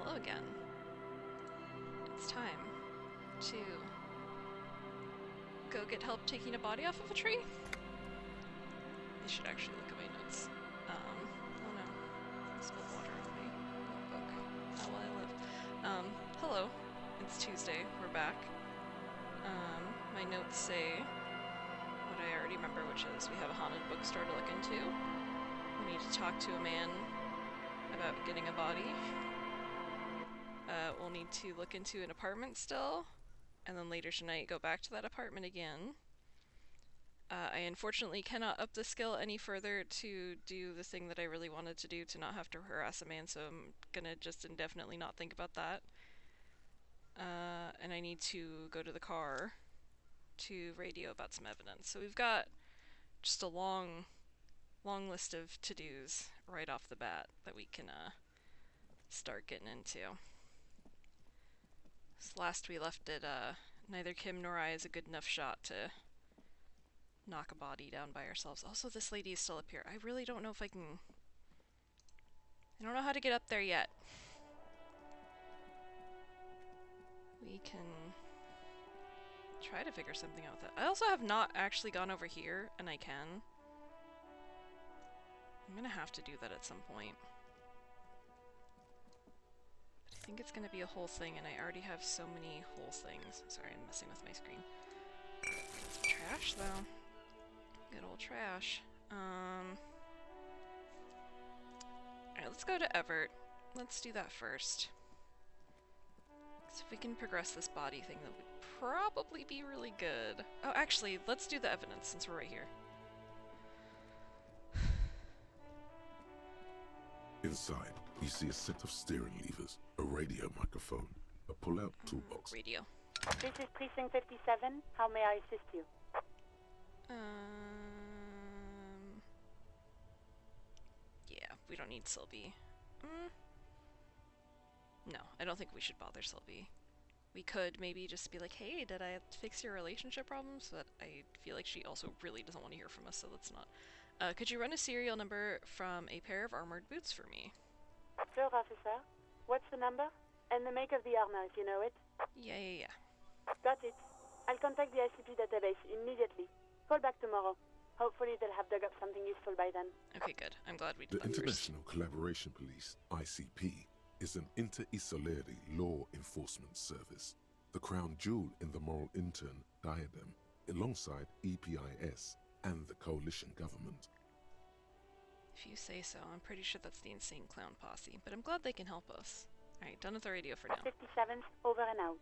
Hello again. It's time to go get help taking a body off of a tree. I should actually look at my notes. Oh no. I spilled water on my notebook. How will I live? Hello. It's Tuesday. We're back. My notes say what I already remember, which is we have a haunted bookstore to look into. We need to talk to a man about getting a body. We'll need to look into an apartment still, and then later tonight go back to that apartment again. I unfortunately cannot up the skill any further to do the thing that I really wanted to do, to not have to harass a man, so I'm gonna just indefinitely not think about that. And I need to go to the car to radio about some evidence. So we've got just a long list of to-dos right off the bat that we can start getting into. So last we left it, neither Kim nor I is a good enough shot to knock a body down by ourselves. Also, this lady is still up here. I really don't know if I can... I don't know how to get up there yet. We can try to figure something out with that. I also have not actually gone over here, and I can. I'm gonna have to do that at some point. But I think it's gonna be a whole thing, and I already have so many whole things. Sorry, I'm messing with my screen. Some trash, though. Good old trash. Alright, let's go to Everett. Let's do that first. So if we can progress this body thing, that would probably be really good. Oh, actually, let's do the evidence since we're right here. Inside, you see a set of steering levers, a radio microphone, a pull-out toolbox. Radio. This is Precinct 57. How may I assist you? Yeah, we don't need Sylvie. No, I don't think we should bother Sylvie. We could maybe just be like, hey, did I fix your relationship problems? But I feel like she also really doesn't want to hear from us, so let's not. Could you run a serial number from a pair of armored boots for me? Sure, officer. What's the number? And the make of the armor, if you know it. Yeah. Got it. I'll contact the ICP database immediately. Call back tomorrow. Hopefully they'll have dug up something useful by then. Okay, good. I'm glad we did The that first. International Collaboration Police, ICP, is an inter-Isoleri law enforcement service, the crown jewel in the moral intern diadem, alongside EPIS and the coalition government. If you say so. I'm pretty sure that's the Insane Clown Posse, but I'm glad they can help us. Alright, done with the radio for now. 57th, over and out.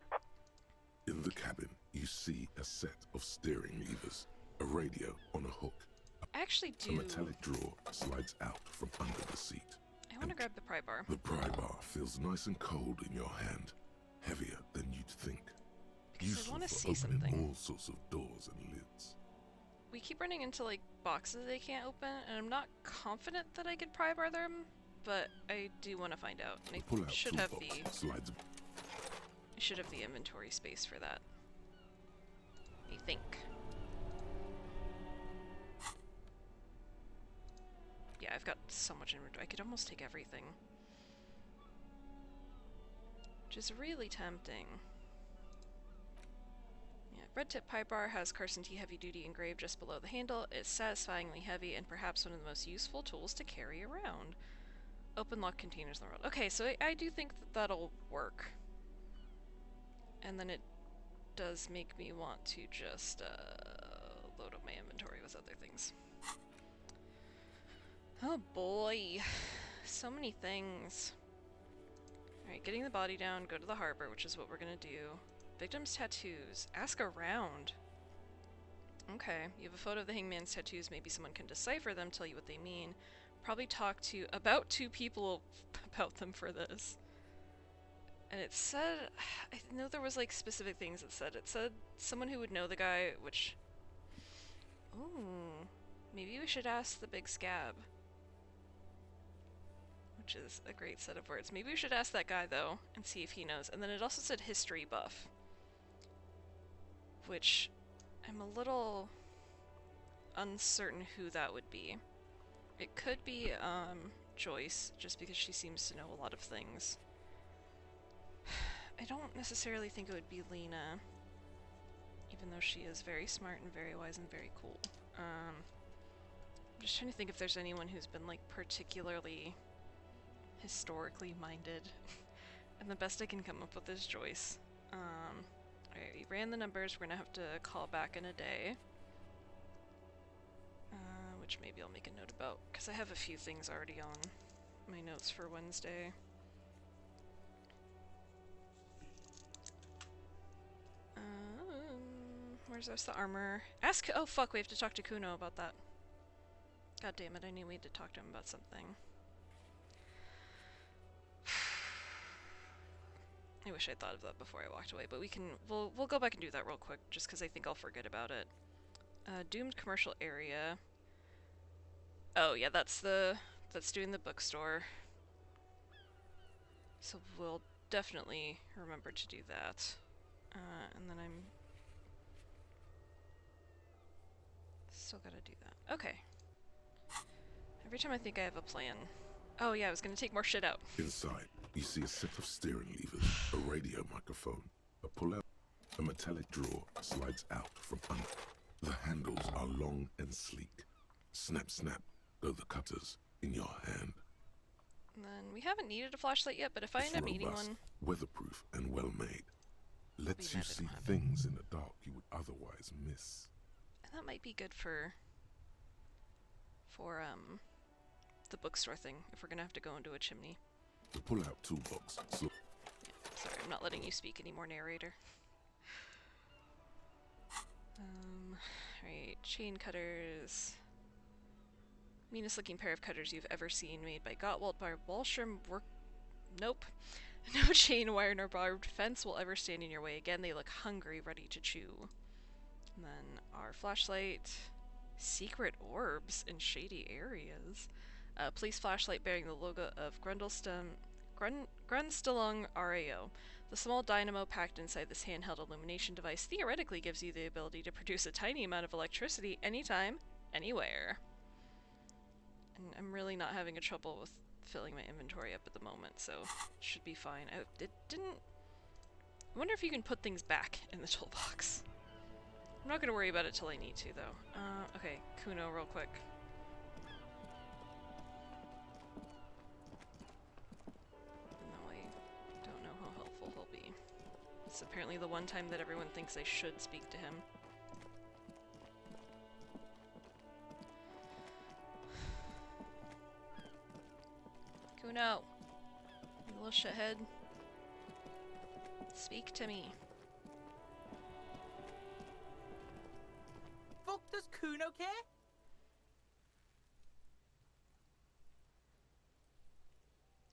In the cabin, you see a set of steering levers, a radio on a hook. I actually A do... metallic drawer slides out from under the seat. I want to grab the pry bar. The pry bar feels nice and cold in your hand, heavier than you'd think. Because I Useful want to for see opening something. all sorts of doors and lids. We keep running into, like, boxes they can't open, and I'm not confident that I could pry bar them, but I do want to find out. And The pull-out I should have toolbox the... slides. I should have the inventory space for that. I think. Yeah, I've got so much inventory. I could almost take everything. Which is really tempting. Yeah, red tip pie bar has Carson T heavy duty engraved just below the handle. It's satisfyingly heavy and perhaps one of the most useful tools to carry around. Open lock containers in the world. Okay, so I do think that that'll work. And then it does make me want to just load up my inventory with other things. Oh boy, so many things. Alright, getting the body down, go to the harbor, which is what we're gonna do. Victim's tattoos. Ask around. Okay, you have a photo of the hangman's tattoos. Maybe someone can decipher them, tell you what they mean. Probably talk to about 2 people about them for this. And it said, I know there was like specific things it said. It said someone who would know the guy, which... Ooh, maybe we should ask the big scab. Which is a great set of words. Maybe we should ask that guy, though, and see if he knows. And then it also said history buff. Which I'm a little uncertain who that would be. It could be, Joyce, just because she seems to know a lot of things. I don't necessarily think it would be Lena, even though she is very smart and very wise and very cool. I'm just trying to think if there's anyone who's been, like, particularly historically minded. And the best I can come up with is Joyce. Alright, we ran the numbers. We're gonna have to call back in a day. Which maybe I'll make a note about, because I have a few things already on my notes for Wednesday. Where's the armor? Ask- oh fuck, we have to talk to Kuno about that. God damn it, I knew we had to talk to him about something. I wish I'd thought of that before I walked away, but we'll go back and do that real quick, just because I think I'll forget about it. Doomed commercial area. Oh yeah, that's doing the bookstore. So we'll definitely remember to do that. And then I'm still gotta do that. Okay. Every time I think I have a plan. Oh yeah, I was gonna take more shit out. Inside, you see a set of steering levers, a radio microphone, a pull-out, a metallic drawer slides out from under. The handles are long and sleek. Snap, snap, go the cutters in your hand. And then we haven't needed a flashlight yet, but if I end up needing one, weatherproof and well-made. Lets you see things in the dark you would otherwise miss. and that might be good for the bookstore thing, if we're gonna have to go into a chimney. The pull-out toolbox. Yeah, sorry, I'm not letting you speak anymore, narrator. Right, chain cutters. Meanest looking pair of cutters you've ever seen, made by Gottwald by Wallstrom work. Nope. No chain wire nor barbed fence will ever stand in your way again. They look hungry, ready to chew. And then our flashlight. Secret orbs in shady areas. Police flashlight bearing the logo of Grundstellung RAO. The small dynamo packed inside this handheld illumination device theoretically gives you the ability to produce a tiny amount of electricity anytime, anywhere. And I'm really not having a trouble with filling my inventory up at the moment, so it should be fine. It didn't... I wonder if you can put things back in the toolbox. I'm not gonna worry about it till I need to, though. Okay, Kuno real quick. Even though I don't know how helpful he'll be. It's apparently the one time that everyone thinks I should speak to him. Kuno! You little shithead. Speak to me. Fuck does Kuno care?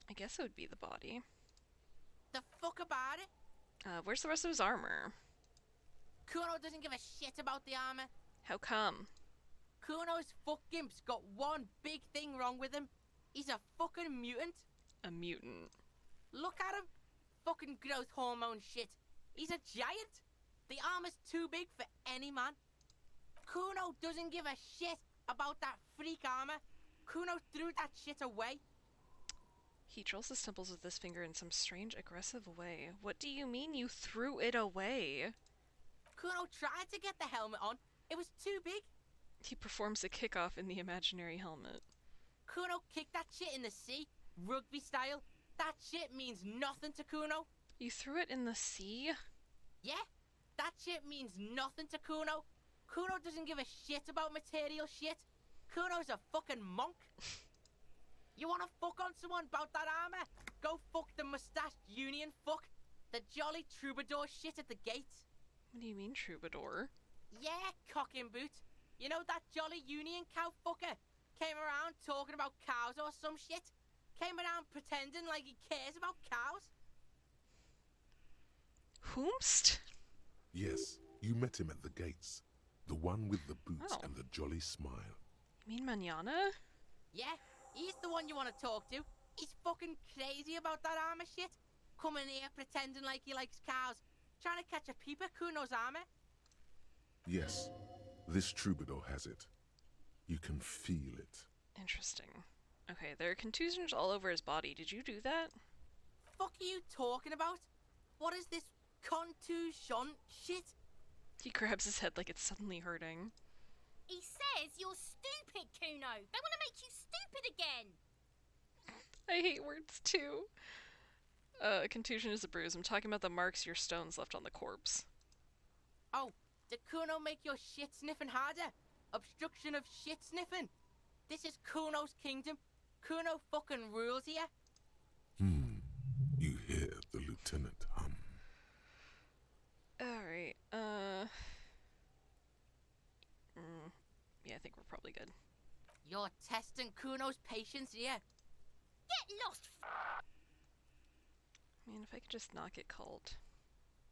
I guess it would be the body. The fuck about it? Where's the rest of his armor? Kuno doesn't give a shit about the armor. How come? Kuno's fuck-gimp's got one big thing wrong with him. He's a fucking mutant. A mutant. Look at him. Fucking growth hormone shit. He's a giant. The armor's too big for any man. Kuno doesn't give a shit about that freak armor. Kuno threw that shit away. He drills his temples with his finger in some strange, aggressive way. What do you mean you threw it away? Kuno tried to get the helmet on. It was too big. He performs a kickoff in the imaginary helmet. Kuno kicked that shit in the sea, rugby style. That shit means nothing to Kuno. You threw it in the sea? Yeah, that shit means nothing to Kuno. Kuno doesn't give a shit about material shit. Kuno's a fucking monk. You wanna fuck on someone about that armor? Go fuck the mustached union fuck. The jolly troubadour shit at the gates. What do you mean, troubadour? Yeah, cock and boot. You know that jolly union cow fucker? Came around talking about cows or some shit. Came around pretending like he cares about cows. Whomst? Yes, you met him at the gates. The one with the boots Oh. and the jolly smile. You mean Manana? Yeah, he's the one you want to talk to. He's fucking crazy about that armor shit. Coming here pretending like he likes cows. Trying to catch a peep at Kuno's armor. Yes, this troubadour has it. You can feel it. Interesting. Okay, there are contusions all over his body. Did you do that? Fuck are you talking about? What is this contusion shit? He grabs his head like it's suddenly hurting. He says you're stupid, Kuno. They want to make you stupid again. I hate words too. A contusion is a bruise. I'm talking about the marks your stones left on the corpse. Oh, did Kuno make your shit sniffing harder? Obstruction of shit sniffing? This is Kuno's kingdom. Kuno fucking rules here. You hear the lieutenant hum. Alright, yeah, I think we're probably good. You're testing Kuno's patience here. Get lost. Man, if I could just not get called.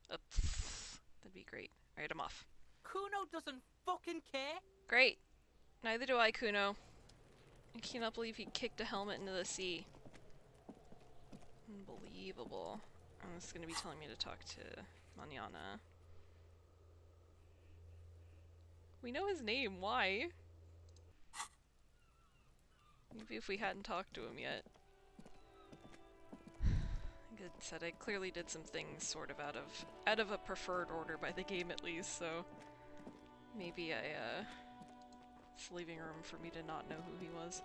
That'd be great. Alright, I'm off. Kuno doesn't fucking care. Great! Neither do I, Kuno. I cannot believe he kicked a helmet into the sea. Unbelievable. And this is gonna be telling me to talk to Manana. We know his name, why? Maybe if we hadn't talked to him yet. Like I said, I clearly did some things sort of out of a preferred order by the game at least, so maybe it's leaving room for me to not know who he was.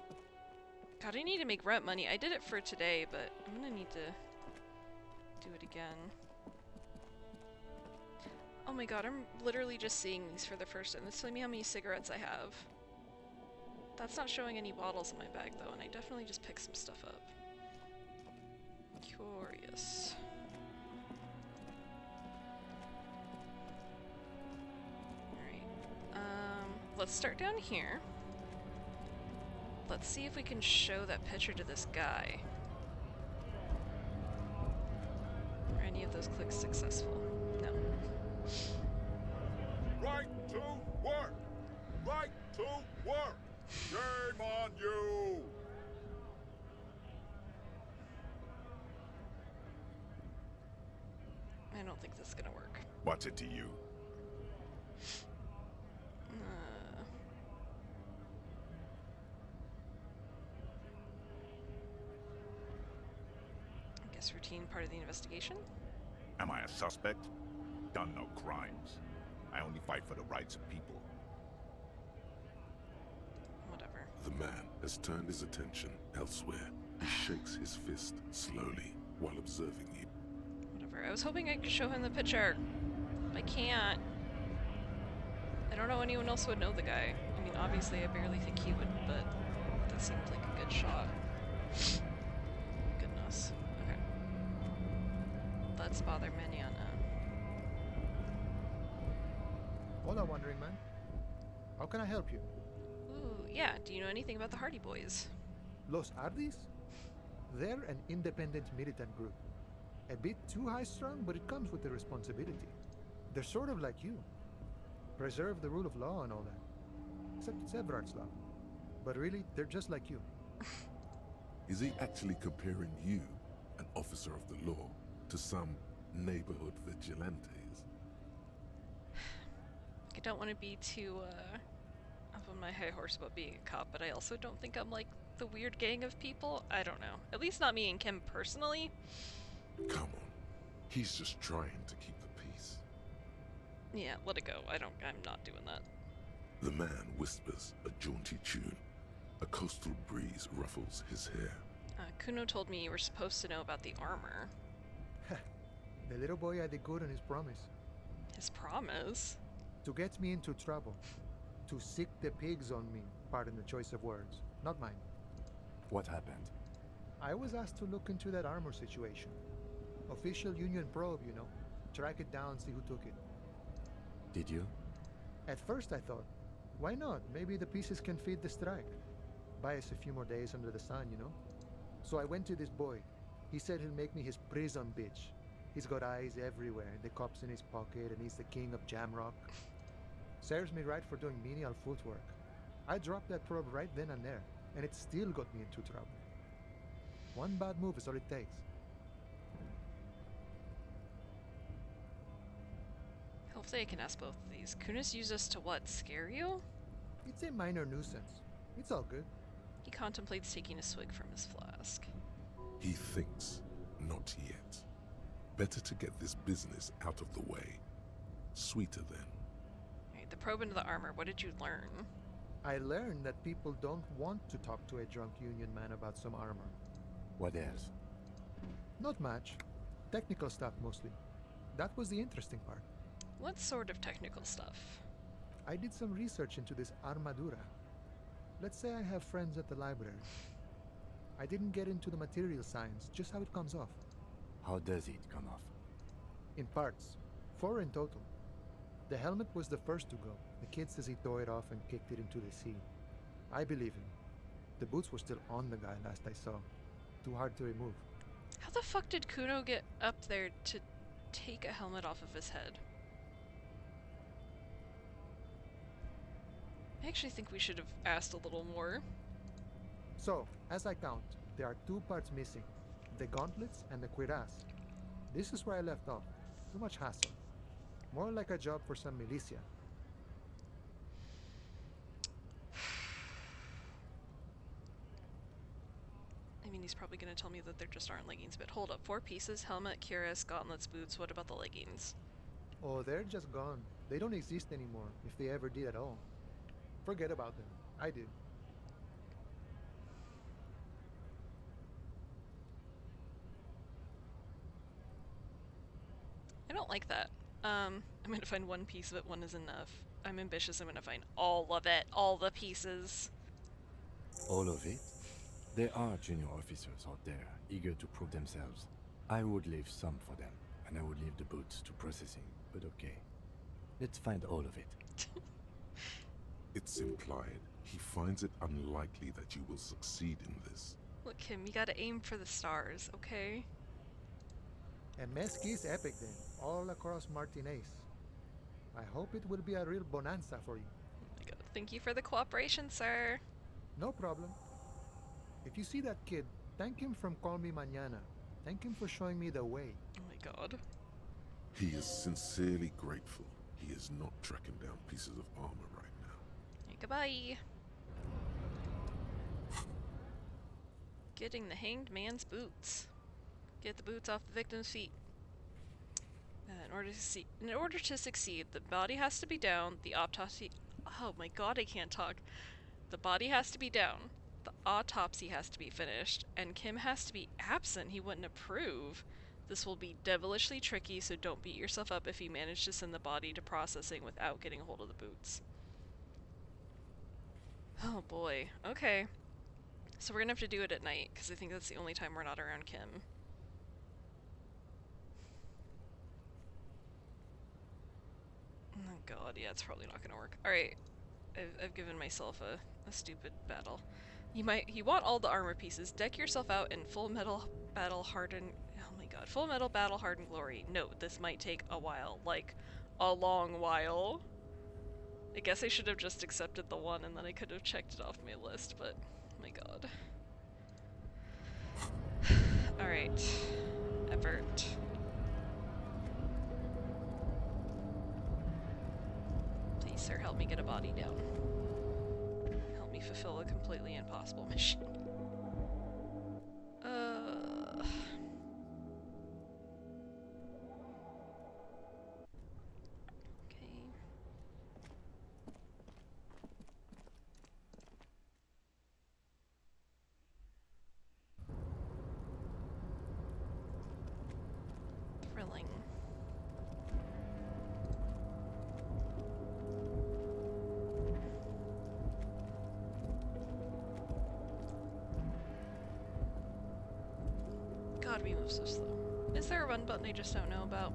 God, I need to make rent money. I did it for today, but I'm gonna need to do it again. Oh my god, I'm literally just seeing these for the first time. It's telling me how many cigarettes I have. That's not showing any bottles in my bag though, and I definitely just picked some stuff up. Curious. Alright. Let's start down here. Let's see if we can show that picture to this guy. Are any of those clicks successful? No. Right to work! Right to work! Shame on you! I don't think this is gonna work. What's it to you? I guess routine part of the investigation? Am I a suspect? Done no crimes. I only fight for the rights of people. Whatever. The man has turned his attention elsewhere. He shakes his fist slowly while observing you. Whatever. I was hoping I could show him the picture. I can't. I don't know anyone else would know the guy. I mean, obviously I barely think he would, but that seemed like a good shot. Goodness. Okay. Let's bother Manana. Hola, Wandering Man. How can I help you? Ooh, yeah. Do you know anything about the Hardy Boys? Los Ardis? They're an independent militant group. A bit too high-strung, but it comes with the responsibility. They're sort of like you. Preserve the rule of law and all that. Except it's Everard's law. But really, they're just like you. Is he actually comparing you, an officer of the law, to some neighborhood vigilantes? I don't want to be too, up on my high horse about being a cop, but I also don't think I'm like the weird gang of people. I don't know. At least not me and Kim personally. Come on. He's just trying to keep the peace. Yeah, let it go. I'm not doing that. The man whispers a jaunty tune. A coastal breeze ruffles his hair. Kuno told me you were supposed to know about the armor. The little boy had it good on his promise. His promise? To get me into trouble. To sick the pigs on me. Pardon the choice of words. Not mine. What happened? I was asked to look into that armor situation. Official Union probe, you know. Track it down, see who took it. Did you? At first I thought, why not? Maybe the pieces can feed the strike. Buy us a few more days under the sun, you know? So I went to this boy. He said he'll make me his prison bitch. He's got eyes everywhere, and the cop's in his pocket, and he's the king of Jamrock. Serves me right for doing menial footwork. I dropped that probe right then and there, and it still got me into trouble. One bad move is all it takes. Hopefully I can ask both of these. Kunis used us to what, scare you? It's a minor nuisance. It's all good. He contemplates taking a swig from his flask. He thinks, not yet. Better to get this business out of the way. Sweeter then. Alright, the probe into the armor. What did you learn? I learned that people don't want to talk to a drunk union man about some armor. What else? Not much. Technical stuff mostly. That was the interesting part. What sort of technical stuff? I did some research into this armadura. Let's say I have friends at the library. I didn't get into the material science, just how it comes off. How does it come off? In parts. 4 in total. The helmet was the first to go. The kid says he tore it off and kicked it into the sea. I believe him. The boots were still on the guy last I saw. Too hard to remove. How the fuck did Kuno get up there to take a helmet off of his head? I actually think we should have asked a little more. So, as I count, there are 2 parts missing. The gauntlets and the cuirass. This is where I left off. Too much hassle. More like a job for some militia. I mean, he's probably going to tell me that there just aren't leggings, but hold up. 4 pieces, helmet, cuirass, gauntlets, boots. What about the leggings? Oh, they're just gone. They don't exist anymore, if they ever did at all. Forget about them. I do. I don't like that. I'm going to find 1 piece of it. 1 is enough. I'm ambitious. I'm going to find all of it. All the pieces. All of it? There are junior officers out there, eager to prove themselves. I would leave some for them, and I would leave the boots to processing, but okay. Let's find all of it. It's implied he finds it unlikely that you will succeed in this. Look, Kim, you gotta aim for the stars, okay? And Mesqui's epic then, all across Martinez. I hope it will be a real bonanza for you. Oh my god. Thank you for the cooperation, sir. No problem. If you see that kid, thank him from Call Me Mañana. Thank him for showing me the way. Oh my god. He is sincerely grateful he is not tracking down pieces of armor right now. Hey, goodbye. Getting the hanged man's boots. Get the boots off the victim's feet. In order to succeed, the body has to be down, the autopsy... Oh my god, I can't talk. The body has to be down, the autopsy has to be finished, and Kim has to be absent. He wouldn't approve. This will be devilishly tricky, so don't beat yourself up if you manage to send the body to processing without getting a hold of the boots. Oh boy. Okay. So we're gonna have to do it at night, because I think that's the only time we're not around Kim. Oh god, yeah, it's probably not gonna work. Alright. I've given myself a stupid battle. You want all the armor pieces. Deck yourself out in full metal battle hardened... Oh my god. Full metal battle hardened glory. Note, this might take a while. Like, a long while. I guess I should have just accepted the 1 and then I could have checked it off my list, but... Oh my god. Alright. Effort. Please, sir, help me get a body down. Help me fulfill a completely impossible mission. Okay. Thrilling. God, we move so slow. Is there a run button I just don't know about?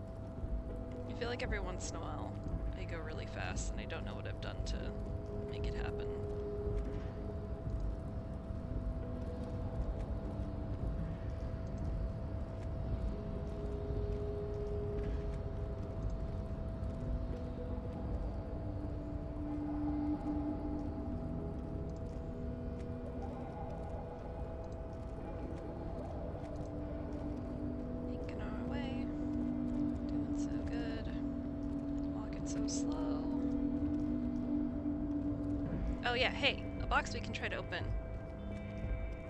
I feel like every once in a while I go really fast and I don't know what I've done to make it happen. Making our way. Doing so good. Walking so slow. Oh yeah, hey, a box we can try to open.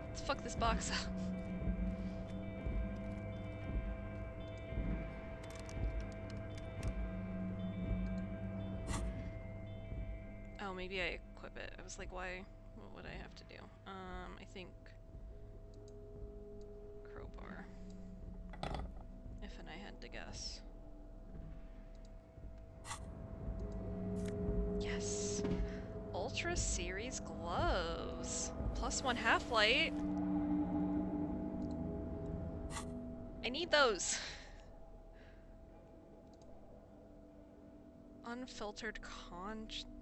Let's fuck this box up. Oh, maybe I equip it. I was like, why? What would I have to do? I think crowbar. If and I had to guess. Yes! Ultra Series gloves! +1 half-light! I need those! Unfiltered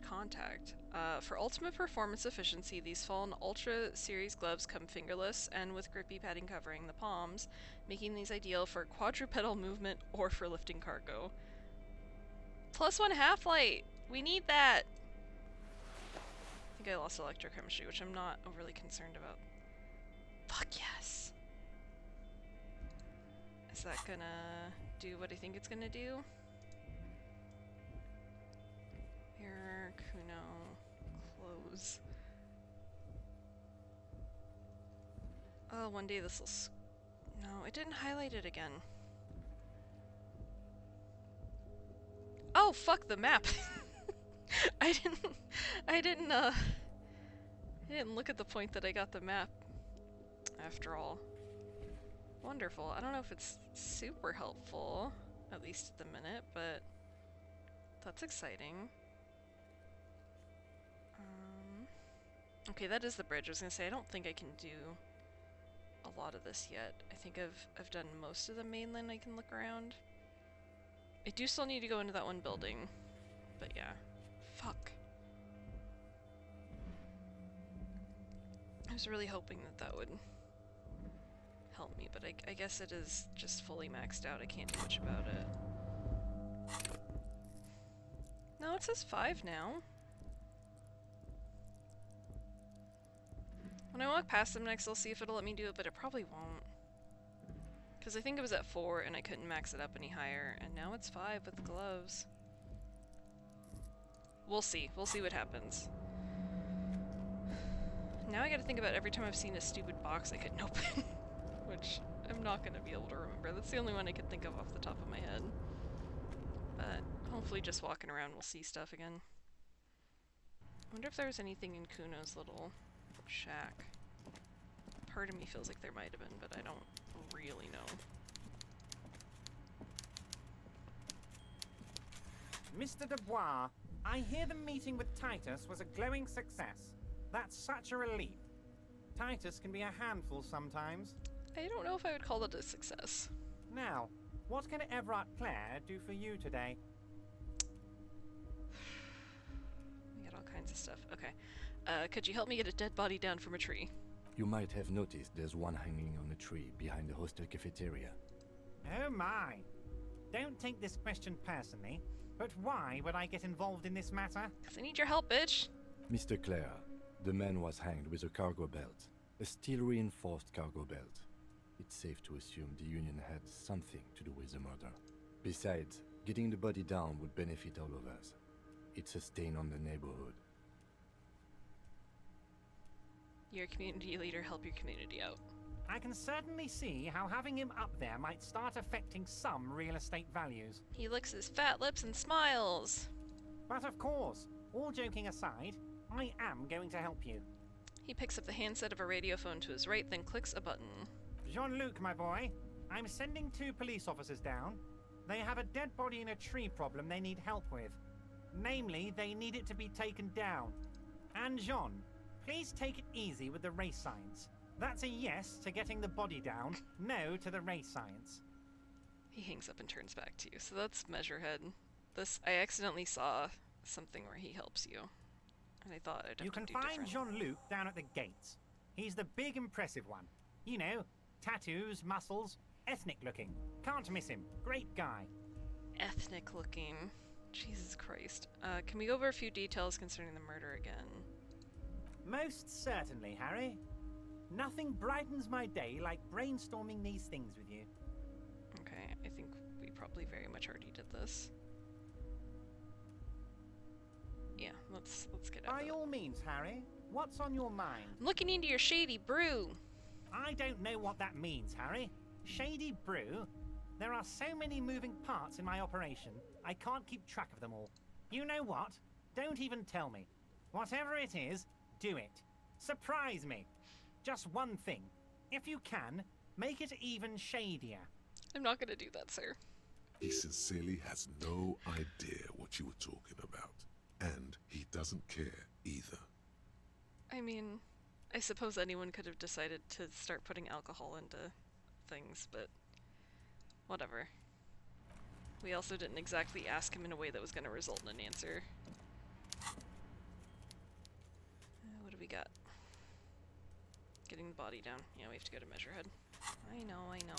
contact. For ultimate performance efficiency, these fallen Ultra Series gloves come fingerless and with grippy padding covering the palms, making these ideal for quadrupedal movement or for lifting cargo. +1 half-light! We need that! I think I lost electrochemistry, which I'm not overly concerned about. Fuck yes! Is that gonna do what I think it's gonna do? Here, Kuno, close. Oh, one day this will. No, it didn't highlight it again. Oh, fuck the map! I didn't look at the point that I got the map, after all. Wonderful. I don't know if it's super helpful, at least at the minute, but that's exciting. Okay, that is the bridge. I was gonna say, I don't think I can do a lot of this yet. I think I've done most of the mainland I can look around. I do still need to go into that one building, but yeah. Fuck. I was really hoping that that would help me, but I guess it is just fully maxed out. I can't do much about it. No, it says 5 now. When I walk past them next, I'll see if it'll let me do it, but it probably won't. Because I think it was at 4 and I couldn't max it up any higher, and now it's 5 with gloves. We'll see. We'll see what happens. Now I gotta think about every time I've seen a stupid box I couldn't open. Which I'm not gonna be able to remember. That's the only one I can think of off the top of my head. But hopefully just walking around we'll see stuff again. I wonder if there's anything in Kuno's little shack. Part of me feels like there might have been, but I don't really know. Mr. Dubois, I hear the meeting with Titus was a glowing success. That's such a relief. Titus can be a handful sometimes. I don't know if I would call it a success. Now, what can Everard Clare do for you today? We got all kinds of stuff. Okay. Could you help me get a dead body down from a tree? You might have noticed there's one hanging on a tree behind the hostel cafeteria. Oh my. Don't take this question personally, but why would I get involved in this matter? 'Cause I need your help, bitch! Mr. Clare, the man was hanged with a cargo belt. A steel-reinforced cargo belt. It's safe to assume the Union had something to do with the murder. Besides, getting the body down would benefit all of us. It's a stain on the neighborhood. You're a community leader, help your community out. I can certainly see how having him up there might start affecting some real estate values. He licks his fat lips and smiles. But of course, all joking aside, I am going to help you. He picks up the handset of a radiophone to his right, then clicks a button. Jean-Luc, my boy, I'm sending 2 police officers down. They have a dead body in a tree problem they need help with. Namely, they need it to be taken down. And Jean, please take it easy with the race science. That's a yes to getting the body down, no to the race science. He hangs up and turns back to you. So that's Measurehead. This, I accidentally saw something where he helps you. And I thought I'd have You to can do find different. Jean-Luc down at the gates. He's the big impressive one. You know, tattoos, muscles, ethnic looking. Can't miss him. Great guy. Ethnic looking. Jesus Christ. Can we go over a few details concerning the murder again? Most certainly, Harry. Nothing brightens my day like brainstorming these things with you. Okay, I think we probably very much already did this. Yeah, let's get out of By it. all means, Harry. What's on your mind? I'm looking into your shady brew. I don't know what that means, Harry. Shady brew? There are so many moving parts in my operation, I can't keep track of them all. You know what? Don't even tell me. Whatever it is, do it. Surprise me. Just one thing. If you can, make it even shadier. I'm not gonna do that, sir. He sincerely has no idea what you were talking about. And he doesn't care either. I mean, I suppose anyone could have decided to start putting alcohol into things, but whatever. We also didn't exactly ask him in a way that was going to result in an answer. What do we got? Getting the body down. Yeah, we have to go to Measurehead. I know, I know.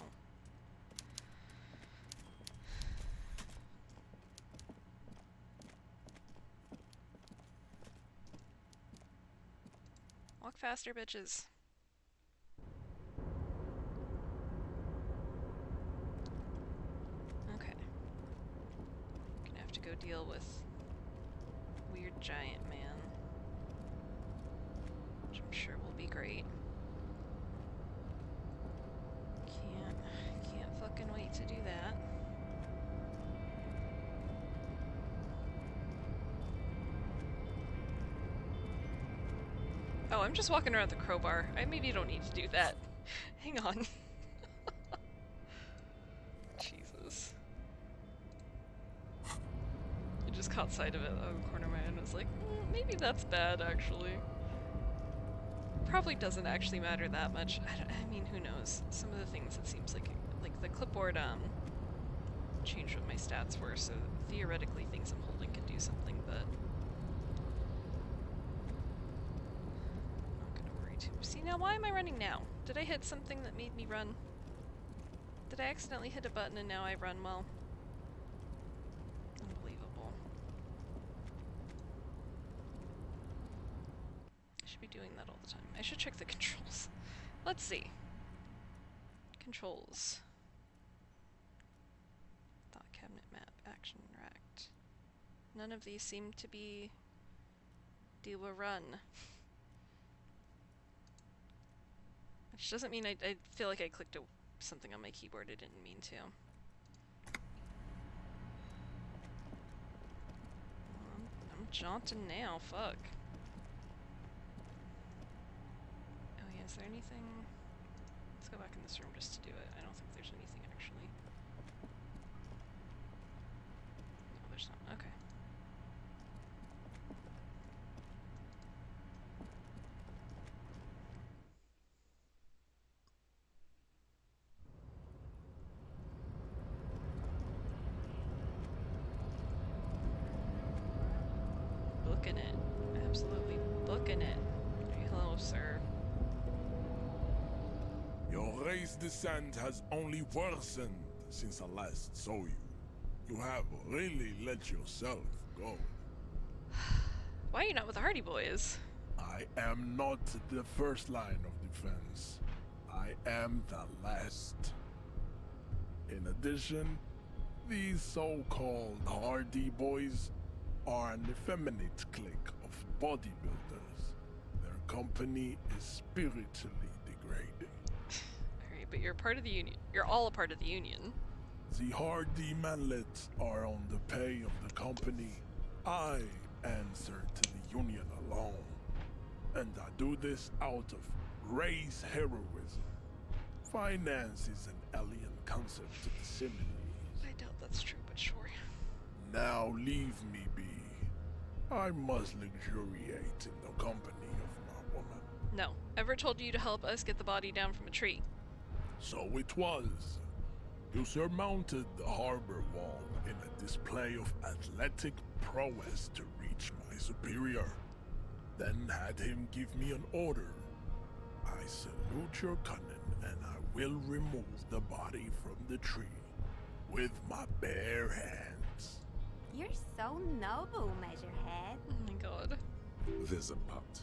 Walk faster, bitches. Okay. Gonna have to go deal with weird giant man, which I'm sure will be great. Can't fucking wait to do that. Oh, I'm just walking around the crowbar. I maybe don't need to do that. Hang on. Jesus. I just caught sight of it out of the corner of my eye and was like, maybe that's bad, actually. Probably doesn't actually matter that much. I mean, who knows? Some of the things it seems like the clipboard, changed what my stats were, so theoretically things I'm holding can do something, but see, now why am I running now? Did I hit something that made me run? Did I accidentally hit a button and now I run well? Unbelievable. I should be doing that all the time. I should check the controls. Let's see. Controls. Thought cabinet map, action racked. None of these seem to be do a run. Which doesn't mean I feel like I clicked something on my keyboard I didn't mean to. I'm jaunting now, fuck. Oh yeah, is there anything? Let's go back in this room just to do it. I don't think there's anything actually. No, there's not. Okay. Booking it. Absolutely booking it. Hello, sir. Your race descent has only worsened since I last saw you. You have really let yourself go. Why are you not with the Hardy Boys? I am not the first line of defense. I am the last. In addition, these so-called Hardy Boys are an effeminate clique of bodybuilders. Their company is spiritually degrading. Alright, but you're part of the Union. You're all a part of the Union. The Hardy manlets are on the pay of the company. I answer to the Union alone. And I do this out of race heroism. Finance is an alien concept to the Similes. I doubt that's true, but sure. Now leave me be. I must luxuriate in the company of my woman. No. Ever told you to help us get the body down from a tree? So it was. You surmounted the harbor wall in a display of athletic prowess to reach my superior. Then had him give me an order. I salute your cunning and I will remove the body from the tree with my bare hands. You're so noble, Measurehead. Oh my god. There's a but.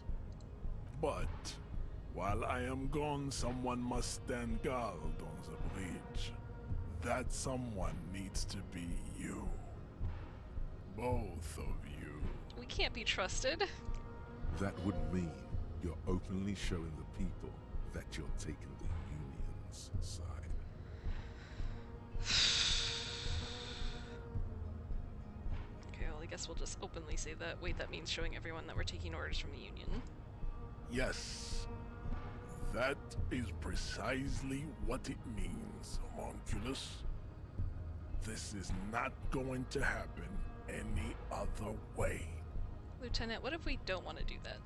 But while I am gone, someone must stand guard on the bridge. That someone needs to be you. Both of you. We can't be trusted. That would mean you're openly showing the people that you're taking the Union's side. Okay, well, guess we'll just openly say that. Wait, that means showing everyone that we're taking orders from the Union. Yes, that is precisely what it means, homunculus. This is not going to happen any other way. Lieutenant, what if we don't want to do that?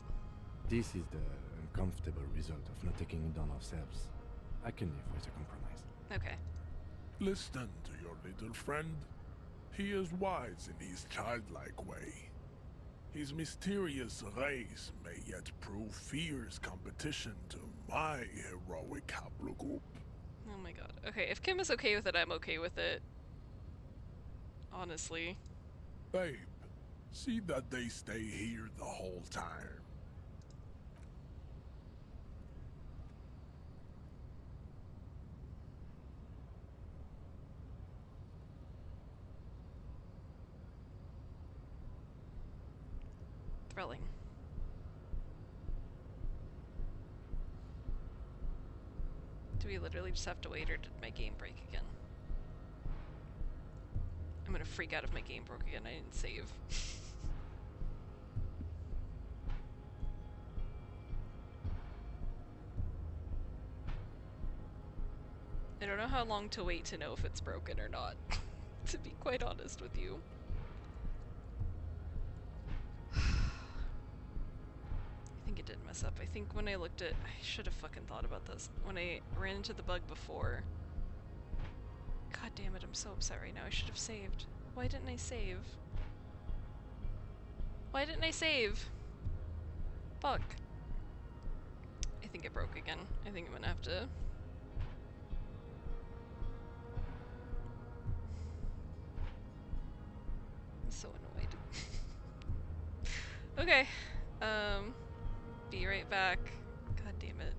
This is the uncomfortable result of not taking it on ourselves. I can live with a compromise. Okay. Listen to your little friend. He is wise in his childlike way. His mysterious race may yet prove fierce competition to my heroic haplogroup. Oh my god. Okay, if Kim is okay with it, I'm okay with it. Honestly. Babe, see that they stay here the whole time. Thrilling. Do we literally just have to wait, or did my game break again? I'm gonna freak out if my game broke again. I didn't save. I don't know how long to wait to know if it's broken or not, to be quite honest with you. I think it did mess up. I think when I looked at... I should have fucking thought about this. When I ran into the bug before... God damn it, I'm so upset right now. I should have saved. Why didn't I save? Why didn't I save? Fuck. I think it broke again. I think I'm gonna have to... I'm so annoyed. Okay. Be right back. God damn it.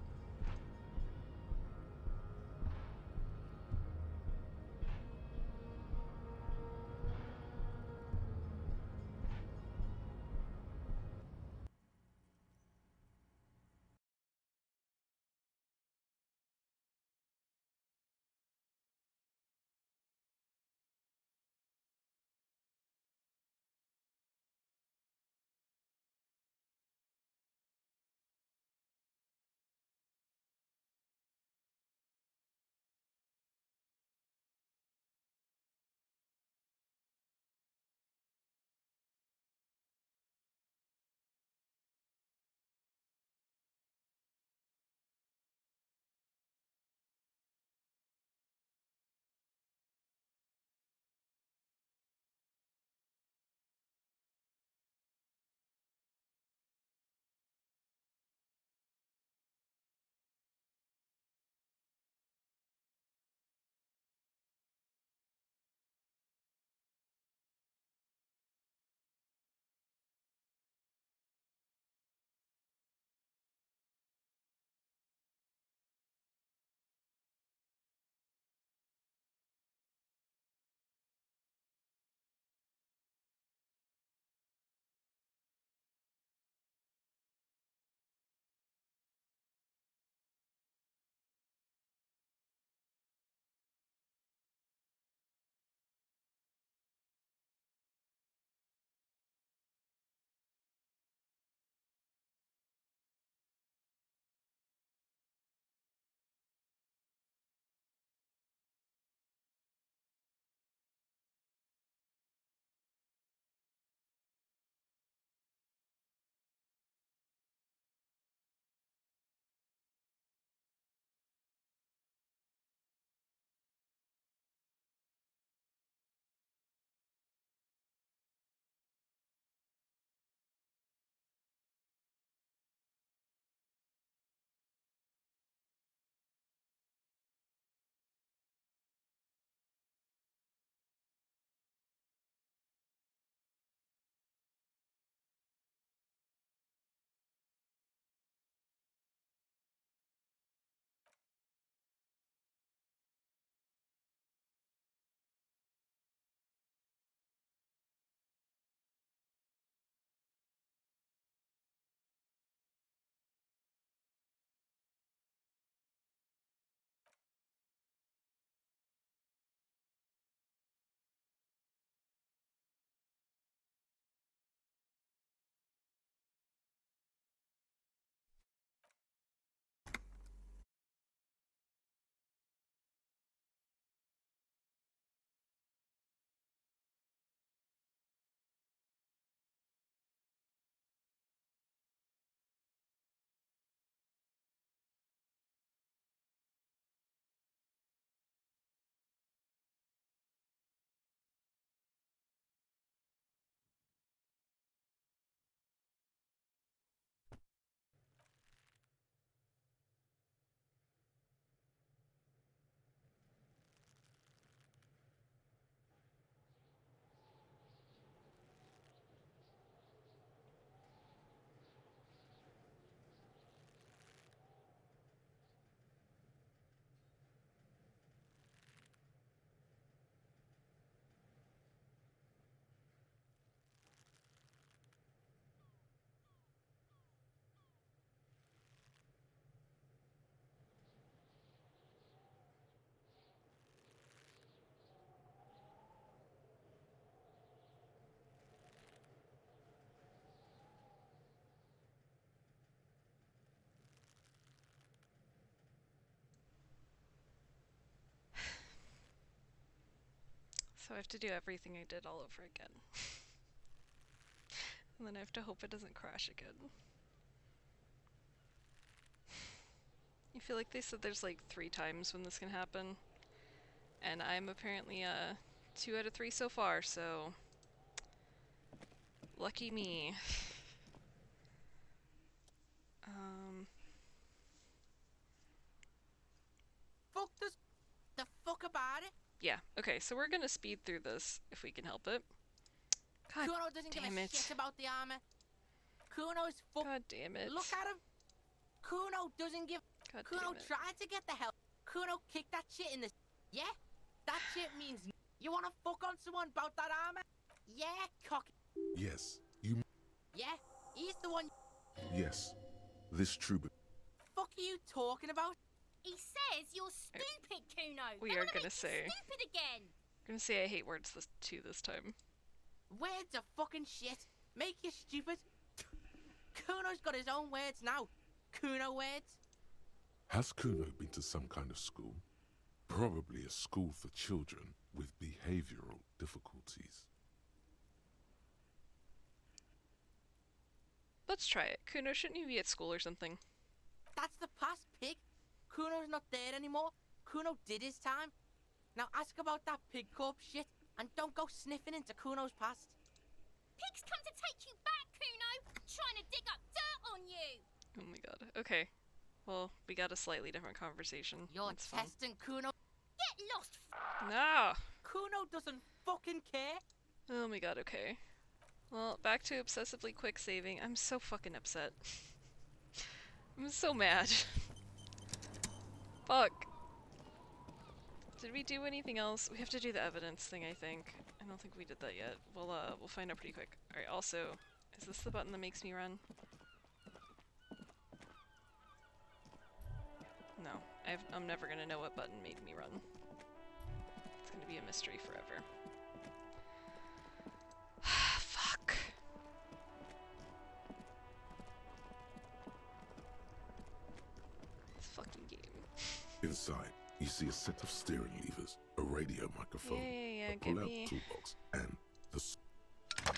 So I have to do everything I did all over again. And then I have to hope it doesn't crash again. I feel like they said there's like 3 times when this can happen. And I'm apparently 2 out of 3 so far, so lucky me. Fuck this. The fuck about it? Yeah, okay, so we're gonna speed through this if we can help it. God Kuno doesn't give damn a it. shit about the armor. Kuno's fuck. God damn it. Look at him. Kuno doesn't give. God Kuno damn it. tried to get the hell. Kuno kicked that shit in the. Yeah? That shit means. You wanna fuck on someone about that armor? Yeah, cock. Yes, you. Yeah? He's the one. Yes, this trooper. Fuck are you talking about? He says you're stupid, Kuno. We They are wanna gonna make say. you stupid again. I'm gonna say I hate words this time. Words are fucking shit. Make you stupid. Kuno's got his own words now. Kuno words. Has Kuno been to some kind of school? Probably a school for children with behavioral difficulties. Let's try it. Kuno, shouldn't you be at school or something? That's the past, pig. Kuno's not there anymore. Kuno did his time. Now ask about that pig corpse shit and don't go sniffing into Kuno's past. Pigs come to take you back, Kuno. Trying to dig up dirt on you. Oh my god. Okay. Well, we got a slightly different conversation. You're That's fine. testing Kuno. Get lost. No! Kuno doesn't fucking care. Oh my god, okay. Well, back to obsessively quick saving. I'm so fucking upset. I'm so mad. Fuck. Did we do anything else? We have to do the evidence thing, I think. I don't think we did that yet. We'll find out pretty quick. Alright, also, is this the button that makes me run? No. I'm never gonna know what button made me run. It's gonna be a mystery forever. Fuck. This fucking game. Inside, you see a set of steering levers, a radio microphone, Yeah, a get pull-out me. toolbox, and the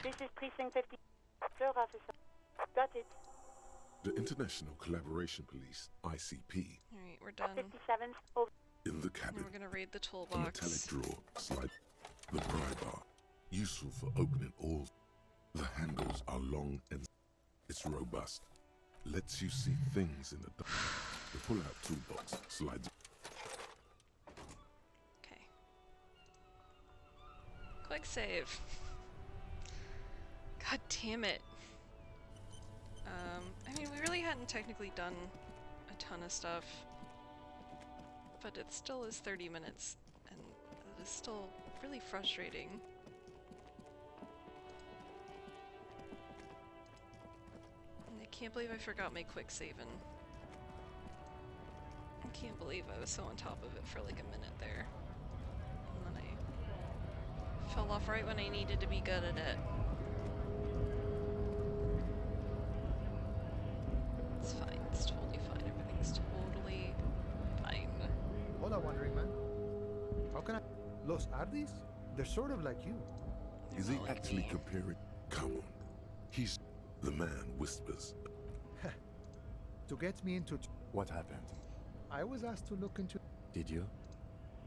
This is Precinct 50. Sir, officer. Got it. the International Collaboration Police (ICP). Alright, we're done. 57. Over. In the Now cabin, we're gonna raid the a metallic toolbox. drawer, slide the pry bar, useful for opening all. The handles are long and it's robust. Lets you see things in the dark. The pull-out toolbox slides. Okay. Quick save. God damn it. I mean, we really hadn't technically done a ton of stuff, but it still is 30 minutes, and it is still really frustrating. And I can't believe I forgot my quick saving. I can't believe I was so on top of it for like a minute there. And then I fell off right when I needed to be good at it. It's fine. It's totally fine. Everything's totally fine. Hola, wandering man. How can I? Los Ardis? They're sort of like you. Is he Not like actually me. comparing? Come on. He's. The man whispers. To get me into. What happened? I was asked to look into. Did you?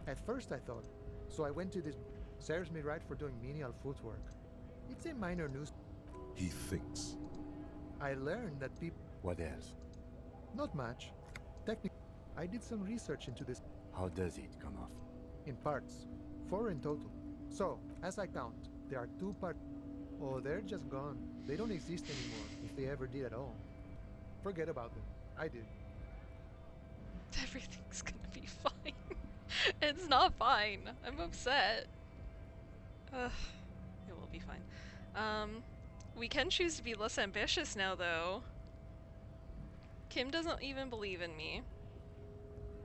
At first, I thought. So I went to this. Serves me right for doing menial footwork. It's a minor news. He thinks. I learned that people. What else? Not much. Technically, I did some research into this How does it come off? in parts. 4 in total. So, as I count, there are 2 parts. Oh, they're just gone. They don't exist anymore, if they ever did at all. Forget about them. I did. Everything's gonna be fine. It's not fine. I'm upset. Ugh. It will be fine. We can choose to be less ambitious now, though. Kim doesn't even believe in me.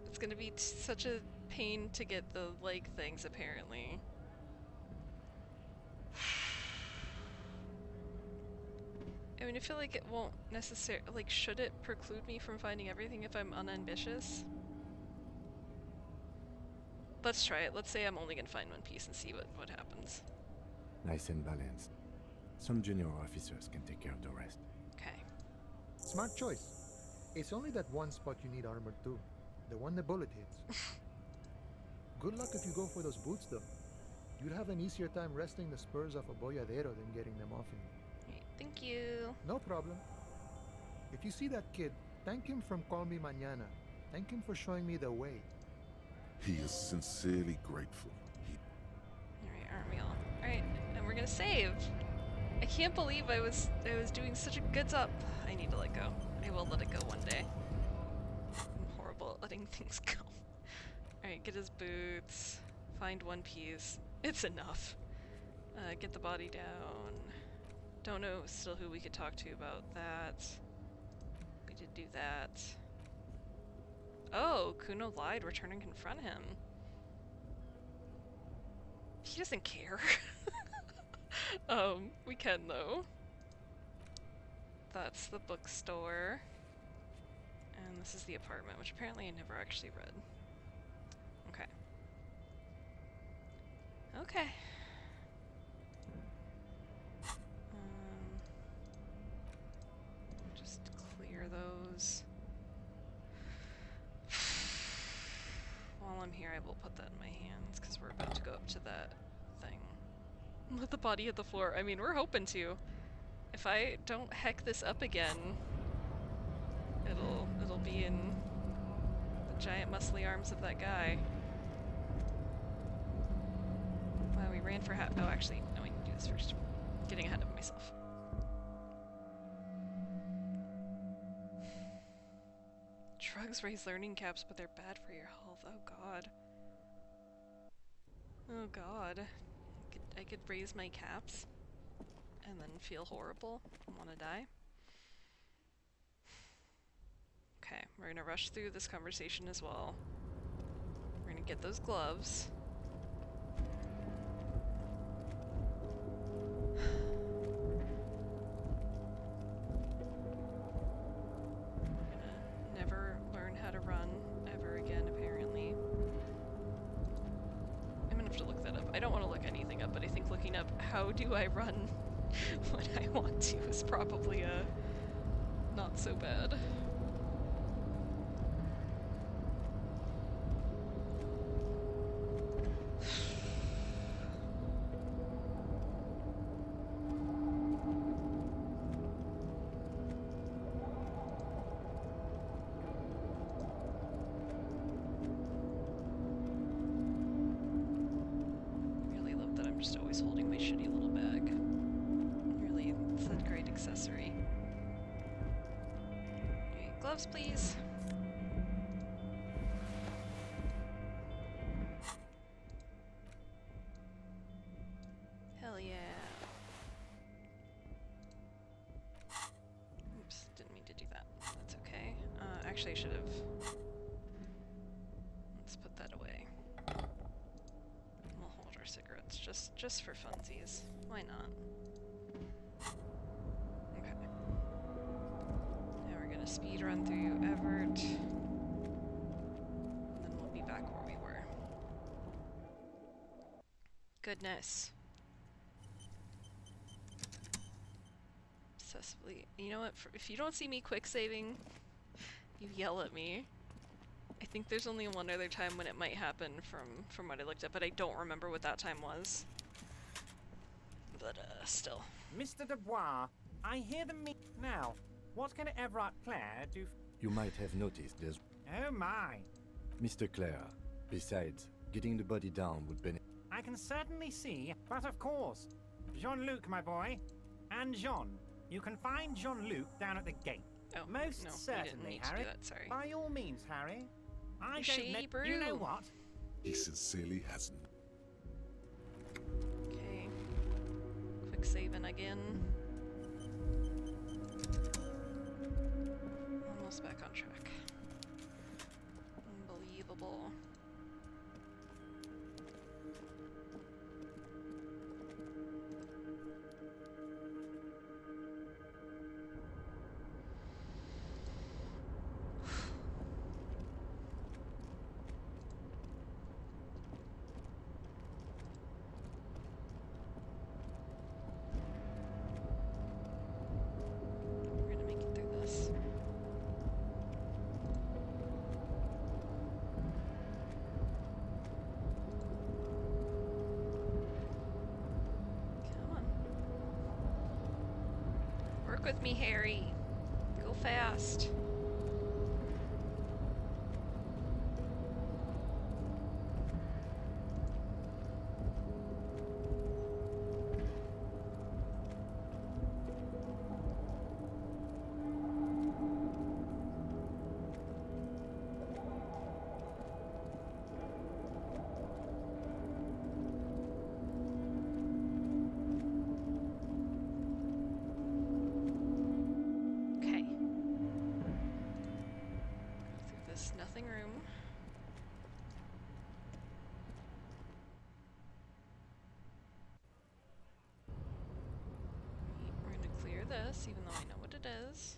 It's gonna be such a pain to get the leg things, apparently. I mean, I feel like it won't necessarily, like, should it preclude me from finding everything if I'm unambitious? Let's try it. Let's say I'm only gonna find one piece and see what happens. Nice and balanced. Some junior officers can take care of the rest. Okay. Smart choice. It's only that one spot you need armor too. The one the bullet hits. Good luck if you go for those boots though. You'll have an easier time wresting the spurs off a boyadero than getting them off him. Right, thank you. No problem. If you see that kid, thank him from Call Me Mañana. Thank him for showing me the way. He is sincerely grateful. Alright, aren't we all? Alright, and we're gonna save. I can't believe I was doing such a good job. I need to let go. I will let it go one day. I'm horrible at letting things go. Alright, get his boots. Find one piece. It's enough. Get the body down. Don't know still who we could talk to about that. We did do that. Oh, Kuno lied. Return and confront him. He doesn't care. We can though. That's the bookstore. And this is the apartment, which apparently I never actually read. Okay. Okay. Just clear those. While I'm here, I will put that in my hands, because we're about to go up to that thing. Let the body hit the floor. I mean, we're hoping to. If I don't heck this up again, it'll be in the giant muscly arms of that guy. Wow, we ran for oh, actually, no, we need to do this first. Getting ahead of myself. Drugs raise learning caps, but they're bad for your health. Oh god. Oh god. I could raise my caps and then feel horrible and want to die. Okay, we're gonna rush through this conversation as well. We're gonna get those gloves. Never learn how to run ever again, apparently. I'm gonna have to look that up. I don't want to look anything up, but I think looking up how do I run when I want to is probably not so bad. Just always holding my shitty little bag. Really, it's a great accessory. Alright, gloves please. Hell yeah. Oops, didn't mean to do that. That's okay. Actually I should have. Let's put that away. Cigarettes, just for funsies. Why not? Okay. Now we're gonna speed run through Everett. And then we'll be back where we were. Goodness. Obsessively. You know what? If you don't see me quick saving, you yell at me. I think there's only one other time when it might happen from what I looked at, but I don't remember what that time was. But, still. Mr. Dubois, I hear the now. What can Everett Clare do? You might have noticed there's... Oh my. Mr. Clare, besides, getting the body down would benefit... I can certainly see, but of course. Jean-Luc, my boy. And Jean. You can find Jean-Luc down at the gate. Oh, Most no, certainly, we didn't need Harry. to do that, sorry. By all means, Harry. I don't Shady know. You know brew. what? He sincerely hasn't. Okay. Quick saving again. Almost back on track. Unbelievable. Work with me, Harry. Go fast. Okay. Through this nothing room. We're gonna clear this, even though I know what it is.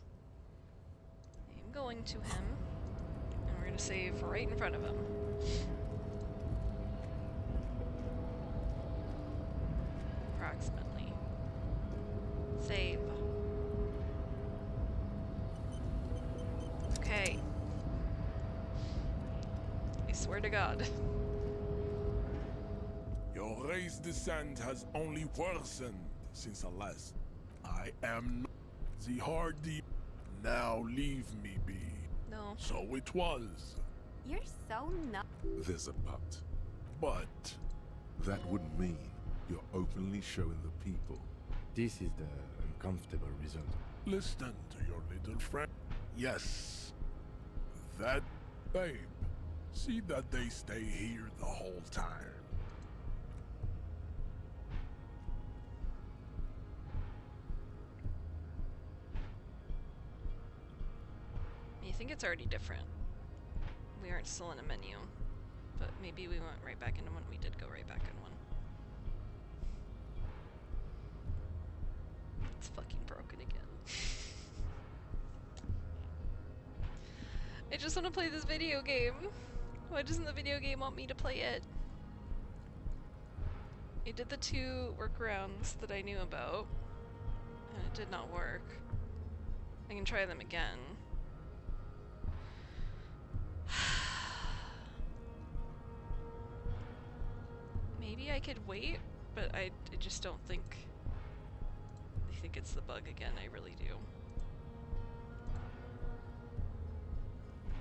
I am going to him. And we're gonna save right in front of him. Approximately. Save. Okay. I swear to God. Your race descent has only worsened since the last. I am not the hardy. Now leave me be. No. So it was. You're so nuts. There's a but. But That would mean you're openly showing the people. This is the uncomfortable result. listen to your little friend. Yes. That babe. See that they stay here the whole time. You think it's already different. We aren't still in a menu, but maybe we went right back into one. We did go right back in one. It's fucking broken again. I just want to play this video game. Why doesn't the video game want me to play it? I did the 2 workarounds that I knew about, and it did not work. I can try them again. Maybe I could wait, but I just don't think... I think it's the bug again, I really do.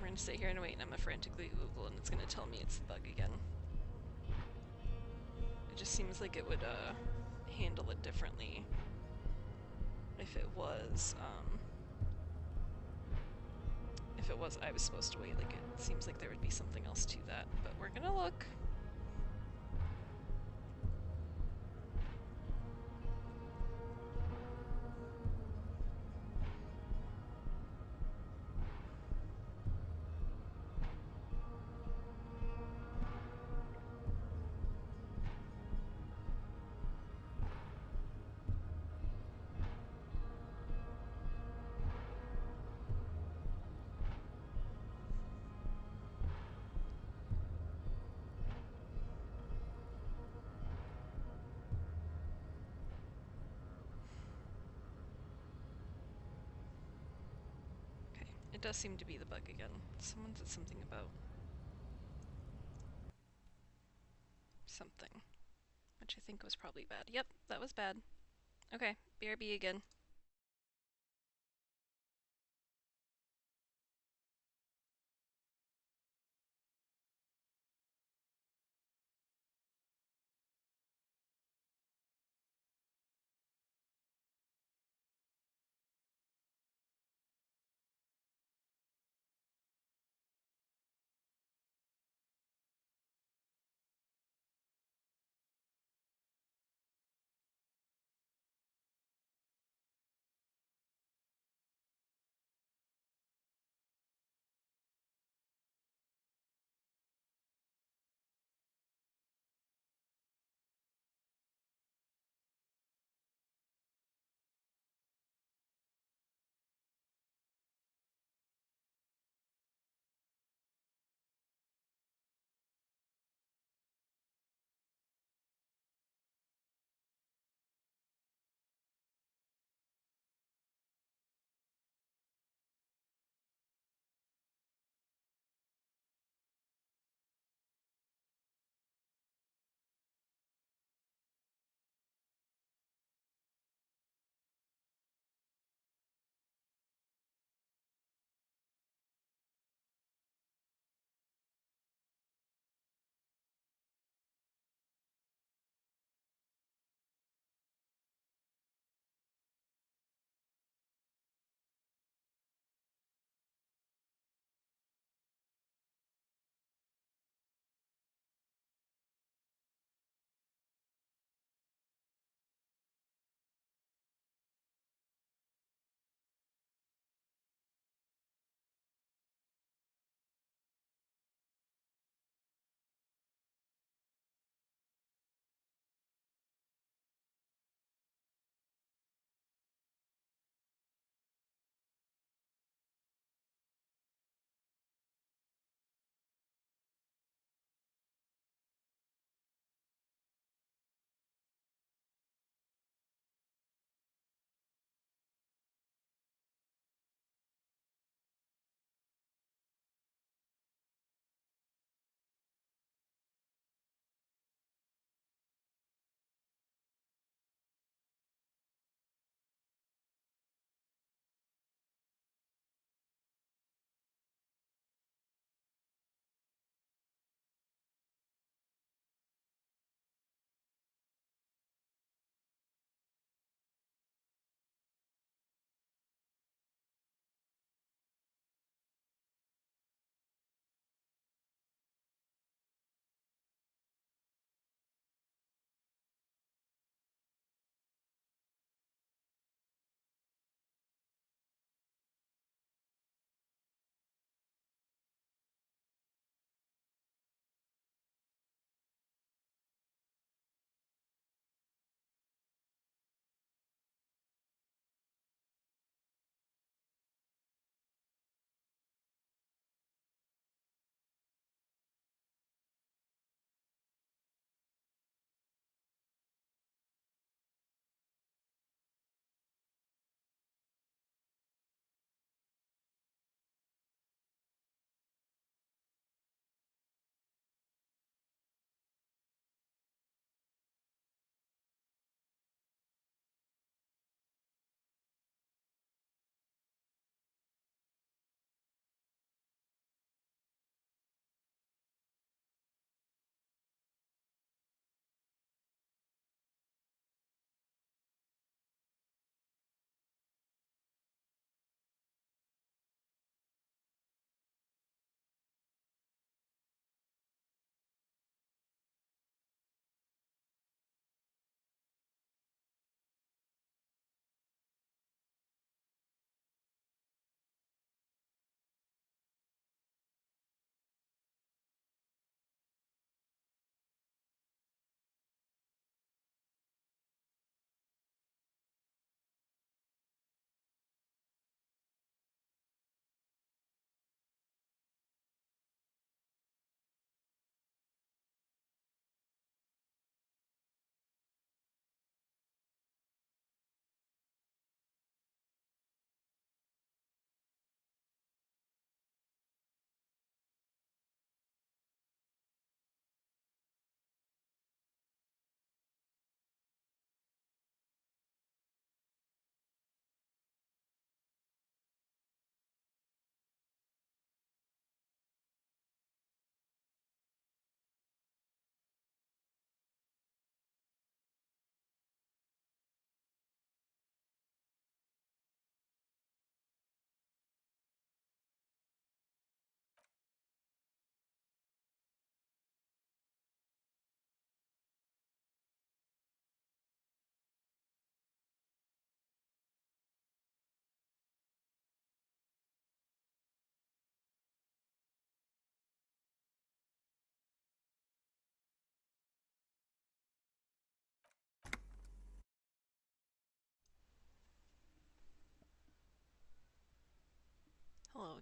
We're gonna stay here and wait, and I'm gonna frantically Google, and it's gonna tell me it's the bug again. It just seems like it would, handle it differently if it was, I was supposed to wait. Like, it seems like there would be something else to that, but we're gonna look. It does seem to be the bug again. Someone said something about something, which I think was probably bad. Yep, that was bad. Okay, BRB again.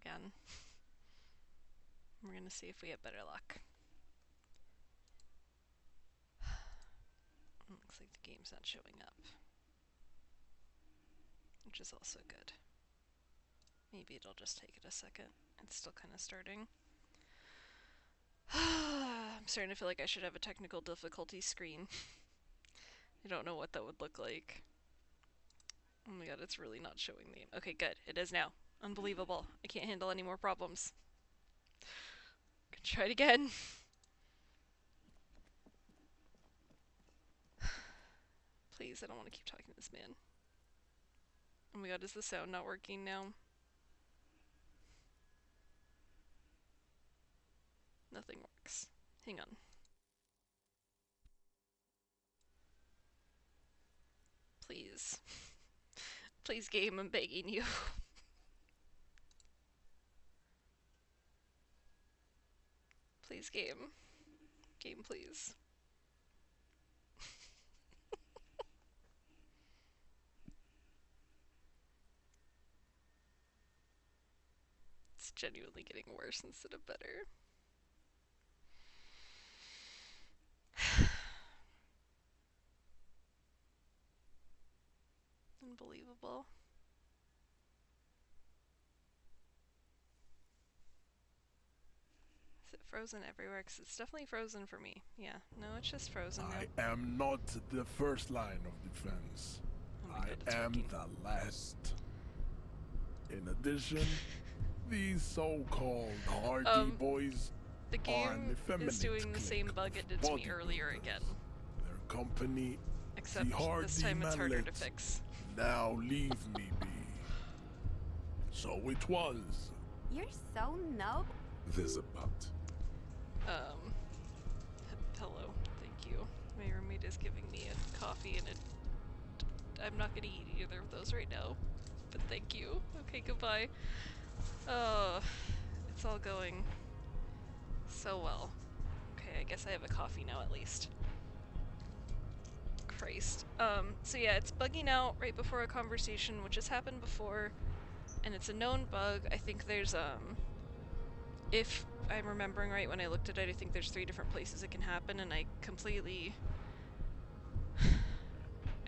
again. We're gonna see if we have better luck. Looks like the game's not showing up. Which is also good. Maybe it'll just take it a second. It's still kind of starting. I'm starting to feel like I should have a technical difficulty screen. I don't know what that would look like. Oh my god, it's really not showing me. Okay, good. It is now. Unbelievable. I can't handle any more problems. Gonna try it again. Please, I don't want to keep talking to this man. Oh my god, is the sound not working now? Nothing works. Hang on. Please. Please, game, I'm begging you. Please, game. Game, please. It's genuinely getting worse instead of better. Unbelievable. Is it frozen everywhere? 'Cause it's definitely frozen for me. Yeah, no, it's just frozen now. I am not the first line of defense. Oh my god, it's I am working. the last. In addition, these so-called hardy boys The are an game effeminate is doing the same clique bug it of did to me earlier bodybuilders. again. Their company, Except the hardy this time it's harder to mallet, fix. now leave me be. So it was. You're so noob. There's a but. Hello, thank you. My roommate is giving me a coffee and I'm not gonna eat either of those right now. But thank you. Okay, goodbye. It's all going so well. Okay, I guess I have a coffee now at least. Christ. So yeah, it's bugging out right before a conversation, which has happened before, and it's a known bug. I think there's, if I'm remembering right when I looked at it, I think there's 3 different places it can happen, and I completely...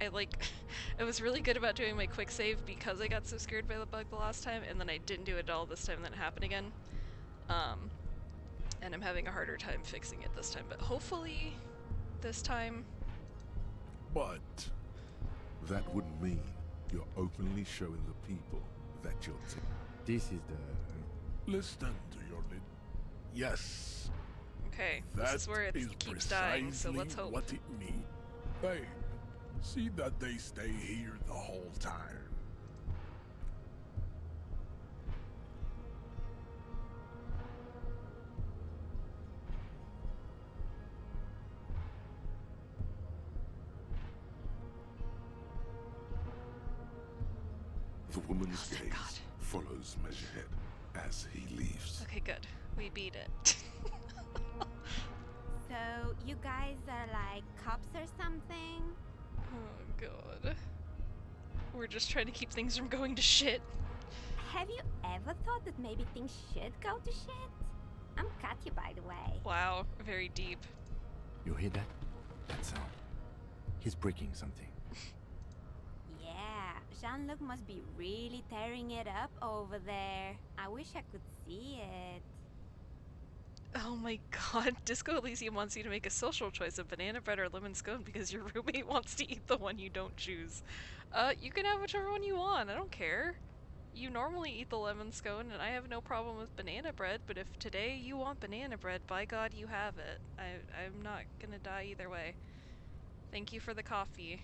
I was really good about doing my quick save because I got so scared by the bug the last time, and then I didn't do it at all this time, and then it happened again. And I'm having a harder time fixing it this time, but hopefully this time... But That would mean you're openly showing the people that you're This is the... listen to your lid. Yes. Okay, That this is where it is keeps dying, so precisely let's hope. what it needs. Babe, see that they stay here the whole time. The woman's Oh, thank gaze God. follows Measurehead as he leaves. Okay, good. We beat it. So, you guys are like cops or something? Oh god. We're just trying to keep things from going to shit. Have you ever thought that maybe things should go to shit? I'm Katya, by the way. Wow, very deep. You hear that? That sound. He's breaking something. Yeah, Jean-Luc must be really tearing it up over there. I wish I could see it. Oh my god, Disco Elysium wants you to make a social choice of banana bread or lemon scone because your roommate wants to eat the one you don't choose. You can have whichever one you want, I don't care. You normally eat the lemon scone and I have no problem with banana bread, but if today you want banana bread, by god you have it. I'm not gonna die either way. Thank you for the coffee.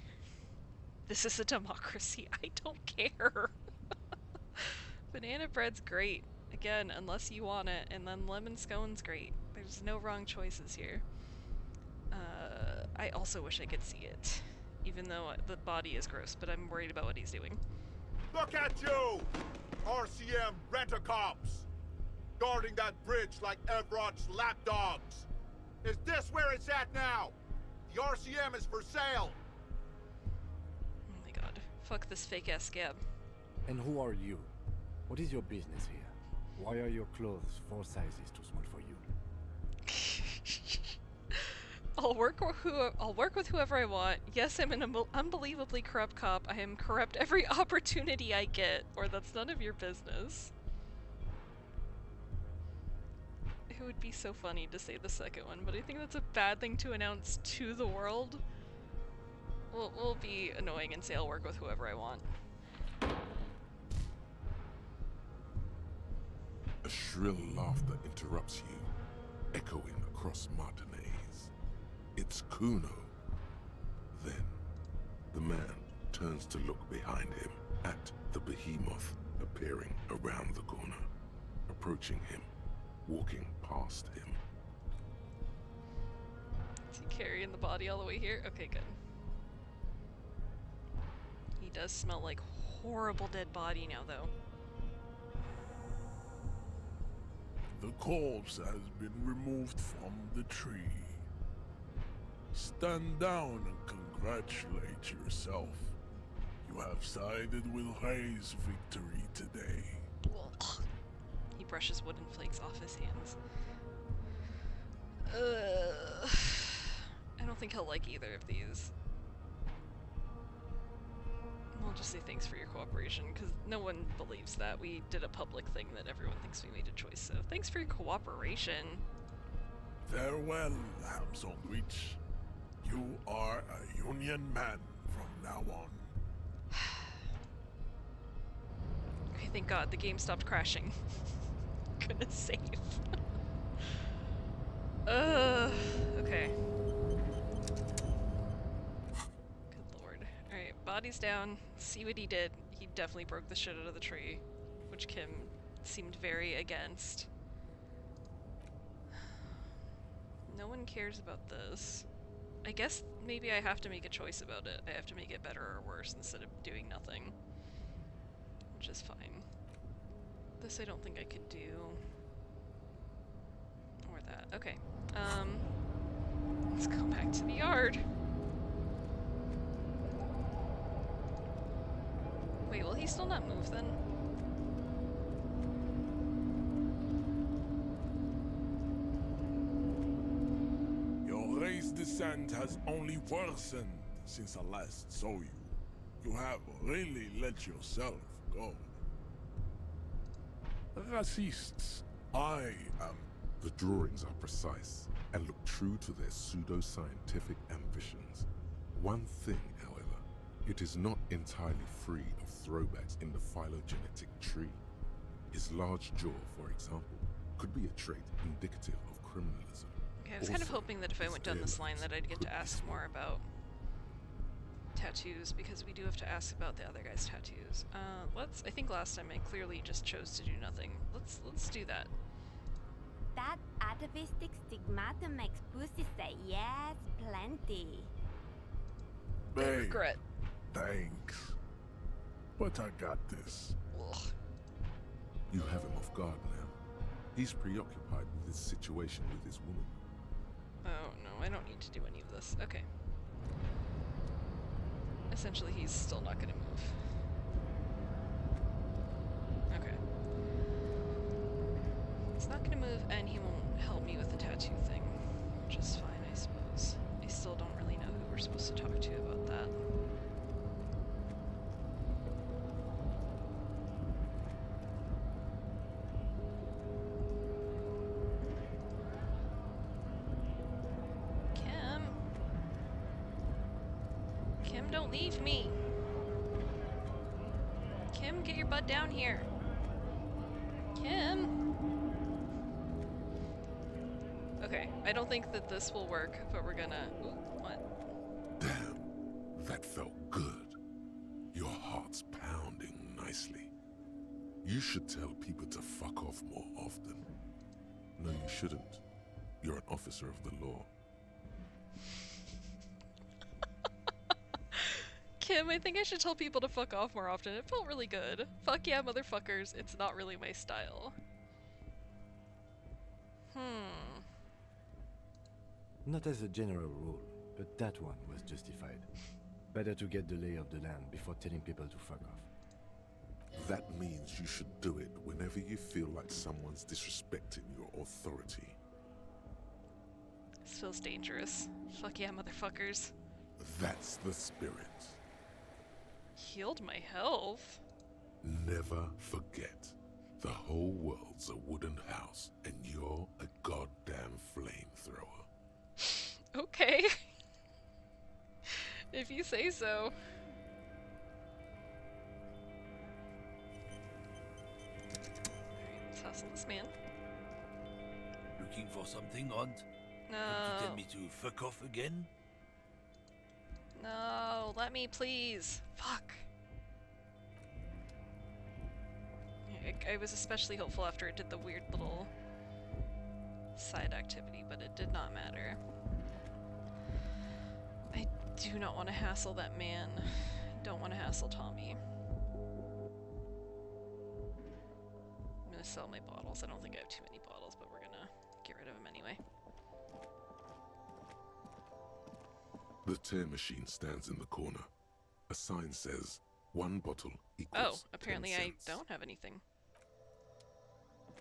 This is a democracy, I don't care. Banana bread's great. Again, unless you want it, and then lemon scone's great. There's no wrong choices here. I also wish I could see it, even though the body is gross, but I'm worried about what he's doing. Look at you! RCM rent-a-cops! Guarding that bridge like Everett's lapdogs! Is this where it's at now? The RCM is for sale! Oh my god. Fuck this fake-ass scab. And who are you? What is your business here? Why are your clothes 4 sizes too small for you? I'll work with whoever I want. Yes, I'm an unbelievably corrupt cop. I am corrupt every opportunity I get, or that's none of your business. It would be so funny to say the second one, but I think that's a bad thing to announce to the world. We'll be annoying and say I'll work with whoever I want. A shrill laughter interrupts you, echoing across Martinez. It's Kuno. Then, the man turns to look behind him at the behemoth appearing around the corner, approaching him, walking past him. Is he carrying the body all the way here? Okay, good. He does smell like horrible dead body now, though. The corpse has been removed from the tree. Stand down and congratulate yourself. You have sided with Ray's victory today. He brushes wooden flakes off his hands. I don't think he'll like either of these. I'll just say thanks for your cooperation, because no one believes that. We did a public thing that everyone thinks we made a choice, so thanks for your cooperation. Farewell, ham sandwich. You are a Union man from now on. Okay, thank God, the game stopped crashing. Goodness save. Okay. Body's down. See what he did. He definitely broke the shit out of the tree, which Kim seemed very against. No one cares about this. I guess maybe I have to make a choice about it. I have to make it better or worse instead of doing nothing. Which is fine. This I don't think I could do. Or that. Okay. Let's go back to the yard. Wait, will he still not move then? Your race descent has only worsened since I last saw you. You have really let yourself go. Racists, I am. The drawings are precise and look true to their pseudo-scientific ambitions. One thing, however, it is not entirely free of throwbacks in the phylogenetic tree. His large jaw, for example, could be a trait indicative of criminalism. Okay, I was kind of hoping that if I went down this line that I'd get to ask more about tattoos, because we do have to ask about the other guy's tattoos. I think last time I clearly just chose to do nothing. Let's do that. That atavistic stigmata makes pussy say yes, plenty. Regret. Thanks. But I got this. Ugh. You have him off guard now. He's preoccupied with his situation with his woman. Oh no, I don't need to do any of this. Okay. Essentially, he's still not gonna move. Okay. He's not gonna move, and he won't help me with the tattoo thing, which is fine, I suppose. I still don't really know who we're supposed to talk to about that. Kim, don't leave me. Kim, get your butt down here. Kim. Okay, I don't think that this will work, but we're gonna... Ooh, what? Damn, that felt good. Your heart's pounding nicely. You should tell people to fuck off more often. No, you shouldn't. You're an officer of the law. Kim, I think I should tell people to fuck off more often. It felt really good. Fuck yeah, motherfuckers. It's not really my style. Not as a general rule, but that one was justified. Better to get the lay of the land before telling people to fuck off. That means you should do it whenever you feel like someone's disrespecting your authority. This feels dangerous. Fuck yeah, motherfuckers. That's the spirit. Healed my health? Never forget, the whole world's a wooden house, and you're a goddamn flamethrower. Okay. If you say so. Alright, let's hustle this man. Looking for something, Aunt? No. You tell me to fuck off again? No, let me please. Fuck. I was especially hopeful after it did the weird little side activity, but it did not matter. I do not want to hassle that man. I don't want to hassle Tommy. I'm gonna sell my bottles. I don't think I have too many bottles, but we're gonna get rid of them anyway. The tear machine stands in the corner. A sign says, 1 bottle equals Oh, apparently 10 I cents. don't have anything.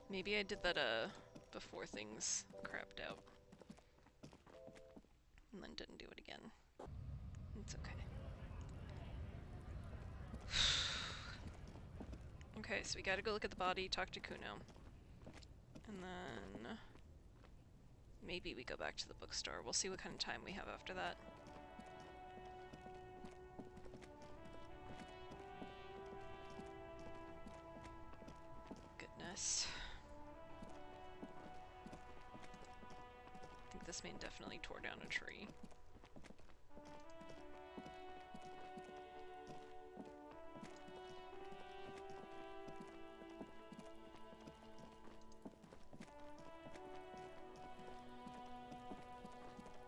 Maybe I did that before things crapped out. And then didn't do it again. It's okay. Okay, so we gotta go look at the body, talk to Kuno. And then maybe we go back to the bookstore. We'll see what kind of time we have after that. Goodness. I think this man definitely tore down a tree.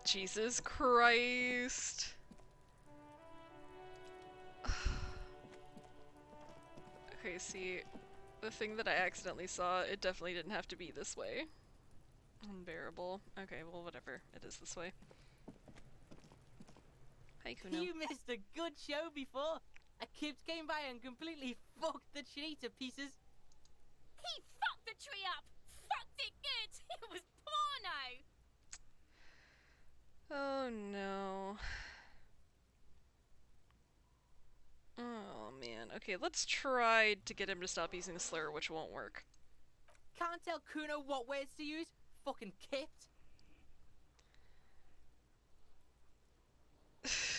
Jesus Christ. Okay, see, the thing that I accidentally saw, it definitely didn't have to be this way. Unbearable. Okay, well, whatever. It is this way. Hi, Kuno. You missed a good show before. A kid came by and completely fucked the tree to pieces. He fucked the tree up! Fucked it good! It was porno! Oh no. Oh man. Okay, let's try to get him to stop using the slur, which won't work. Can't tell Kuno what words to use. Fucking kipped.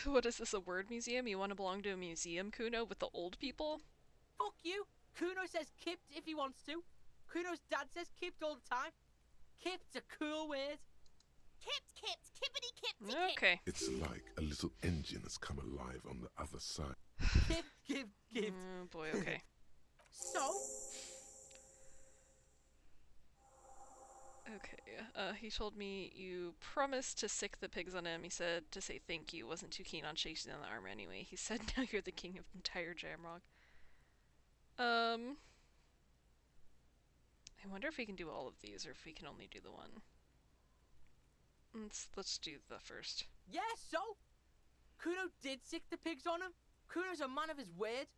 What is this, a word museum? You want to belong to a museum, Kuno, with the old people? Fuck you. Kuno says kipped if he wants to. Kuno's dad says kipped all the time. Kipped's a cool word. Kipped, kippity kippity Okay. It's like a little engine has come alive on the other side. Kipped. Oh boy, okay. So? Okay, he told me you promised to sick the pigs on him. He said to say thank you. Wasn't too keen on chasing down the armor anyway. He said now you're the king of the entire Jamrock. I wonder if we can do all of these or if we can only do the one. Let's do the first. Yeah, so? Kuno did sick the pigs on him. Kuno's a man of his word.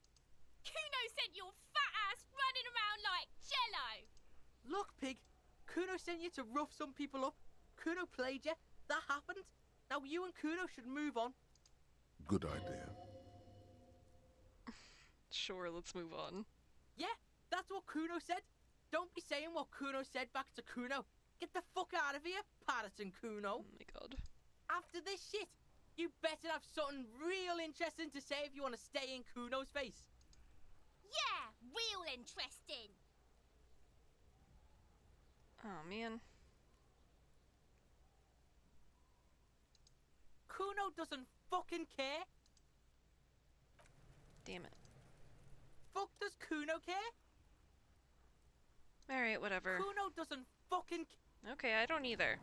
Kuno sent your fat ass running around like jello! Look, pig. Kuno sent you to rough some people up. Kuno played you. That happened. Now you and Kuno should move on. Good idea. Sure, let's move on. Yeah, that's what Kuno said. Don't be saying what Kuno said back to Kuno. Get the fuck out of here, Patterson Kuno. Oh my god. After this shit, you better have something real interesting to say if you want to stay in Kuno's face. Yeah, real interesting. Oh man. Kuno doesn't fucking care. Damn it. Fuck does Kuno care? Alright, whatever. Kuno doesn't fucking Okay, I don't either.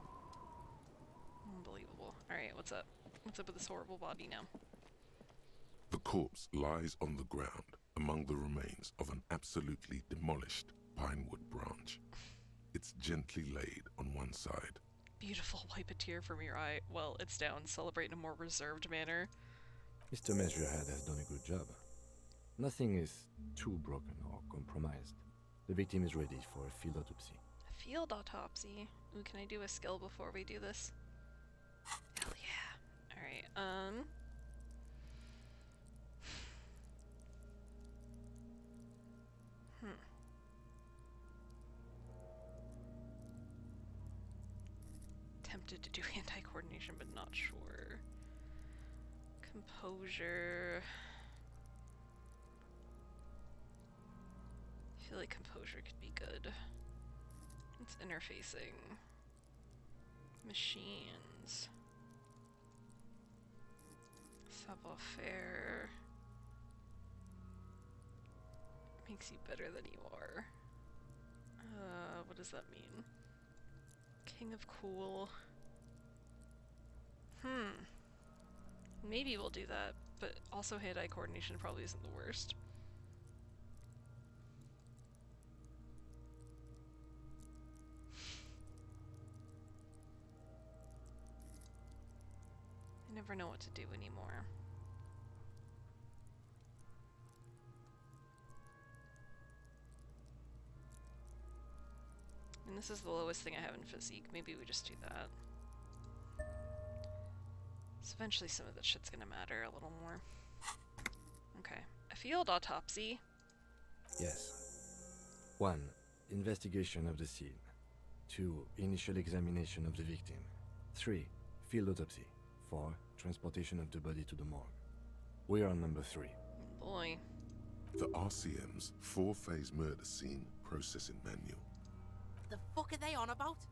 Unbelievable. Alright, what's up? What's up with this horrible body now? The corpse lies on the ground among the remains of an absolutely demolished pinewood branch. It's gently laid on one side. Beautiful, wipe a tear from your eye. Well, it's down. Celebrate in a more reserved manner. Mr. Measurehead has done a good job. Nothing is too broken or compromised. The victim is ready for a field autopsy. A field autopsy? Ooh, can I do a skill before we do this? Hell yeah. Alright, Tempted to do anti-coordination, but not sure. Composure. I feel like composure could be good. It's interfacing. Machines. Savoir-faire. Makes you better than you are. What does that mean? King of Cool. Maybe we'll do that, but also hand-eye coordination probably isn't the worst. I never know what to do anymore. And this is the lowest thing I have in physique. Maybe we just do that. So eventually some of that shit's gonna matter a little more. Okay. A field autopsy. Yes. 1. Investigation of the scene. 2. Initial examination of the victim. 3. Field autopsy. 4. Transportation of the body to the morgue. We are on number 3. Boy. The RCM's 4-phase murder scene processing manual. The fuck are they on about?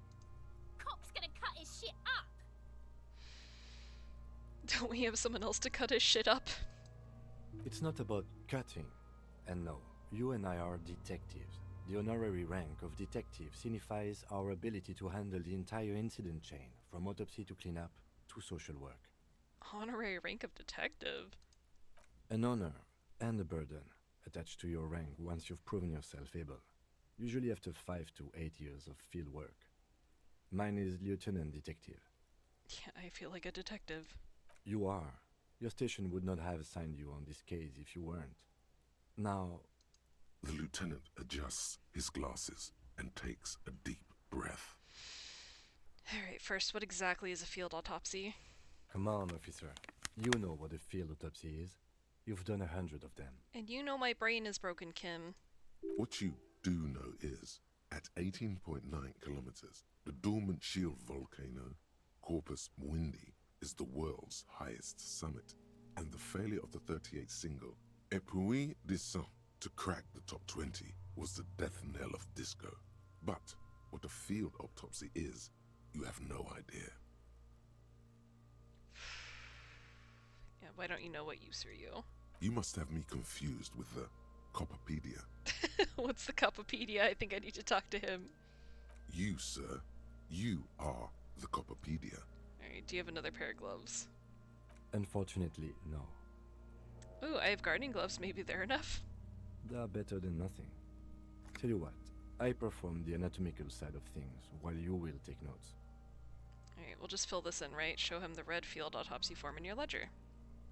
Cop's gonna cut his shit up. Don't we have someone else to cut his shit up? It's not about cutting. And no, you and I are detectives. The honorary rank of detective signifies our ability to handle the entire incident chain, from autopsy to cleanup to social work. Honorary rank of detective? An honor and a burden attached to your rank once you've proven yourself able, usually after 5 to 8 years of field work. Mine is Lieutenant Detective. Yeah, I feel like a detective. You are. Your station would not have assigned you on this case if you weren't. Now... The lieutenant adjusts his glasses and takes a deep breath. Alright, first, what exactly is a field autopsy? Come on, officer. You know what a field autopsy is. You've done 100 of them. And you know my brain is broken, Kim. What you do know is, at 18.9 kilometers, the dormant shield volcano, Corpus Mundi, is the world's highest summit, and the failure of the 38 single, Epui Descent, to crack the top 20 was the death knell of disco. But what a field autopsy is, you have no idea. Yeah, why don't you know what use are you? You must have me confused with the Coppepedia. What's the Coppepedia? I think I need to talk to him. You, sir, you are the Coppepedia. Alright, do you have another pair of gloves? Unfortunately, no. Ooh, I have gardening gloves. Maybe they're enough. They are better than nothing. Tell you what, I perform the anatomical side of things while you will take notes. Alright, we'll just fill this in, right? Show him the red field autopsy form in your ledger.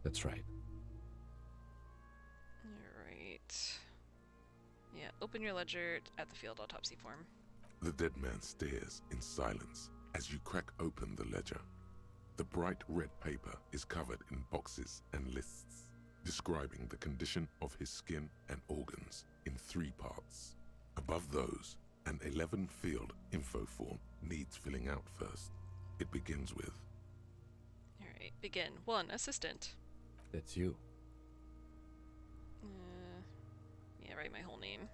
That's right. Alright. Yeah, open your ledger at the field autopsy form. The dead man stares in silence as you crack open the ledger. The bright red paper is covered in boxes and lists, describing the condition of his skin and organs in 3 parts. Above those, an 11-field info form needs filling out first. It begins with... Alright, begin. 1. Assistant. That's you. Yeah, write my whole name.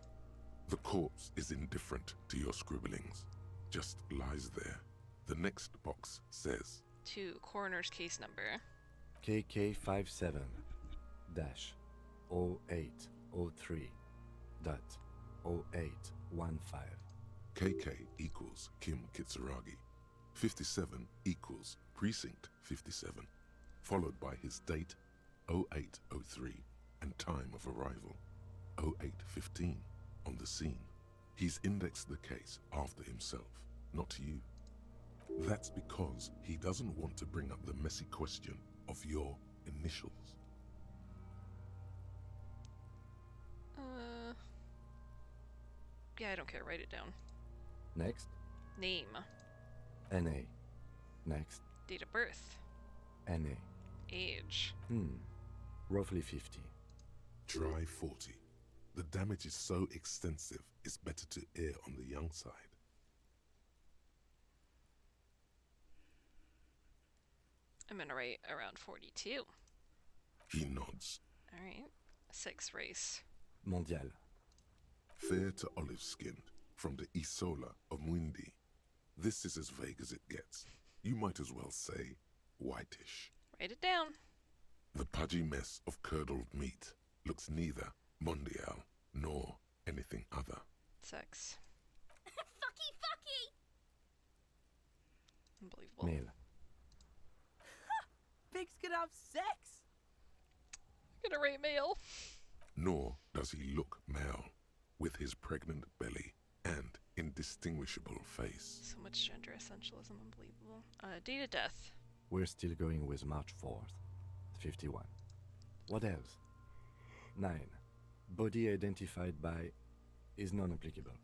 The corpse is indifferent to your scribblings, just lies there. The next box says... 2. Coroner's case number. KK57-0803.0815. KK equals Kim Kitsuragi. 57 equals Precinct 57, followed by his date 0803 and time of arrival 0815 on the scene. He's indexed the case after himself, not you. That's because he doesn't want to bring up the messy question of your initials. Yeah, I don't care. Write it down. Next, Name. NA. Next, Date of birth. NA. Age. Roughly 50. Try 40. The damage is so extensive, it's better to err on the young side. I'm gonna write around 42. He nods. Alright. 6 race. Mondial. Fair to olive-skinned, from the Isola of Mwindi. This is as vague as it gets. You might as well say whitish. Write it down. The pudgy mess of curdled meat looks neither mondial nor anything other. Sex. Fucky, fucky! Unbelievable. Male. Pigs can have sex! I'm gonna rate male. Nor does he look male, with his pregnant belly and indistinguishable face. So much gender essentialism, unbelievable. Date of death. We're still going with March 4th. 51. What else? 9. Body identified by is non-applicable.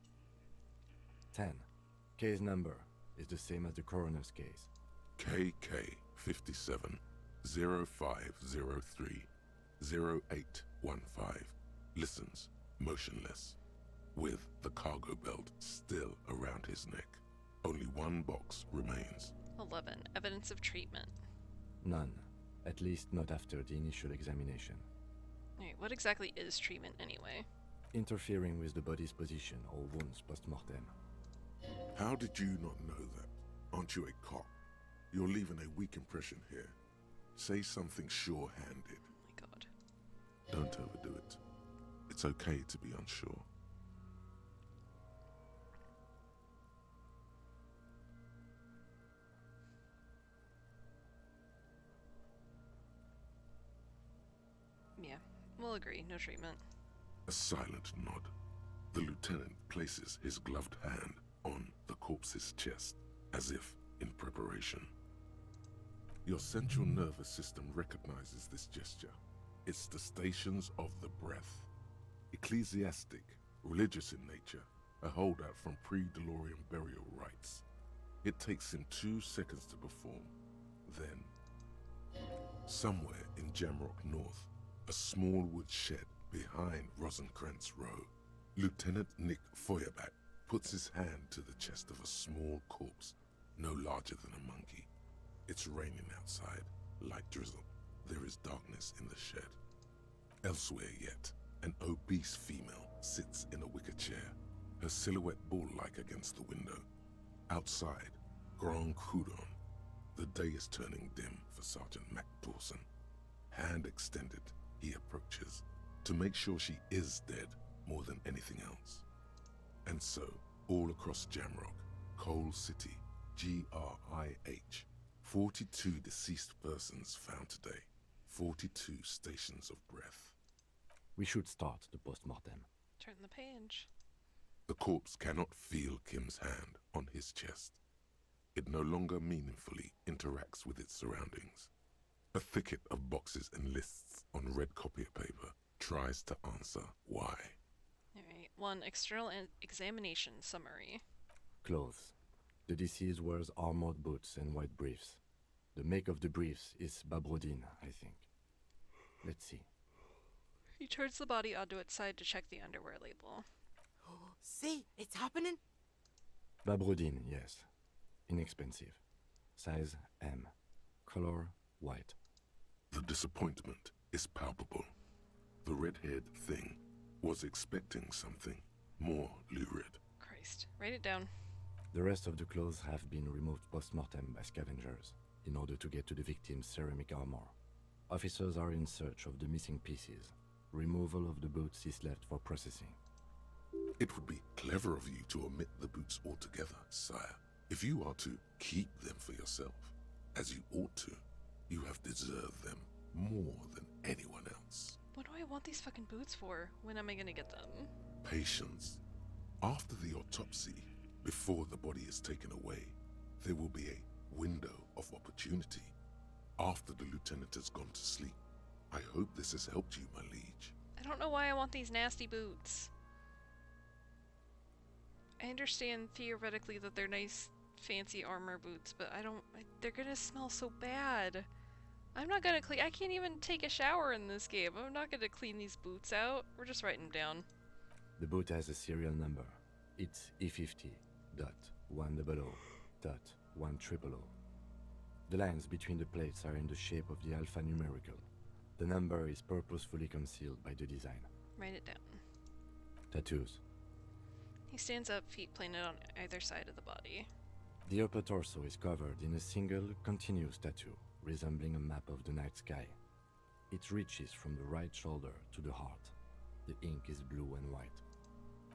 10. Case number is the same as the coroner's case. KK 57 0503 0815 listens motionless, with the cargo belt still around his neck. Only one box remains. 11. Evidence of treatment. None. At least not after the initial examination. Alright, what exactly is treatment anyway? Interfering with the body's position or wounds post-mortem. How did you not know that? Aren't you a cop? You're leaving a weak impression here. Say something sure-handed. Oh my god. Don't overdo it. It's okay to be unsure. Yeah, we'll agree. No treatment. A silent nod. The lieutenant places his gloved hand on the corpse's chest, as if in preparation. Your central nervous system recognizes this gesture. It's the stations of the breath. Ecclesiastic, religious in nature, a holdout from pre-DeLorean burial rites. It takes him 2 seconds to perform. Then, somewhere in Jamrock North, a small wood shed behind Rosencrantz Row, Lieutenant Nick Feuerbach puts his hand to the chest of a small corpse, no larger than a monkey. It's raining outside, light drizzle. There is darkness in the shed. Elsewhere yet, an obese female sits in a wicker chair, her silhouette bull-like against the window. Outside, Grand Coudon. The day is turning dim for Sergeant Mac Dawson. Hand extended, he approaches, to make sure she is dead more than anything else. And so, all across Jamrock, Coal City, GRIH, 42 deceased persons found today, 42 stations of breath. We should start the post-mortem. Turn the page. The corpse cannot feel Kim's hand on his chest. It no longer meaningfully interacts with its surroundings. A thicket of boxes and lists on red copier paper tries to answer why. Alright, 1. External examination summary. Clothes. The deceased wears armored boots and white briefs. The make of the briefs is Babrodine, I think. Let's see. He turns the body onto its side to check the underwear label. See, it's happening. Babrodine, yes. Inexpensive. Size M. Color white. The disappointment is palpable. The red-haired thing was expecting something more lurid. Christ. Write it down. The rest of the clothes have been removed post-mortem by scavengers in order to get to the victim's ceramic armor. Officers are in search of the missing pieces. Removal of the boots is left for processing. It would be clever of you to omit the boots altogether, sire. If you are to keep them for yourself, as you ought to, you have deserved them more than anyone else. What do I want these fucking boots for? When am I gonna get them? Patience. After the autopsy, before the body is taken away, there will be a window of opportunity. After the lieutenant has gone to sleep. I hope this has helped you, my liege. I don't know why I want these nasty boots. I understand theoretically that they're nice, fancy armor boots, but they're gonna smell so bad. I'm not gonna clean. I can't even take a shower in this game. I'm not gonna clean these boots out. We're just writing them down. The boot has a serial number. It's E50.100.100. The lines between the plates are in the shape of the alphanumerical. The number is purposefully concealed by the design. Write it down. Tattoos. He stands up, feet planted on either side of the body. The upper torso is covered in a single, continuous tattoo, resembling a map of the night sky. It reaches from the right shoulder to the heart. The ink is blue and white.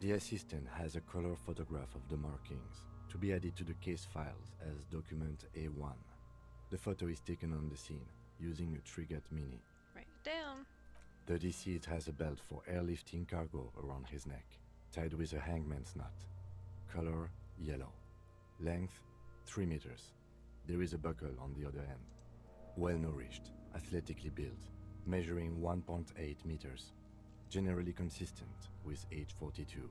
The assistant has a color photograph of the markings, to be added to the case files as document A1. The photo is taken on the scene, using a Trigat Mini. Write it down. The deceased has a belt for airlifting cargo around his neck, tied with a hangman's knot. Color, yellow. Length, 3 meters. There is a buckle on the other end. Well-nourished, athletically built, measuring 1.8 meters. Generally consistent with age 42.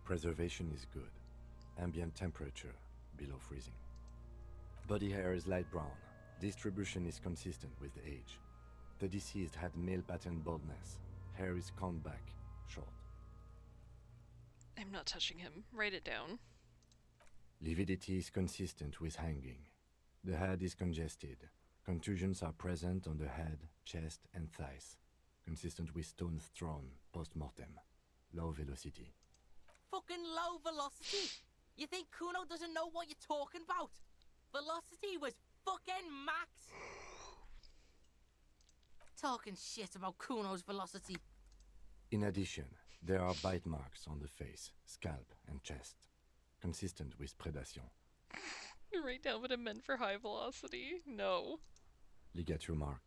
Preservation is good. Ambient temperature, below freezing. Body hair is light brown. Distribution is consistent with age. The deceased had male pattern baldness. Hair is combed back, short. I'm not touching him. Write it down. Lividity is consistent with hanging. The head is congested. Contusions are present on the head, chest, and thighs. Consistent with stones thrown post-mortem. Low velocity. Fucking low velocity? You think Kuno doesn't know what you're talking about? Velocity was fucking max. Talking shit about Kuno's velocity. In addition, there are bite marks on the face, scalp, and chest. Consistent with predation. You write down what it meant for high velocity? No. Ligature mark.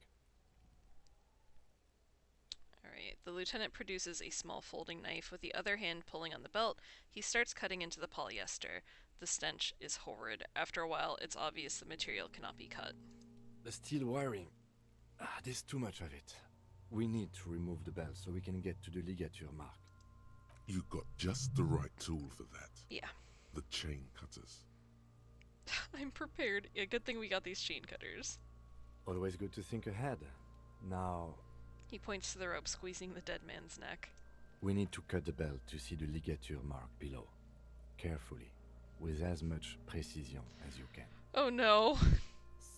Alright, the lieutenant produces a small folding knife with the other hand pulling on the belt. He starts cutting into the polyester. The stench is horrid. After a while, it's obvious the material cannot be cut. The steel wiring. There's too much of it. We need to remove the belt so we can get to the ligature mark. You got just the right tool for that. Yeah. The chain cutters. I'm prepared. Yeah, good thing we got these chain cutters. Always good to think ahead. Now, He points to the rope squeezing the dead man's neck. we need to cut the belt to see the ligature mark below. Carefully, with as much precision as you can. Oh no.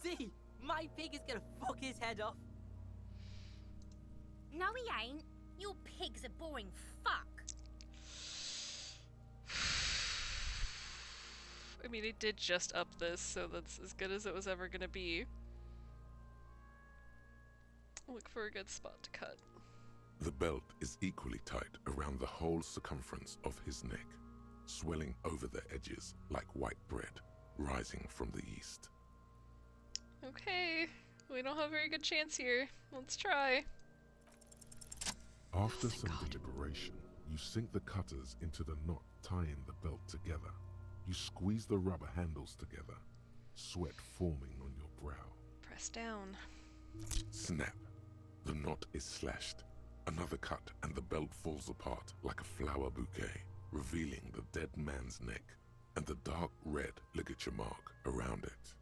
See, my pig is gonna fuck his head off. No, he ain't. Your pig's a boring fuck. I mean, it did just up this, so that's as good as it was ever gonna be. Look for a good spot to cut. The belt is equally tight around the whole circumference of his neck, swelling over the edges like white bread rising from the east. Okay, we don't have a very good chance here. Let's try. After some deliberation, you sink the cutters into the knot tying the belt together. You squeeze the rubber handles together, sweat forming on your brow. Press down. Snap. The knot is slashed. Another cut and the belt falls apart like a flower bouquet, revealing the dead man's neck and the dark red ligature mark around it.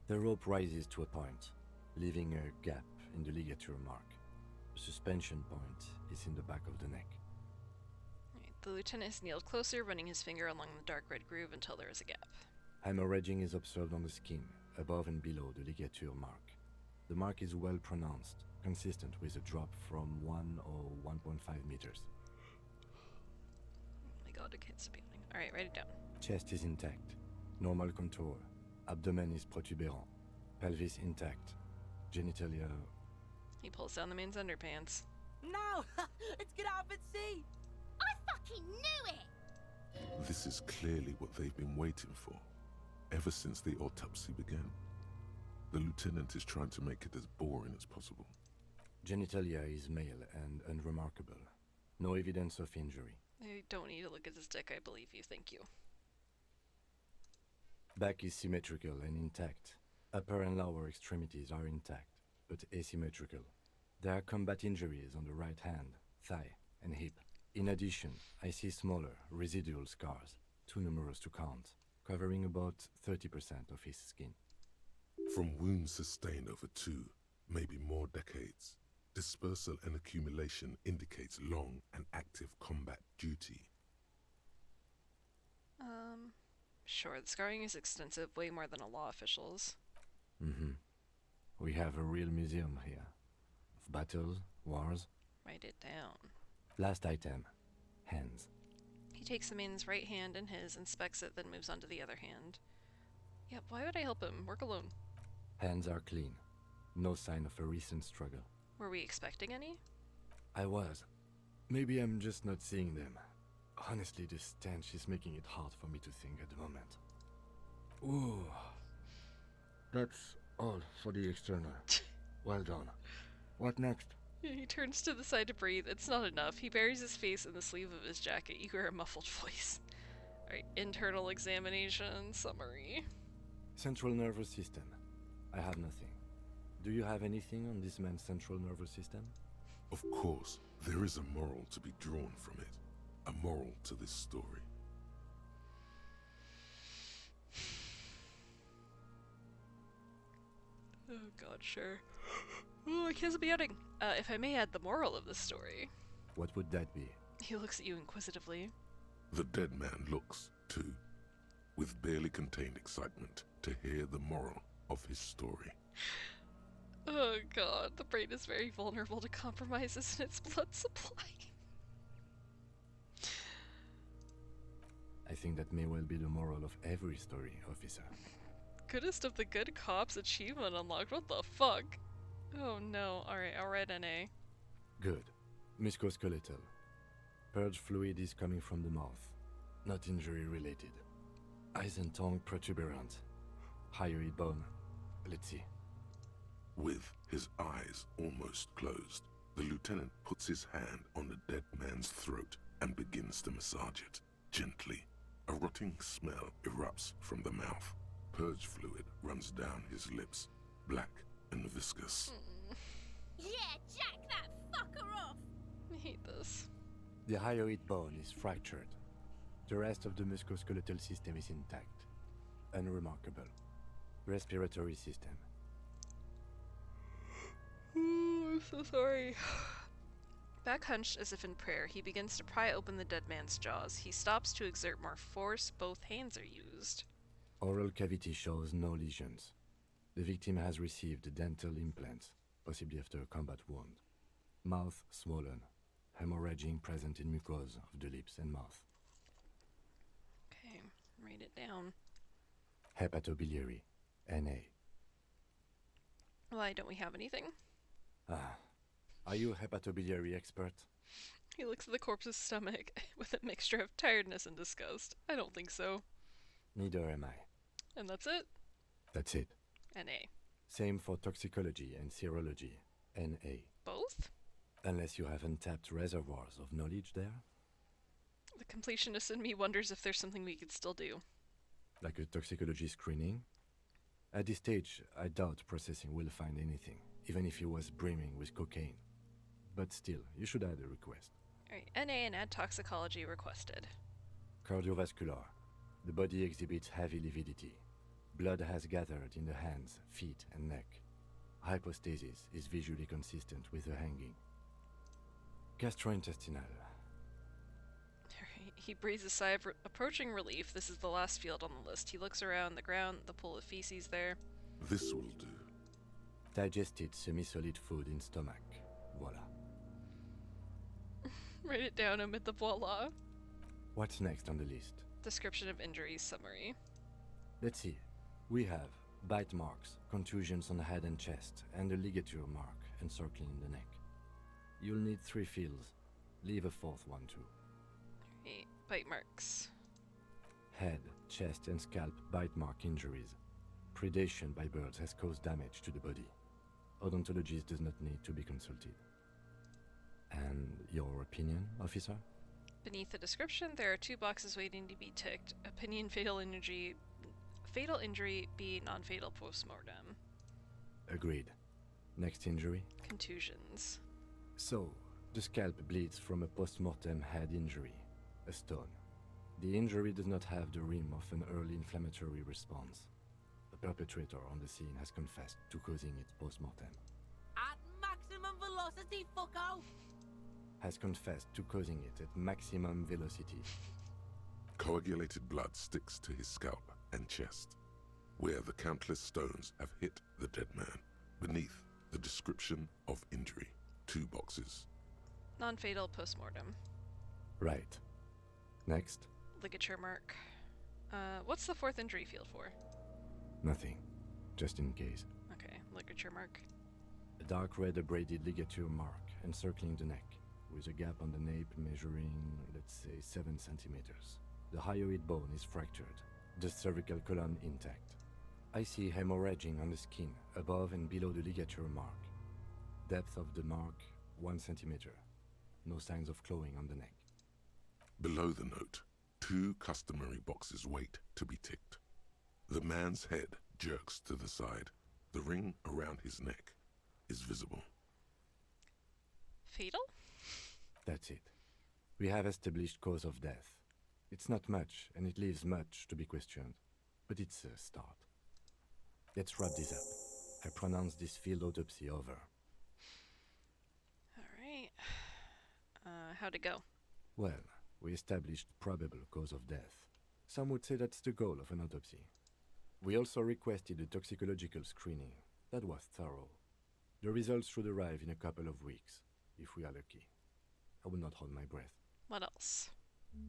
The rope rises to a point, leaving a gap in the ligature mark. The suspension point is in the back of the neck. Right, the lieutenant has kneeled closer, running his finger along the dark red groove until there is a gap. Hemorrhaging is observed on the skin, above and below the ligature mark. The mark is well pronounced, consistent with a drop from 1 or 1.5 meters. Oh my god, I can't stop yawning. Alright, write it down. Chest is intact, normal contour. Abdomen is protuberant, pelvis intact, genitalia. He pulls down the man's underpants. No! It's gonna happen, see! I fucking knew it! This is clearly what they've been waiting for, ever since the autopsy began. The lieutenant is trying to make it as boring as possible. Genitalia is male and unremarkable. No evidence of injury. I don't need to look at his dick, I believe you, thank you. Back is symmetrical and intact. Upper and lower extremities are intact, but asymmetrical. There are combat injuries on the right hand, thigh, and hip. In addition, I see smaller, residual scars, too numerous to count, covering about 30% of his skin. From wounds sustained over 2, maybe more decades, dispersal and accumulation indicates long and active combat duty. Sure, the scarring is extensive, way more than a law official's. We have a real museum here. Of battles, wars. Write it down. Last item. Hands. He takes the man's right hand in his, inspects it, then moves on to the other hand. Yep, why would I help him? Work alone. Hands are clean. No sign of a recent struggle. Were we expecting any? I was. Maybe I'm just not seeing them. Honestly, this stench is making it hard for me to think at the moment. Ooh. That's all for the external. Well done. What next? He turns to the side to breathe. It's not enough. He buries his face in the sleeve of his jacket. You hear a muffled voice. Alright, internal examination summary. Central nervous system. I have nothing. Do you have anything on this man's central nervous system? Of course, there is a moral to be drawn from it. A moral to this story. Oh god, sure. Oh, I can't be outing. If I may add the moral of this story. What would that be? He looks at you inquisitively. The dead man looks, too, with barely contained excitement to hear the moral of his story. Oh god, the brain is very vulnerable to compromises in its blood supply. I think that may well be the moral of every story, officer. Goodest of the good cops achievement unlocked. What the fuck? Oh no. Alright, I'll write NA. Good. Musculoskeletal. Purge fluid is coming from the mouth. Not injury related. Eyes and tongue protuberant. Hyoid bone. Let's see. With his eyes almost closed, the lieutenant puts his hand on the dead man's throat and begins to massage it, gently. A rotting smell erupts from the mouth. Purge fluid runs down his lips, black and viscous. Yeah, jack that fucker off! I hate this. The hyoid bone is fractured. The rest of the musculoskeletal system is intact. Unremarkable. Respiratory system. Ooh, I'm so sorry. Back hunched as if in prayer, he begins to pry open the dead man's jaws. He stops to exert more force. Both hands are used. Oral cavity shows no lesions. The victim has received dental implants, possibly after a combat wound. Mouth swollen. Hemorrhaging present in mucosa of the lips and mouth. Okay, write it down. Hepatobiliary. NA. Why don't we have anything? Are you a hepatobiliary expert? He looks at the corpse's stomach with a mixture of tiredness and disgust. I don't think so. Neither am I. And that's it? That's it. NA. Same for toxicology and serology. NA. Both? Unless you have untapped reservoirs of knowledge there? The completionist in me wonders if there's something we could still do. Like a toxicology screening? At this stage, I doubt processing will find anything, even if he was brimming with cocaine. But still, you should add a request. Alright, NA and add toxicology requested. Cardiovascular. The body exhibits heavy lividity. Blood has gathered in the hands, feet, and neck. Hypostasis is visually consistent with the hanging. Gastrointestinal. Alright, he breathes a sigh of approaching relief. This is the last field on the list. He looks around the ground, the pool of feces there. This will do. Digested semi-solid food in stomach. Voila. Write it down amid the voila. What's next on the list? Description of injuries summary. Let's see. We have bite marks, contusions on the head and chest, and a ligature mark encircling the neck. You'll need 3 fields. Leave a 4th one too. Alright, bite marks. Head, chest, and scalp bite mark injuries. Predation by birds has caused damage to the body. Odontologist does not need to be consulted. And your opinion, officer? Beneath the description, there are 2 boxes waiting to be ticked. Opinion, fatal injury, B, non-fatal postmortem. Agreed. Next injury? Contusions. So, The scalp bleeds from a post-mortem head injury, a stone. The injury does not have the rim of an early inflammatory response. The perpetrator on the scene has confessed to causing it post-mortem. At maximum velocity, fucko! Has confessed to causing it at maximum velocity. Coagulated blood sticks to his scalp and chest, where the countless stones have hit the dead man. Beneath, the description of injury. 2 boxes. Non-fatal postmortem. Right. Next. Ligature mark. What's the 4th injury field for? Nothing. Just in case. Okay, ligature mark. A dark red abraded ligature mark encircling the neck, with a gap on the nape measuring, let's say, 7 centimeters. The hyoid bone is fractured, the cervical column intact. I see hemorrhaging on the skin, above and below the ligature mark. Depth of the mark, 1 centimeter. No signs of clawing on the neck. Below the note, 2 customary boxes wait to be ticked. The man's head jerks to the side. The ring around his neck is visible. Fatal? That's it. We have established cause of death. It's not much, and it leaves much to be questioned. But it's a start. Let's wrap this up. I pronounce this field autopsy over. Alright. How'd it go? Well, we established probable cause of death. Some would say that's the goal of an autopsy. We also requested a toxicological screening. That was thorough. The results should arrive in a couple of weeks, if we are lucky. I will not hold my breath. What else?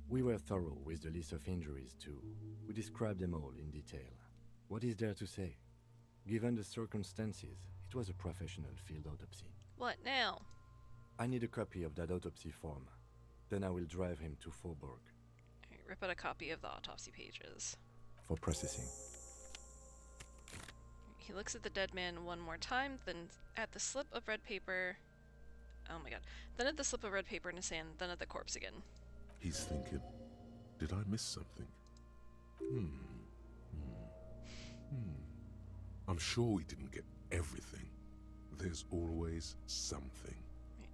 We were thorough with the list of injuries, too. We described them all in detail. What is there to say? Given the circumstances, it was a professional field autopsy. What now? I need a copy of that autopsy form. Then I will drive him to Faubourg. Alright, rip out a copy of the autopsy pages. For processing. He looks at the dead man one more time, then at the slip of red paper. Oh my god. Then at the slip of red paper in his hand, then at the corpse again. He's thinking, did I miss something? I'm sure we didn't get everything. There's always something.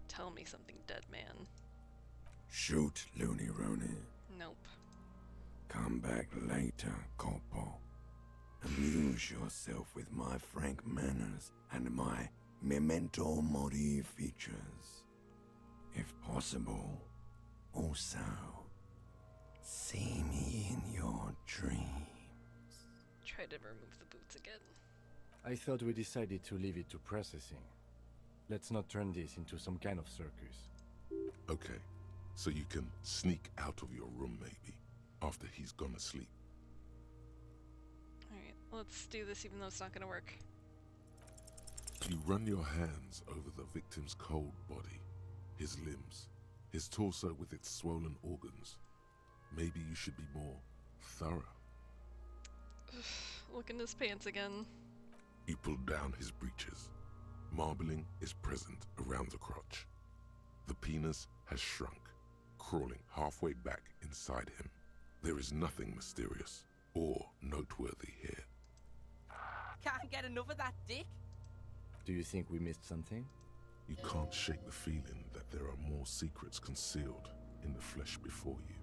Tell me something, dead man. Shoot, Looney Rooney. Nope. Come back later, Corporal. Amuse yourself with my frank manners and my memento mori features. If possible, also, see me in your dreams. Try to remove the boots again. I thought we decided to leave it to processing. Let's not turn this into some kind of circus. Okay, so you can sneak out of your room maybe, after he's gone asleep. Alright, let's do this even though it's not gonna work. You run your hands over the victim's cold body, his limbs, his torso with its swollen organs. Maybe you should be more thorough. Look in his pants again. You pull down his breeches. Marbling is present around the crotch. The penis has shrunk, crawling halfway back inside him. There is nothing mysterious or noteworthy here. Can't get enough of that dick. Do you think we missed something? You can't shake the feeling that there are more secrets concealed in the flesh before you.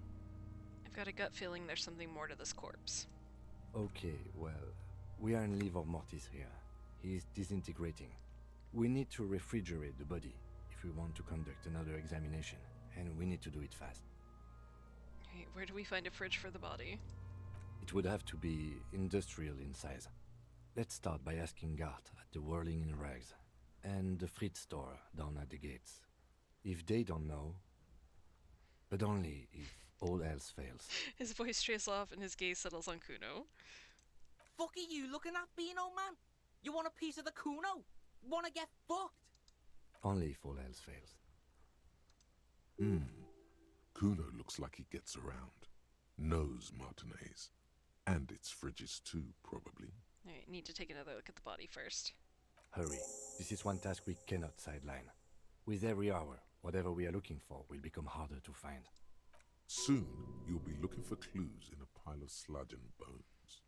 I've got a gut feeling there's something more to this corpse. Okay, well, we are in livor mortis here. He is disintegrating. We need to refrigerate the body if we want to conduct another examination, and we need to do it fast. Hey, where do we find a fridge for the body? It would have to be industrial in size. Let's start by asking Gart at the Whirling in Rags and the Fritz store down at the gates. If they don't know, but only if all else fails. His voice trails off and his gaze settles on Kuno. Fuck are you looking at, Beano man? You want a piece of the Kuno? Wanna get fucked? Only if all else fails. Kuno looks like he gets around. Knows Martinez. And its fridges too, probably. Alright, need to take another look at the body first. Hurry. This is one task we cannot sideline. With every hour, whatever we are looking for will become harder to find. Soon, you'll be looking for clues in a pile of sludge and bones.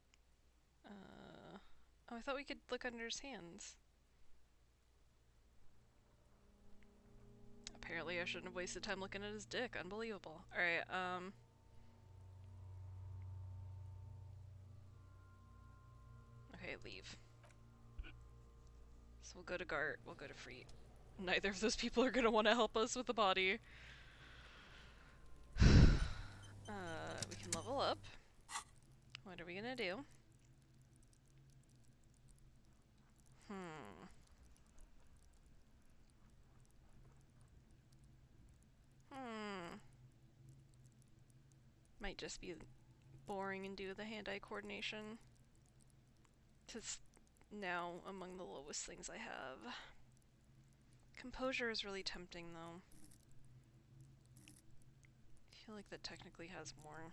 Oh, I thought we could look under his hands. Apparently I shouldn't have wasted time looking at his dick. Unbelievable. Alright, okay, leave. So we'll go to Gart, we'll go to Freet. Neither of those people are gonna want to help us with the body. We can level up. What are we gonna do? Might just be boring and do the hand-eye coordination. 'Cause now among the lowest things I have. Composure is really tempting though. I feel like that technically has more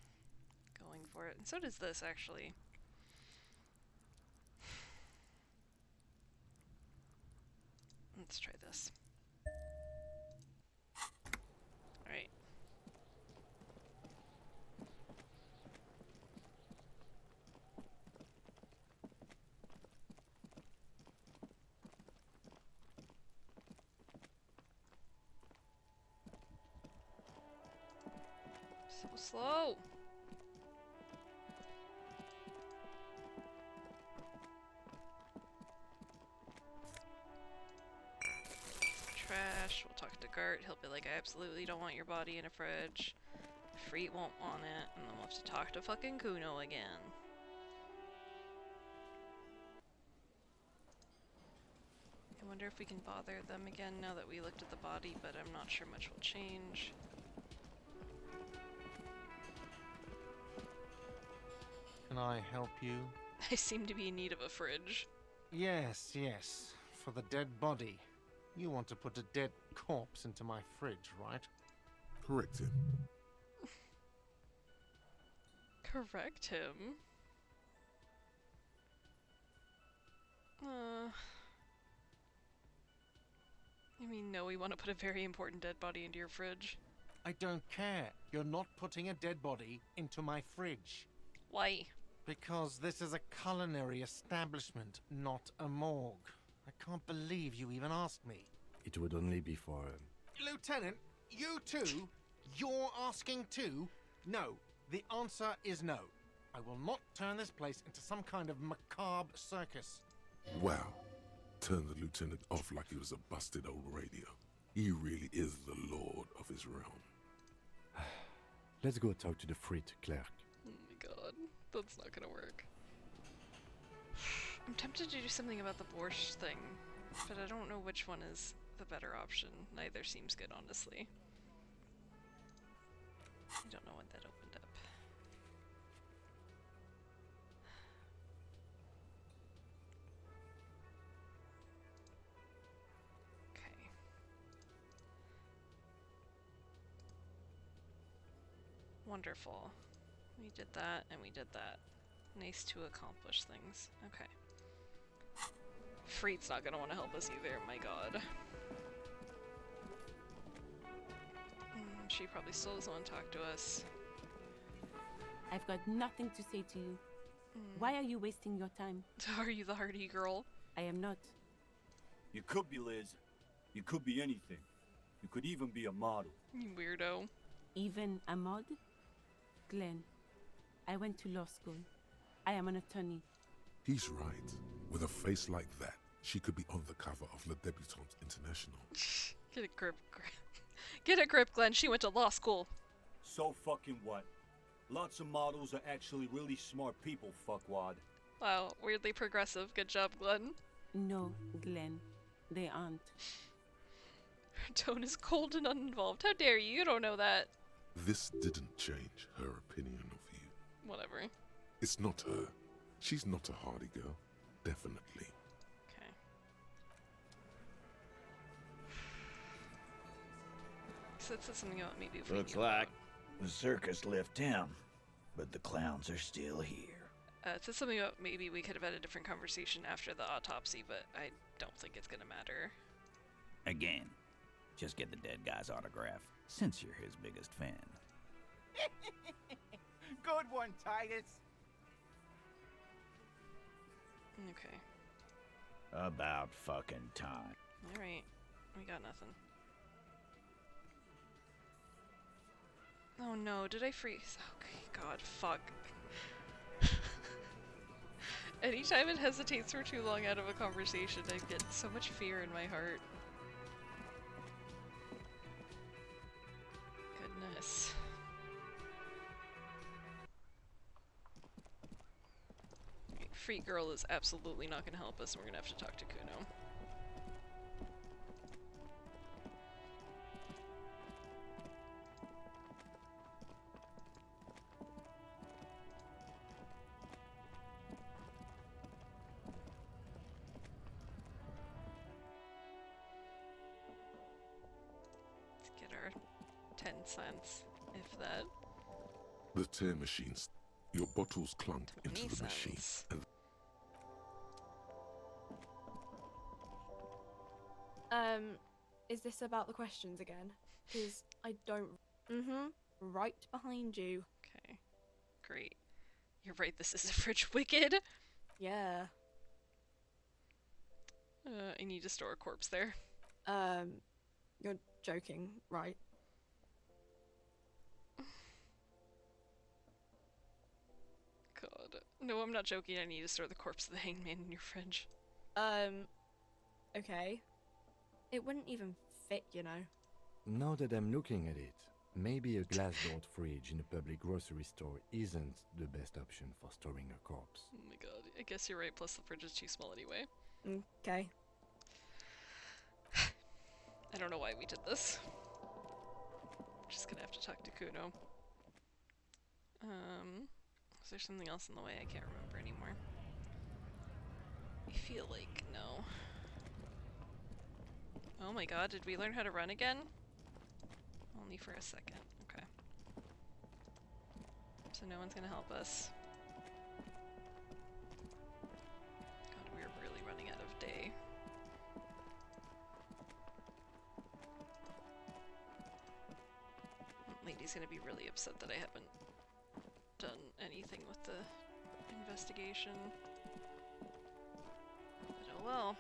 going for it. And so does this actually. Let's try this. Alright. So slow! Trash. We'll talk to Gart. He'll be like, I absolutely don't want your body in a fridge. Freet won't want it. And then we'll have to talk to fucking Kuno again. I wonder if we can bother them again now that we looked at the body, but I'm not sure much will change. Can I help you? I seem to be in need of a fridge. Yes, yes. For the dead body. You want to put a dead corpse into my fridge, right? Correct him. Correct him? I mean, no, we want to put a very important dead body into your fridge. I don't care. You're not putting a dead body into my fridge. Why? Because this is a culinary establishment, not a morgue. I can't believe you even asked me. It would only be for... Lieutenant, you too? You're asking too? No. The answer is no. I will not turn this place into some kind of macabre circus. Wow. Turned the lieutenant off like he was a busted old radio. He really is the lord of his realm. Let's go talk to the Freet clerk. Oh my god. That's not gonna work. I'm tempted to do something about the borscht thing, but I don't know which one is the better option. Neither seems good, honestly. I don't know when that opened up. Okay. Wonderful. We did that, and we did that. Nice to accomplish things. Okay. Freet's not gonna want to help us either, my god. She probably still doesn't want to talk to us. I've got nothing to say to you. Why are you wasting your time? Are you the hardy girl? I am not. You could be Liz. You could be anything. You could even be a model. You weirdo. Even a mod? Glenn, I went to law school. I am an attorney. He's right. With a face like that, she could be on the cover of Le Debutante International. Get a grip. Get a grip, Glenn. She went to law school. So fucking what? Lots of models are actually really smart people, fuckwad. Wow, weirdly progressive. Good job, Glenn. No, Glenn. They aren't. Her tone is cold and uninvolved. How dare you? You don't know that. This didn't change her opinion of you. Whatever. It's not her. She's not a hardy girl. Definitely. Okay. So it said something about maybe if Looks like the circus left town, but the clowns are still here. It said something about maybe we could have had a different conversation after the autopsy, but I don't think it's gonna matter. Again, just get the dead guy's autograph, since you're his biggest fan. Good one, Titus. Okay. About fucking time. Alright. We got nothing. Oh no, did I freeze? Okay, God, fuck. Anytime it hesitates for too long out of a conversation, I get so much fear in my heart. Goodness. Freak Girl is absolutely not gonna help us, and we're gonna have to talk to Kuno. Let's get our 10 cents, if that. The tear machines. Your bottles clunked into 20 the machine. cents. And Is this about the questions again? Because I don't... Right behind you. Okay. Great. You're right, this is the fridge wicked. Yeah. I need to store a corpse there. You're joking, right? God. No, I'm not joking. I need to store the corpse of the hangman in your fridge. Okay. It wouldn't even fit, you know. Now that I'm looking at it, maybe a glass-doored fridge in a public grocery store isn't the best option for storing a corpse. Oh my god. I guess you're right, plus the fridge is too small anyway. Okay. I don't know why we did this. Just gonna have to talk to Kuno. Is there something else in the way? I can't remember anymore. I feel like no. Oh my god, did we learn how to run again? Only for a second. Okay. So no one's gonna help us. God, we're really running out of day. Lady's gonna be really upset that I haven't done anything with the investigation. But oh well.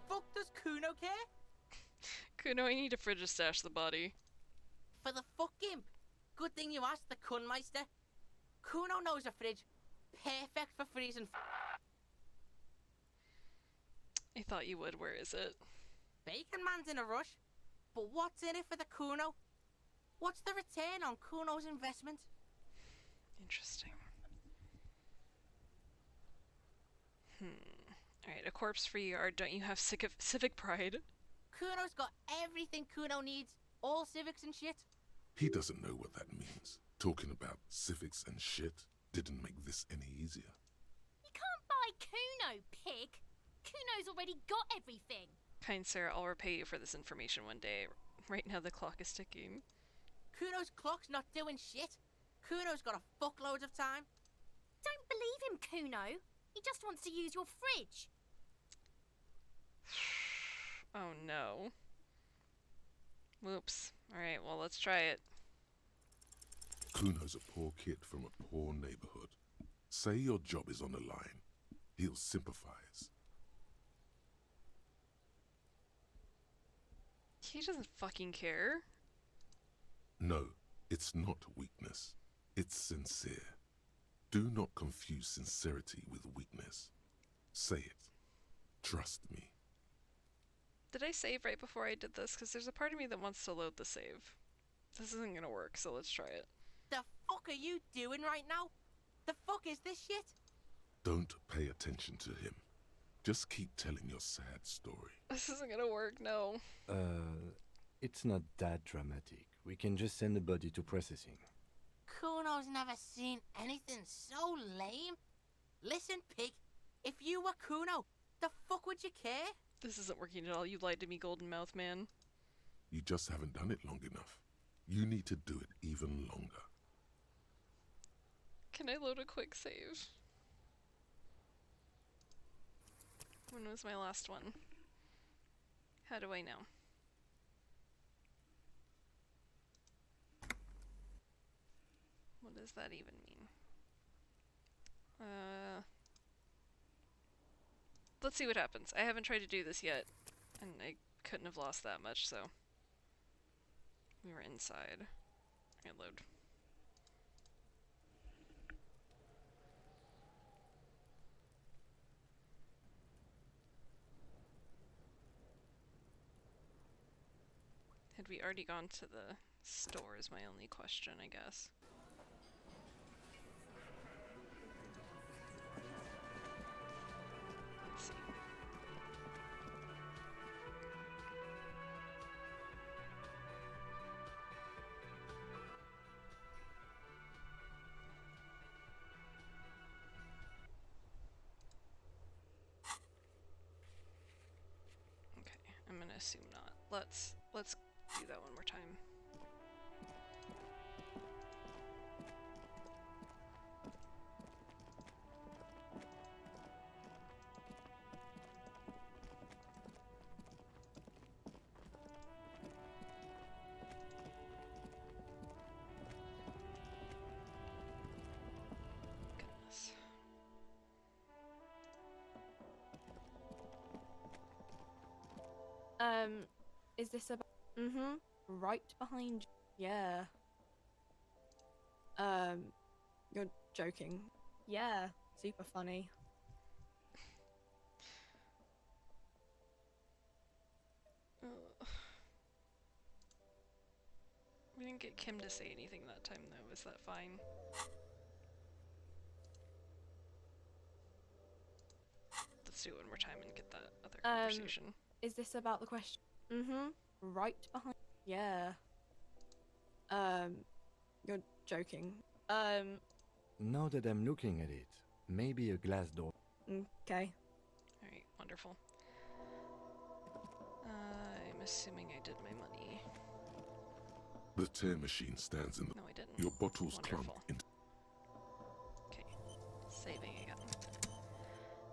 Fuck does Kuno care? Kuno, I need a fridge to stash the body. For the fuck imp. Good thing you asked the Kunmeister. Kuno knows a fridge. Perfect for freezing. I thought you would. Where is it? Bacon Man's in a rush. But what's in it for the Kuno? What's the return on Kuno's investment? Interesting. Alright, a corpse for you, or don't you have civic pride? Kuno's got everything Kuno needs. All civics and shit. he doesn't know what that means. Talking about civics and shit didn't make this any easier. You can't buy Kuno, pig. Kuno's already got everything. Kind sir, I'll repay you for this information one day. Right now the clock is ticking. Kuno's clock's not doing shit. Kuno's got a fuckload of time. Don't believe him, Kuno. He just wants to use your fridge. Oh no. Whoops. Alright, well let's try it. Kuno's a poor kid from a poor neighborhood. Say your job is on the line. He'll sympathize. He doesn't fucking care. No, it's not weakness. It's sincere. Do not confuse sincerity with weakness. Say it. Trust me. Did I save right before I did this? Because there's a part of me that wants to load the save. This isn't gonna work, so let's try it. The fuck are you doing right now? The fuck is this shit? Don't pay attention to him. Just keep telling your sad story. This isn't gonna work, no. It's not that dramatic. We can just send the body to processing. Kuno's never seen anything so lame. Listen, pig, if you were Kuno, the fuck would you care? This isn't working at all. You lied to me, Golden Mouth Man. You just haven't done it long enough. You need to do it even longer. Can I load a quick save? When was my last one? How do I know? What does that even mean? let's see what happens. I haven't tried to do this yet, and I couldn't have lost that much, so we were inside. Alright, load. Had we already gone to the store is my only question, I guess. Let's see. Okay, I'm gonna assume not. Let's do that one more time. Goodness. Is this about? Right behind. Yeah. You're joking. Yeah, super funny. We didn't get Kim to say anything that time, though. Is that fine? Let's do it one more time and get that other conversation. Is this about the question? Right behind. Yeah. You're joking. Now that I'm looking at it, maybe a glass door. Okay. Alright, wonderful. I'm assuming I did my money. The tear machine stands in the... No, I didn't. Your bottles clump Wonderful. into... Okay, saving again.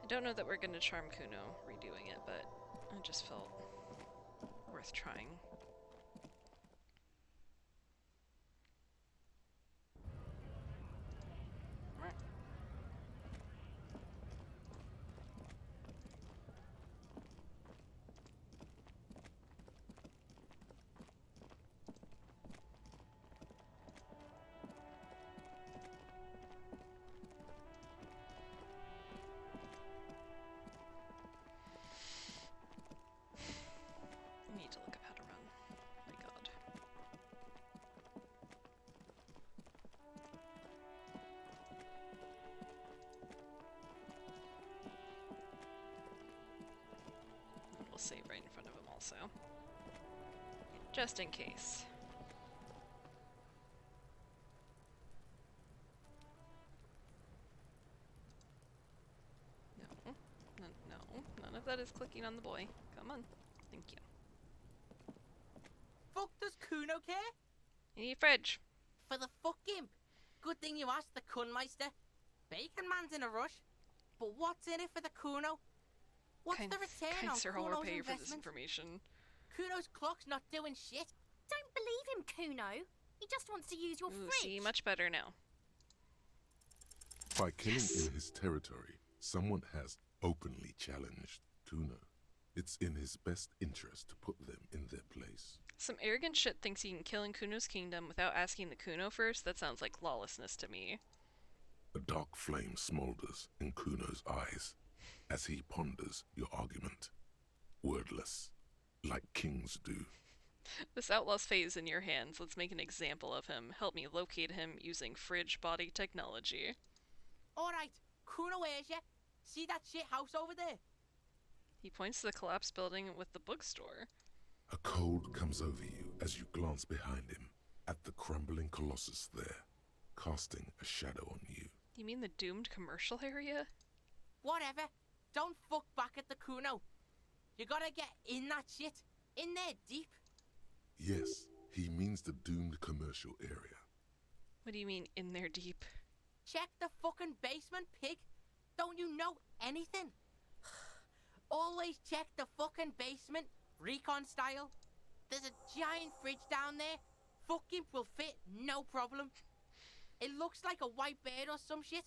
I don't know that we're gonna charm Kuno redoing it, but I just felt worth trying. I need to look up how to run. My god. And we'll save right in front of him also. Just in case. No. No. None of that is clicking on the boy. Come on. Thank you. Fuck does Kuno care? You need a fridge. For the fuck imp. Good thing you asked the Kunmeister. Bacon Man's in a rush. But what's in it for the Kuno? What's the return on Sir, I'll Kuno's repay you for this investment? information. Kuno's clock's not doing shit. Don't believe him, Kuno. He just wants to use your Ooh, fridge. see, much better now. By killing in his territory, someone has openly challenged Kuno. It's in his best interest to put them in their place. Some arrogant shit thinks he can kill in Kuno's kingdom without asking the Kuno first. That sounds like lawlessness to me. A dark flame smolders in Kuno's eyes as he ponders your argument. Wordless, like kings do. This outlaw's fate is in your hands. Let's make an example of him. Help me locate him using fridge body technology. Alright, Kuno hears ya. See that shit house over there? He points to the collapsed building with the bookstore. A cold comes over you as you glance behind him at the crumbling colossus there, casting a shadow on you. You mean the doomed commercial area? Whatever. Don't fuck back at the Kuno. You gotta get in that shit. In there deep. Yes, he means the doomed commercial area. What do you mean, in there deep? Check the fucking basement, pig. Don't you know anything? Always check the fucking basement, recon style. There's a giant fridge down there. Fucking will fit, no problem. It looks like a white bird or some shit.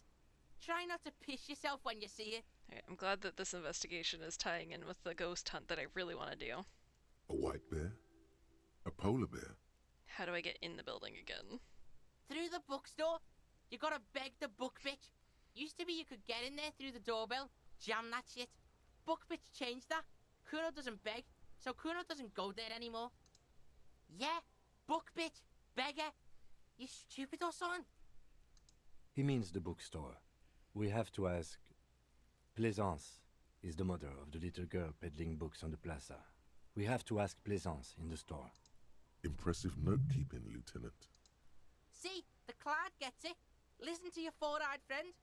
Try not to piss yourself when you see it. Alright, I'm glad that this investigation is tying in with the ghost hunt that I really want to do. A white bear? A polar bear? How do I get in the building again? Through the bookstore? You gotta beg the book bitch. Used to be you could get in there through the doorbell, jam that shit. Book bitch changed that. Kuno doesn't beg, so Kuno doesn't go there anymore. Yeah, book bitch, beggar. You stupid or something? He means the bookstore. We have to ask. Plaisance is the mother of the little girl peddling books on the plaza. We have to ask Plaisance in the store. Impressive note-keeping, Lieutenant. See, the cloud gets it. Listen to your four-eyed friend.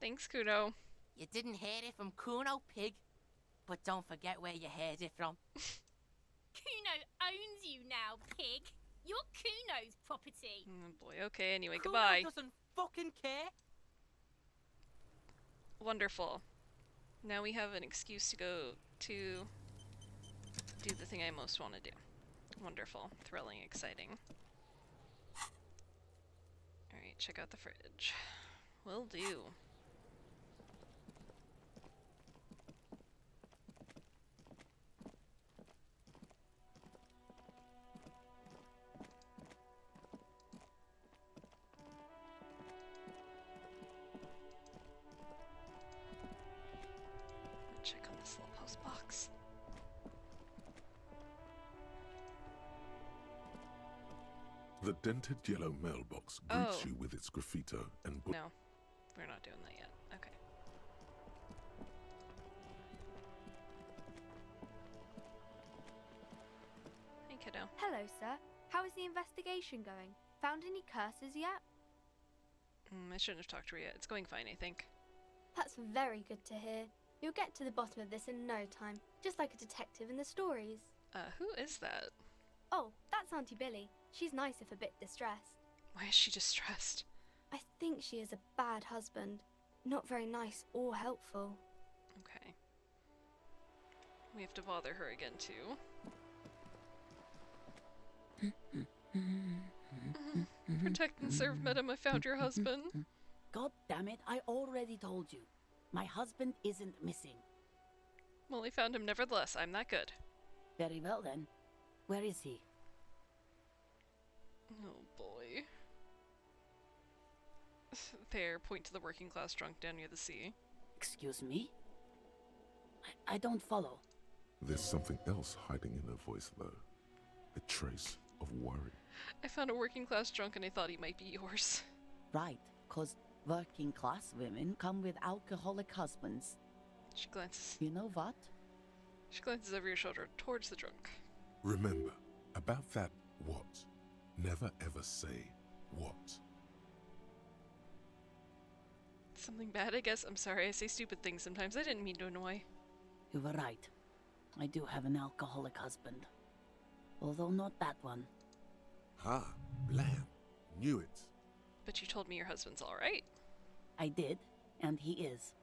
Thanks, Kuno. You didn't hear it from Kuno, pig. But don't forget where you heard it from. Kuno owns you now, pig. You're Kuno's property. Oh boy, okay, anyway, Kuno goodbye. doesn't fucking care. Wonderful. Now we have an excuse to go to do the thing I most want to do. Wonderful. Thrilling, exciting. Alright, check out the fridge. Will do. Check on this little post box. The dented yellow mailbox greets you with its graffito and book. No, we're not doing that yet. Okay. Hey, kiddo. Hello, sir. How is the investigation going? Found any curses yet? I shouldn't have talked to her yet. It's going fine, I think. That's very good to hear. You'll get to the bottom of this in no time, just like a detective in the stories. Who is that? Oh, that's Auntie Billy. She's nice if a bit distressed. Why is she distressed? I think she is a bad husband. Not very nice or helpful. Okay. We have to bother her again, too. Protect and serve, madam. I found your husband. God damn it, I already told you. My husband isn't missing. Well, I found him nevertheless. I'm that good. Very well then. Where is he? Oh boy. There, point to the working class drunk down near the sea. Excuse me? I don't follow. There's something else hiding in her voice, though. A trace of worry. I found a working class drunk and I thought he might be yours. Right, 'cause working class women come with alcoholic husbands. She glances. You know what? She glances over your shoulder towards the drunk. Remember, about that what. Never ever say what. Something bad, I guess. I'm sorry, I say stupid things sometimes. I didn't mean to annoy. You were right. I do have an alcoholic husband. Although not that one. Ha! Blam! Knew it. But you told me your husband's alright. I did, and he is.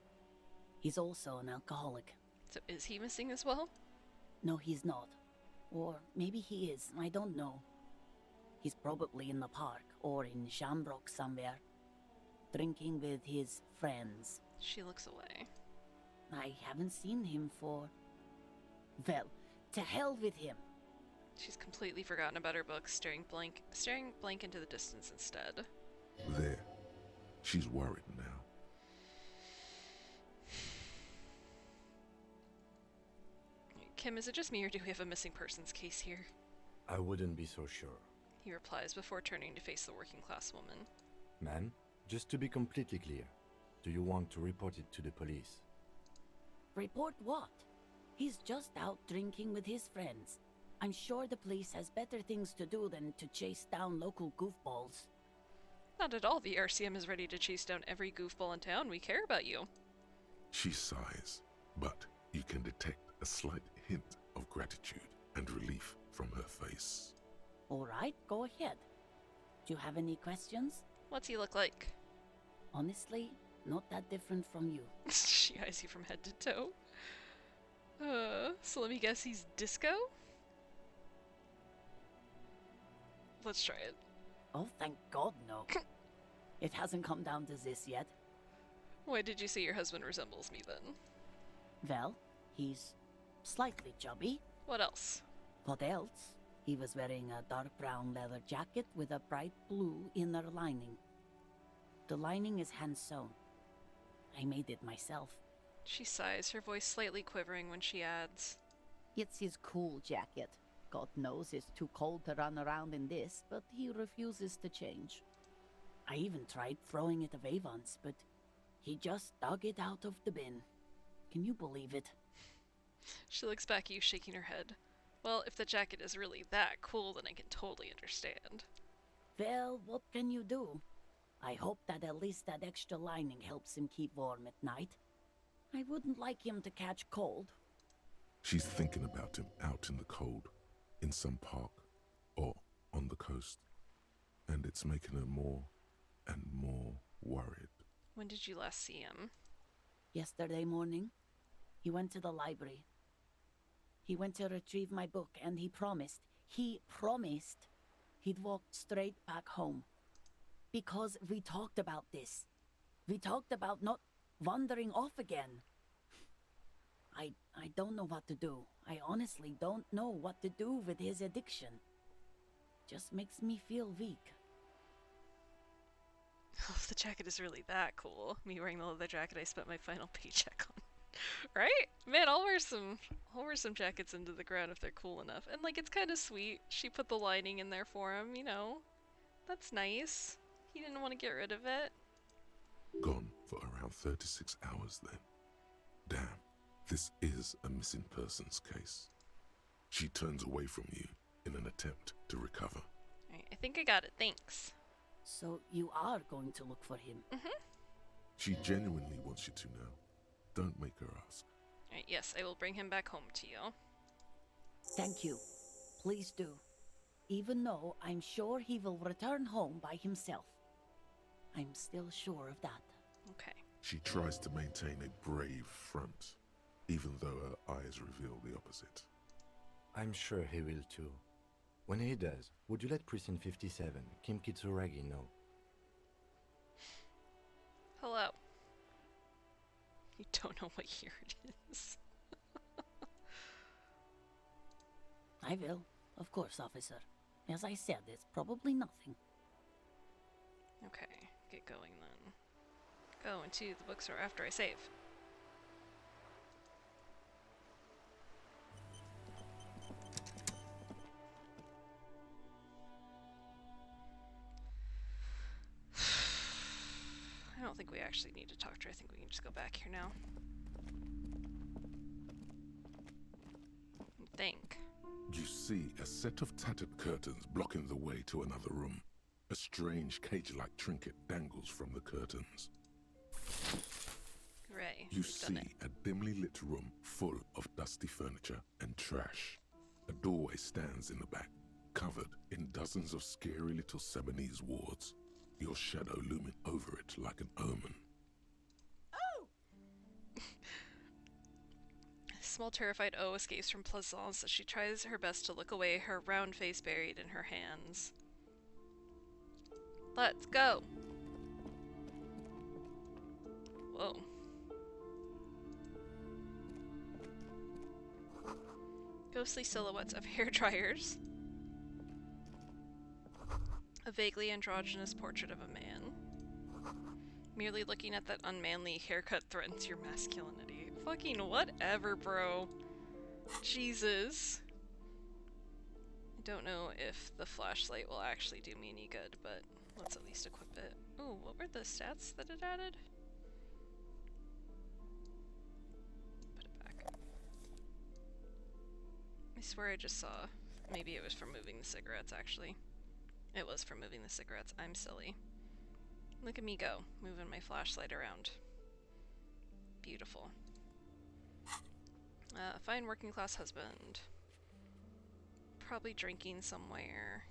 He's also an alcoholic. So is he missing as well? No, he's not. Or maybe he is, I don't know. He's probably in the park, or in Shamrock somewhere. Drinking with his friends. She looks away. I haven't seen him for... Well, to hell with him. She's completely forgotten about her books, staring blank into the distance instead. There. She's worried now. Kim, is it just me or do we have a missing persons case here? I wouldn't be so sure. He replies before turning to face the working class woman. Ma'am, just to be completely clear, do you want to report it to the police? Report what? He's just out drinking with his friends. I'm sure the police has better things to do than to chase down local goofballs. Not at all. The RCM is ready to chase down every goofball in town. We care about you. She sighs, but you can detect a slight hint of gratitude and relief from her face. All right, go ahead. Do you have any questions? What's he look like? Honestly, not that different from you. She eyes you from head to toe. So let me guess he's disco? Let's try it. Oh, thank God, no. It hasn't come down to this yet. Why did you say your husband resembles me then? Well, he's slightly chubby. What else? What else? He was wearing a dark brown leather jacket with a bright blue inner lining. The lining is hand-sewn. I made it myself. She sighs, her voice slightly quivering when she adds, It's his cool jacket. God knows it's too cold to run around in this, but he refuses to change. I even tried throwing it away once, but he just dug it out of the bin. Can you believe it? She looks back at you, shaking her head. Well, if the jacket is really that cool, then I can totally understand. Well, what can you do? I hope that at least that extra lining helps him keep warm at night. I wouldn't like him to catch cold. She's thinking about him out in the cold, in some park, or on the coast. And it's making her more and more worried. When did you last see him? Yesterday morning, he went to the library. He went to retrieve my book, and he promised he'd walk straight back home. Because we talked about this. We talked about not wandering off again. I don't know what to do. I honestly don't know what to do with his addiction. Just makes me feel weak. Oh, if the jacket is really that cool. Me wearing the leather jacket I spent my final paycheck on. Right? Man, I'll wear some jackets into the ground if they're cool enough. And like, it's kind of sweet. She put the lining in there for him, you know. That's nice. He didn't want to get rid of it. Gone for around 36 hours then. Damn, this is a missing persons case. She turns away from you in an attempt to recover. Alright, I think I got it, thanks. So you are going to look for him? Mm-hmm. She genuinely wants you to know. Don't make her ask. Alright, yes, I will bring him back home to you. Thank you. Please do. Even though I'm sure he will return home by himself. I'm still sure of that. Okay. She tries to maintain a brave front, even though her eyes reveal the opposite. I'm sure he will too. When he does, would you let Precinct 57, Kim Kitsuragi, know? Hello. You don't know what year it is. I will. Of course, officer. As I said, it's probably nothing. Okay, get going then. Go into the bookstore after I save. I don't think we actually need to talk to her. I think we can just go back here now. Think. You see a set of tattered curtains blocking the way to another room. A strange cage-like trinket dangles from the curtains. Hooray. You see a dimly lit room full of dusty furniture and trash. A doorway stands in the back, covered in dozens of scary little Sebanese wards, your shadow looming over it like an omen. Oh! Small terrified O escapes from Plaisance as she tries her best to look away, her round face buried in her hands. Let's go! Whoa. Ghostly silhouettes of hair dryers. A vaguely androgynous portrait of a man. Merely looking at that unmanly haircut threatens your masculinity. Fucking whatever, bro. Jesus. I don't know if the flashlight will actually do me any good, but let's at least equip it. Ooh, what were the stats that it added? Put it back. I swear I just saw. Maybe it was from moving the cigarettes, actually. It was from moving the cigarettes. I'm silly. Look at me go, moving my flashlight around. Beautiful. Fine working class husband. Probably drinking somewhere.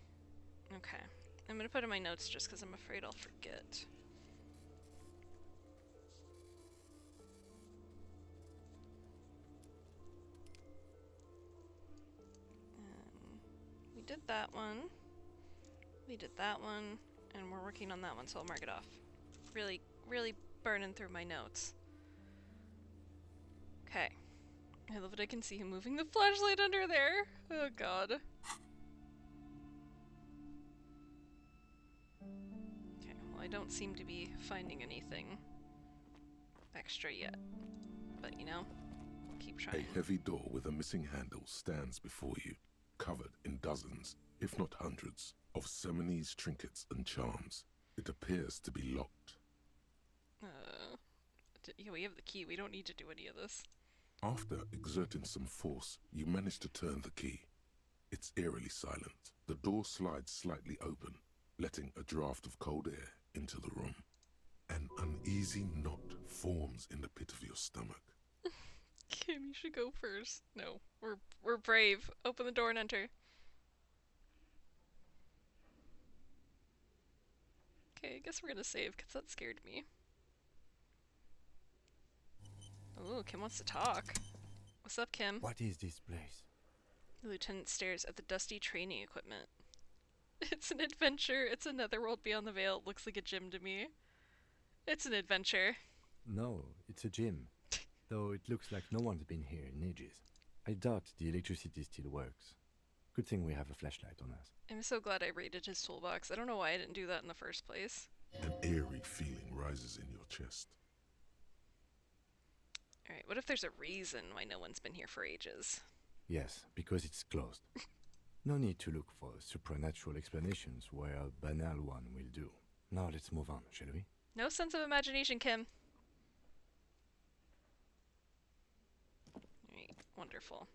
Okay. I'm gonna put in my notes just because I'm afraid I'll forget. We did that one. We did that one. And we're working on that one, so I'll mark it off. Really, really burning through my notes. Okay. I love it. I can see him moving the flashlight under there. Oh god. Okay, well I don't seem to be finding anything extra yet. But you know, I'll keep trying. A heavy door with a missing handle stands before you, covered in dozens, if not hundreds, of Seminese trinkets and charms. It appears to be locked. Yeah, we have the key. We don't need to do any of this. After exerting some force, you manage to turn the key. It's eerily silent. The door slides slightly open, letting a draft of cold air into the room. An uneasy knot forms in the pit of your stomach. Kim, you should go first. No, we're brave. Open the door and enter. Okay, I guess we're gonna save, because that scared me. Ooh, Kim wants to talk. What's up, Kim? What is this place? The lieutenant stares at the dusty training equipment. It's an adventure. It's another world beyond the veil. It looks like a gym to me. It's an adventure. No, it's a gym. Though it looks like no one's been here in ages. I doubt the electricity still works. Good thing we have a flashlight on us. I'm so glad I raided his toolbox. I don't know why I didn't do that in the first place. An eerie feeling rises in your chest. Alright, what if there's a reason why no one's been here for ages? Yes, because it's closed. No need to look for supernatural explanations where a banal one will do. Now let's move on, shall we? No sense of imagination, Kim. Alright, wonderful.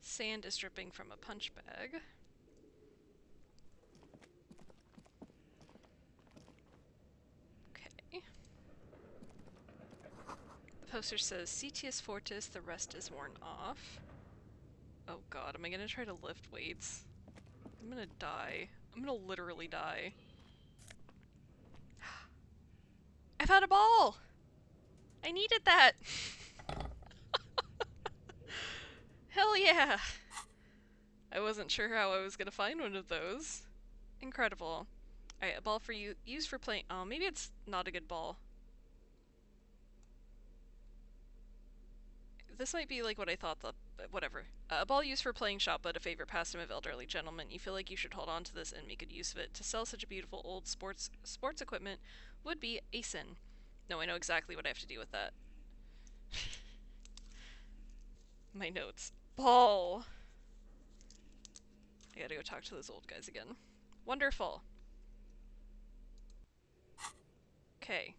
Sand is dripping from a punch bag. Okay. The poster says, Citius Fortis, the rest is worn off. Oh god, am I gonna try to lift weights? I'm gonna die. I'm gonna literally die. I found a ball! I needed that! Hell yeah! I wasn't sure how I was gonna find one of those. Incredible. Alright, a ball for you. Used for playing. Oh, maybe it's not a good ball. This might be like what I thought. Whatever. A ball used for playing shot, but a favorite pastime of elderly gentlemen. You feel like you should hold on to this and make good use of it. To sell such a beautiful old sports equipment would be a sin. No, I know exactly what I have to do with that. My notes. Ball! I gotta go talk to those old guys again. Wonderful! Okay.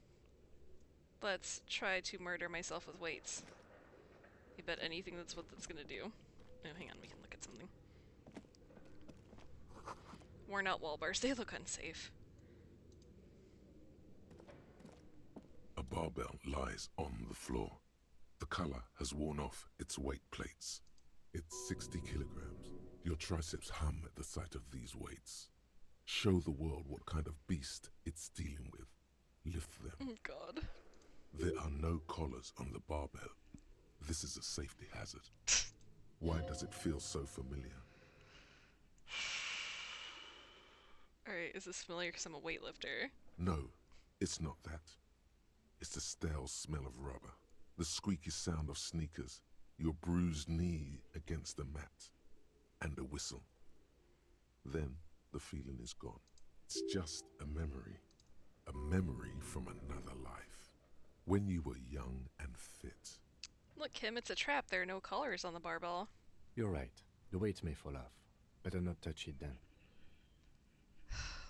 Let's try to murder myself with weights. I bet anything that's what that's gonna do. Oh, hang on, we can look at something. Worn out wall bars, they look unsafe. A barbell lies on the floor. The color has worn off its weight plates. It's 60 kilograms. Your triceps hum at the sight of these weights. Show the world what kind of beast it's dealing with. Lift them. Oh god. There are no collars on the barbell. This is a safety hazard. Why does it feel so familiar? Alright, is this familiar because I'm a weightlifter? No, it's not that. It's the stale smell of rubber, the squeaky sound of sneakers, your bruised knee against the mat, and a whistle. Then the feeling is gone. It's just a memory from another life, when you were young and fit. Look, Kim, it's a trap. There are no collars on the barbell. You're right. The weight may fall off. Better not touch it then.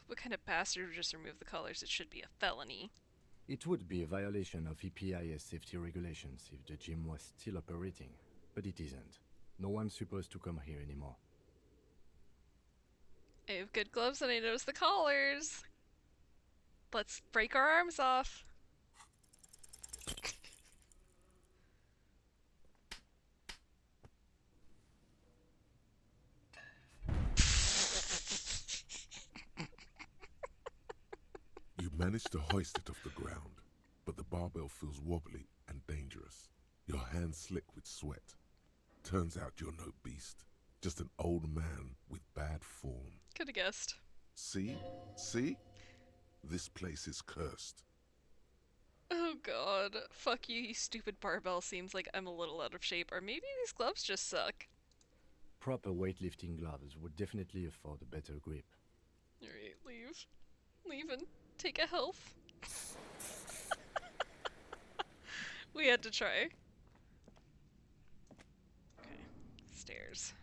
What kind of bastard would just remove the collars? It should be a felony. It would be a violation of EPIS safety regulations if the gym was still operating, but it isn't. No one's supposed to come here anymore. I have good gloves and I notice the collars. Let's break our arms off. You manage to hoist it off the ground, but the barbell feels wobbly and dangerous. Your hands slick with sweat. Turns out you're no beast, just an old man with bad form. Could have guessed. See? See? This place is cursed. Oh god. Fuck you, you stupid barbell. Seems like I'm a little out of shape. Or maybe these gloves just suck. Proper weightlifting gloves would definitely afford a better grip. Alright, leave. Leave and take a health. We had to try. Okay. Stairs.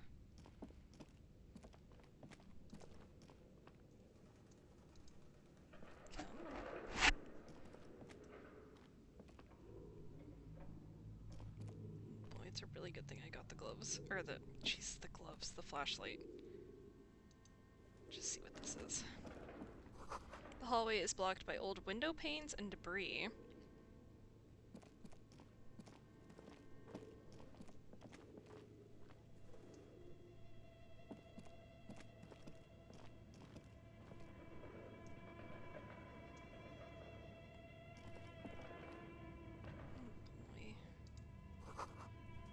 Boy, it's a really good thing I got the gloves. Or the... jeez, the gloves. The flashlight. Just see what this is. The hallway is blocked by old window panes and debris.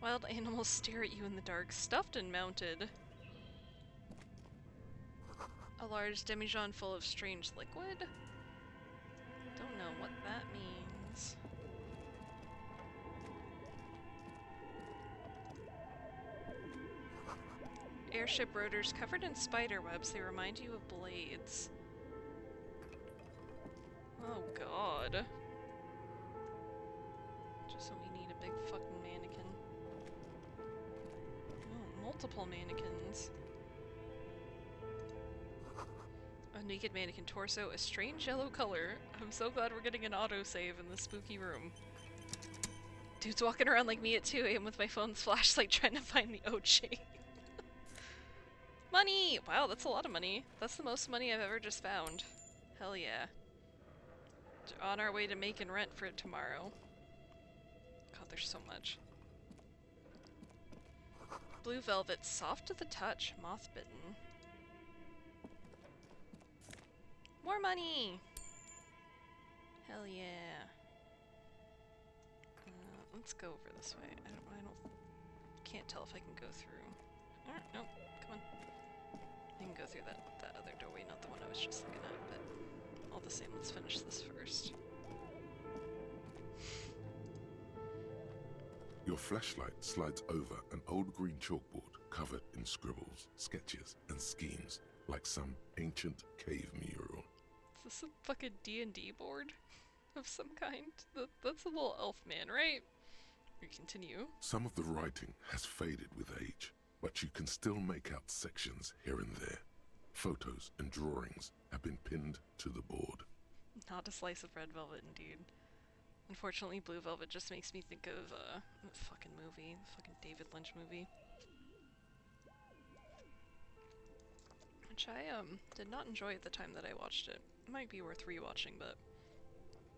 Wild animals stare at you in the dark, stuffed and mounted. A large demijohn full of strange liquid? Don't know what that means. Airship rotors covered in spider webs, they remind you of blades. Oh god. Just so we need a big fucking mannequin. Oh, multiple mannequins. A naked mannequin torso, a strange yellow color. I'm so glad we're getting an autosave in this spooky room. Dude's walking around like me at 2 AM with my phone's flashlight trying to find the OJ. Money! Wow, that's a lot of money. That's the most money I've ever just found. Hell yeah. On our way to making rent for tomorrow. God, there's so much. Blue velvet, soft to the touch, moth-bitten. More money! Hell yeah. Let's go over this way. Can't tell if I can go through. Alright, nope, come on. I can go through that other doorway, not the one I was just looking at, but all the same, let's finish this first. Your flashlight slides over an old green chalkboard covered in scribbles, sketches, and schemes like some ancient cave mural. Is this a fucking D&D board of some kind? That's a little elf man, right? We continue. Some of the writing has faded with age, but you can still make out sections here and there. Photos and drawings have been pinned to the board. Not a slice of red velvet, indeed. Unfortunately, blue velvet just makes me think of a fucking movie, the fucking David Lynch movie. Which I did not enjoy at the time that I watched it. It might be worth rewatching, but...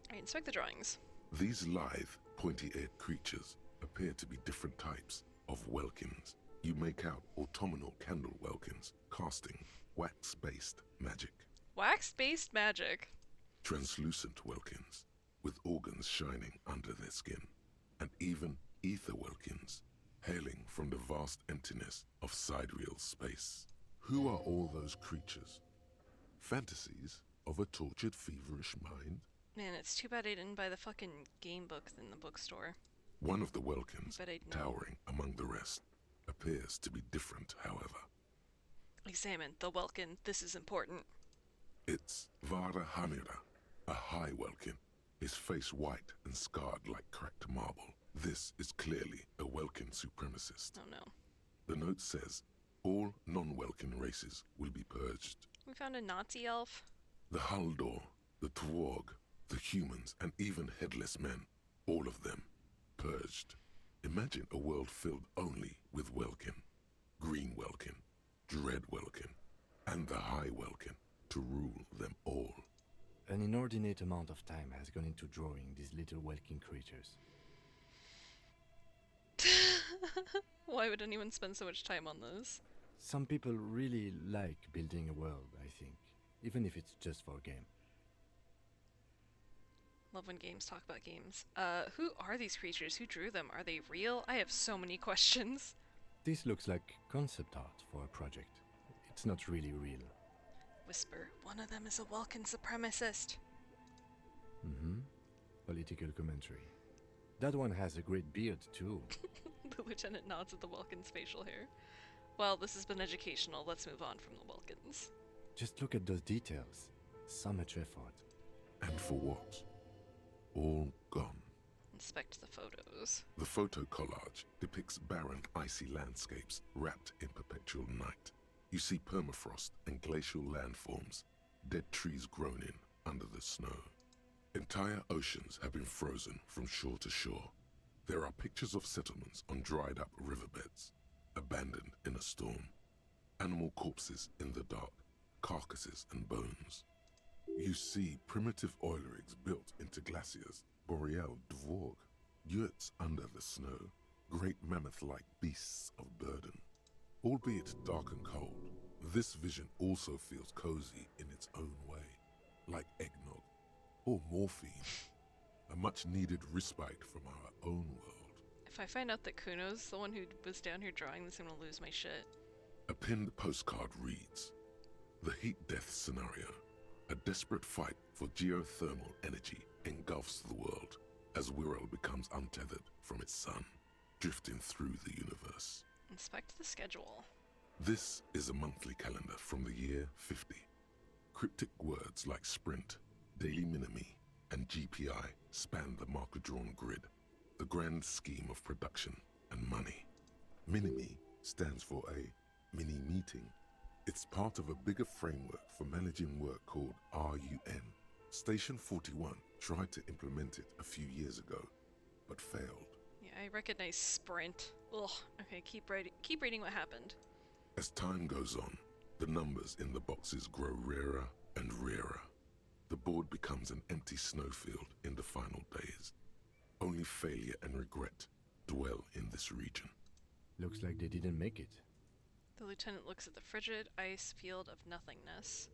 Alright, inspect the drawings. These lithe, pointy-eared creatures appear to be different types of welkins. You make out autumnal candle welkins, casting wax-based magic. Wax-based magic? Translucent welkins, with organs shining under their skin. And even ether welkins, hailing from the vast emptiness of sidereal space. Who are all those creatures? Fantasies of a tortured, feverish mind? Man, it's too bad I didn't buy the fucking game book in the bookstore. One of the welkins, But I'd know. towering among the rest, appears to be different, however. Examine the welkin. This is important. It's Vara Hamira, a high welkin, his face white and scarred like cracked marble. This is clearly a welkin supremacist. Oh no. The note says, all non-welkin races will be purged. We found a Nazi elf. The Haldor, the Tworg, the humans, and even headless men, all of them, purged. Imagine a world filled only with welkin. Green welkin, dread welkin, and the high welkin to rule them all. An inordinate amount of time has gone into drawing these little welkin creatures. Why would anyone spend so much time on this? Some people really like building a world, I think, even if it's just for a game. Love when games talk about games. Who are these creatures? Who drew them? Are they real? I have so many questions. This looks like concept art for a project. It's not really real. Whisper, one of them is a Welkin supremacist. Mm-hmm. political commentary. That one has a great beard, too. The lieutenant nods at the Welkins' facial hair. Well, this has been educational. Let's move on from the Welkins. Just look at those details. So much effort. And for what? All gone. Inspect the photos. The photo collage depicts barren, icy landscapes wrapped in perpetual night. You see permafrost and glacial landforms, dead trees grown in under the snow. Entire oceans have been frozen from shore to shore. There are pictures of settlements on dried-up riverbeds, abandoned in a storm. Animal corpses in the dark, carcasses and bones. You see primitive oil rigs built into glaciers, boreal dvorg, yurts under the snow, great mammoth-like beasts of burden. Albeit dark and cold, this vision also feels cozy in its own way, like eggnog or morphine, a much-needed respite from our own world. If I find out that Kuno's the one who was down here drawing this, I'm gonna lose my shit. A pinned postcard reads, "The heat death scenario. A desperate fight for geothermal energy engulfs the world as Wirral becomes untethered from its sun, drifting through the universe." Inspect the schedule. This is a monthly calendar from the year 50. Cryptic words like sprint, daily minimi, and GPI span the marker-drawn grid, the grand scheme of production and money. Minimi stands for a mini-meeting. It's part of a bigger framework for managing work called RUN. Station 41 tried to implement it a few years ago, but failed. Yeah, I recognize sprint. Ugh. Okay, keep reading what happened. As time goes on, the numbers in the boxes grow rarer and rarer. The board becomes an empty snowfield in the final days. Only failure and regret dwell in this region. Looks like they didn't make it. The lieutenant looks at the frigid ice field of nothingness.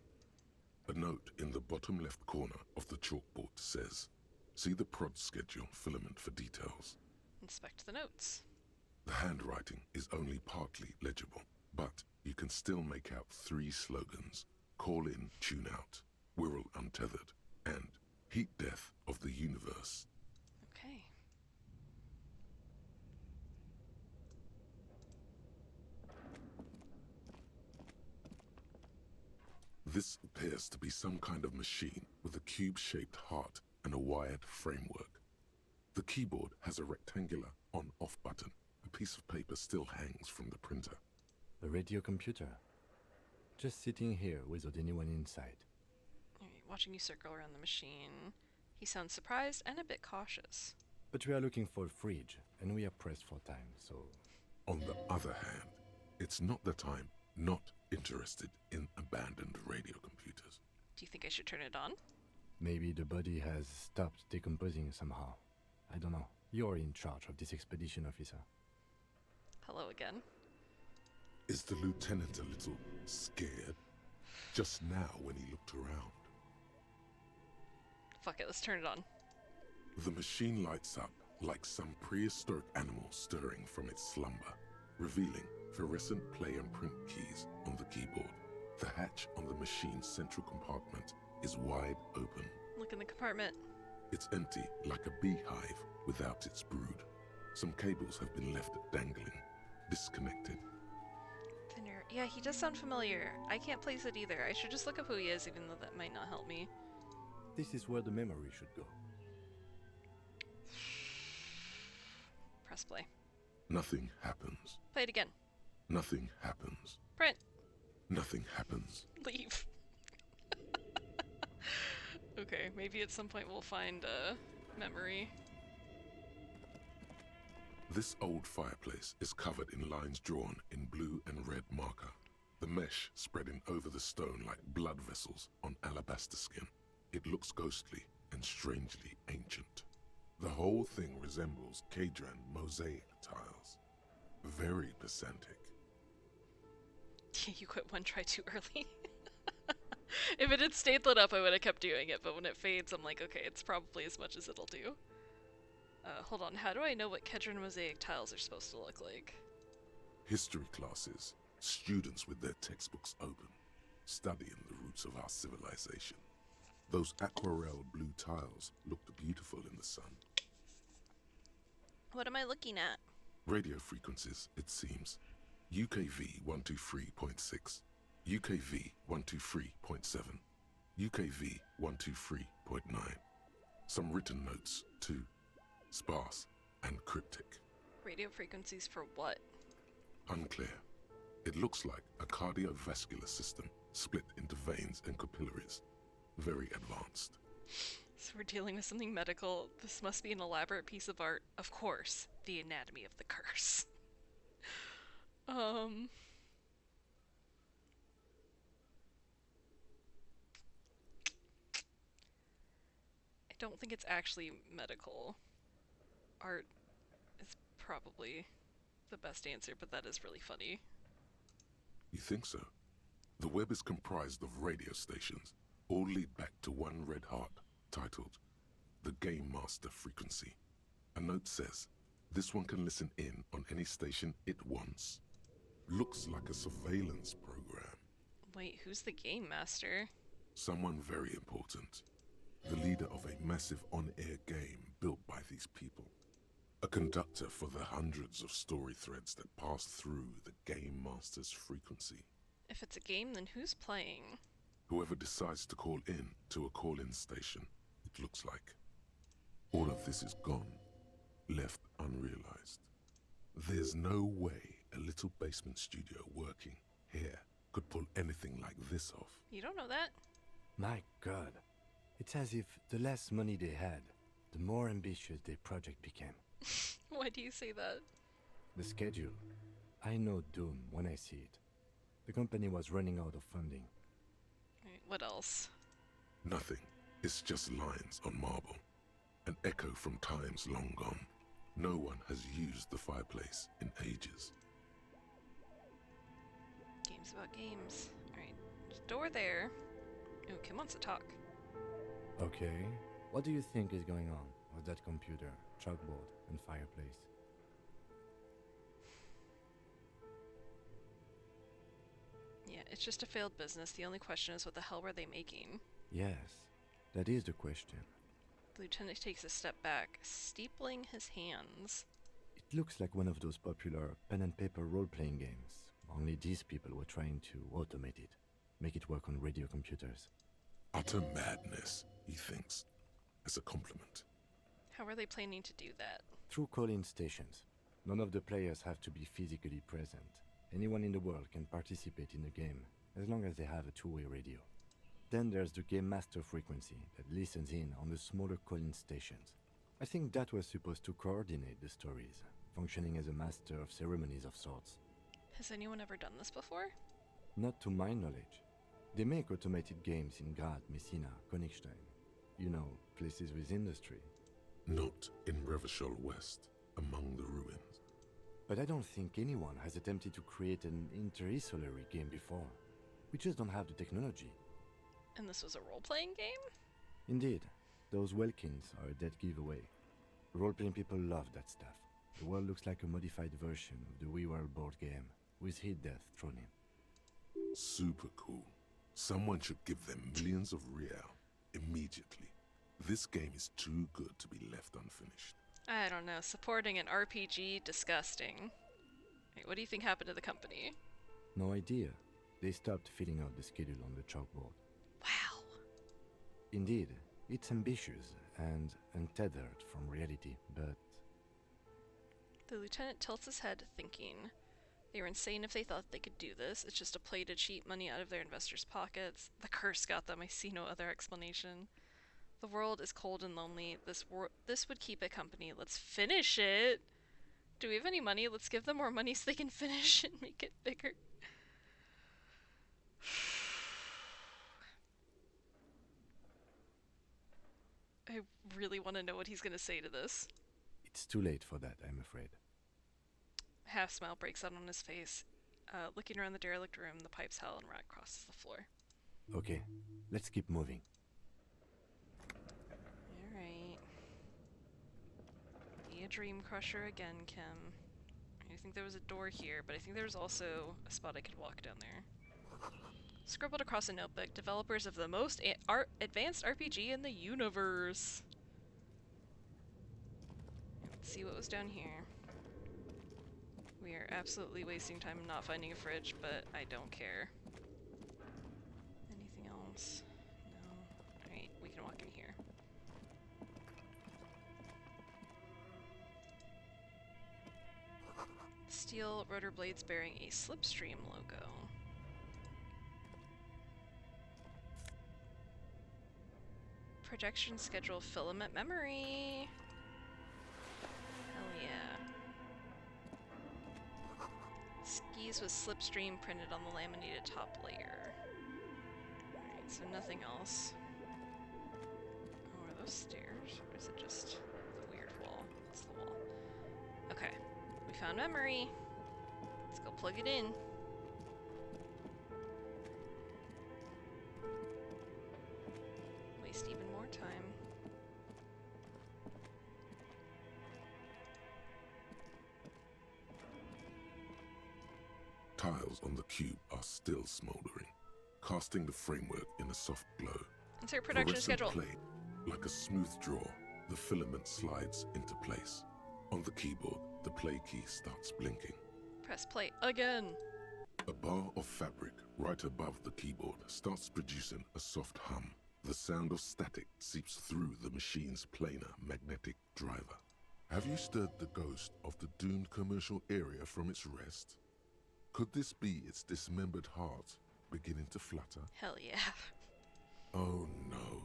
A note in the bottom left corner of the chalkboard says, "See the prod schedule filament for details." Inspect the notes. The handwriting is only partly legible, but you can still make out 3 slogans: "Call in, tune out," "Wirral untethered," and "Heat death of the universe." Okay. This appears to be some kind of machine with a cube-shaped heart and a wired framework. The keyboard has a rectangular on-off button. A piece of paper still hangs from the printer. The radio computer. Just sitting here without anyone inside. Alright, watching you circle around the machine. He sounds surprised and a bit cautious. But we are looking for a fridge, and we are pressed for time, so... On the other hand, it's not that I'm not interested in abandoned radio computers. Do you think I should turn it on? Maybe the body has stopped decomposing somehow. I don't know. You're in charge of this expedition, officer. Hello again. Is the lieutenant a little scared? Just now when he looked around. Fuck it, let's turn it on. The machine lights up like some prehistoric animal stirring from its slumber, revealing fluorescent play and print keys on the keyboard. The hatch on the machine's central compartment is wide open. Look in the compartment. It's empty like a beehive without its brood. Some cables have been left dangling, disconnected. Thinner. Yeah, he does sound familiar. I can't place it either. I should just look up who he is, even though that might not help me. This is where the memory should go. Press play. Nothing happens. Play it again. Nothing happens. Print. Nothing happens. Leave. Okay, maybe at some point we'll find a memory. This old fireplace is covered in lines drawn in blue and red marker, the mesh spreading over the stone like blood vessels on alabaster skin. It looks ghostly and strangely ancient. The whole thing resembles Kadran mosaic tiles. Very pedantic. You quit one try too early. If it had stayed lit up, I would have kept doing it, but when it fades, I'm like, okay, it's probably as much as it'll do. Hold on, how do I know what Kedron mosaic tiles are supposed to look like? History classes, students with their textbooks open, studying the roots of our civilization. Those aquarelle blue tiles looked beautiful in the sun. What am I looking at? Radio frequencies, it seems. UKV 123.6, UKV 123.7, UKV 123.9. Some written notes, too. Sparse and cryptic. Radio frequencies for what? Unclear. It looks like a cardiovascular system split into veins and capillaries. Very advanced. So we're dealing with something medical. This must be an elaborate piece of art. Of course, the anatomy of the curse. I don't think it's actually medical. Art is probably the best answer, but that is really funny. You think so? The web is comprised of radio stations, all lead back to one red heart, titled the Game Master Frequency. A note says, this one can listen in on any station it wants. Looks like a surveillance program. Wait, who's the Game Master? Someone very important. The leader of a massive on-air game built by these people. A conductor for the hundreds of story threads that pass through the Game Master's frequency. If it's a game, then who's playing? Whoever decides to call in to a call-in station, it looks like. All of this is gone, left unrealized. There's no way a little basement studio working here could pull anything like this off. You don't know that? My God. It's as if the less money they had, the more ambitious their project became. Why do you say that? The schedule. I know doom when I see it. The company was running out of funding. Right, what else? Nothing. It's just lines on marble. An echo from times long gone. No one has used the fireplace in ages. Games about games. Alright, door there. Ooh, Kim wants to talk. Okay. What do you think is going on with that computer, chalkboard, and fireplace? Yeah, it's just a failed business. The only question is what the hell were they making? Yes, that is the question. The lieutenant takes a step back, steepling his hands. It looks like one of those popular pen and paper role-playing games. Only these people were trying to automate it, make it work on radio computers. Utter madness, he thinks, as a compliment. How are they planning to do that? Through call-in stations. None of the players have to be physically present. Anyone in the world can participate in the game, as long as they have a two-way radio. Then there's the Game Master frequency that listens in on the smaller call-in stations. I think that was supposed to coordinate the stories, functioning as a master of ceremonies of sorts. Has anyone ever done this before? Not to my knowledge. They make automated games in Grad, Messina, Königstein. You know, places with industry. Not in Revachol West, among the ruins. But I don't think anyone has attempted to create an inter-isolary game before. We just don't have the technology. And this was a role-playing game? Indeed. Those Welkins are a dead giveaway. Role-playing people love that stuff. The world looks like a modified version of the WeWorld board game, with hit death thrown in. Super cool. Someone should give them millions of real immediately. This game is too good to be left unfinished. I don't know. Supporting an RPG? Disgusting. Wait, what do you think happened to the company? No idea. They stopped filling out the schedule on the chalkboard. Wow. Indeed, it's ambitious and untethered from reality, but... The lieutenant tilts his head, thinking. They were insane if they thought they could do this. It's just a play to cheat money out of their investors' pockets. The curse got them. I see no other explanation. The world is cold and lonely. This would keep it company. Let's finish it. Do we have any money? Let's give them more money so they can finish and make it bigger. I really want to know what he's going to say to this. It's too late for that, I'm afraid. A half smile breaks out on his face. Looking around the derelict room, the pipes howl and rat crosses the floor. Okay, let's keep moving. Alright. Be a dream crusher again, Kim. I think there was a door here, but I think there was also a spot I could walk down there. Scribbled across a notebook, developers of the most advanced RPG in the universe. Let's see what was down here. We are absolutely wasting time not finding a fridge, but I don't care. Anything else? No. Alright, we can walk in here. Steel rotor blades bearing a Slipstream logo. Projection schedule filament memory. Hell yeah. Skis with Slipstream printed on the laminated top layer. Alright, so nothing else. Oh, are those stairs? Or is it just the weird wall? It's the wall. Okay, we found memory. Let's go plug it in. Waste even more time. Tiles on the cube are still smoldering, casting the framework in a soft glow. Insert production Fluorescent schedule. plate, like a smooth draw, the filament slides into place. On the keyboard, the play key starts blinking. Press play again. A bar of fabric right above the keyboard starts producing a soft hum. The sound of static seeps through the machine's planar magnetic driver. Have you stirred the ghost of the doomed commercial area from its rest? Could this be its dismembered heart beginning to flutter? Hell yeah. Oh no.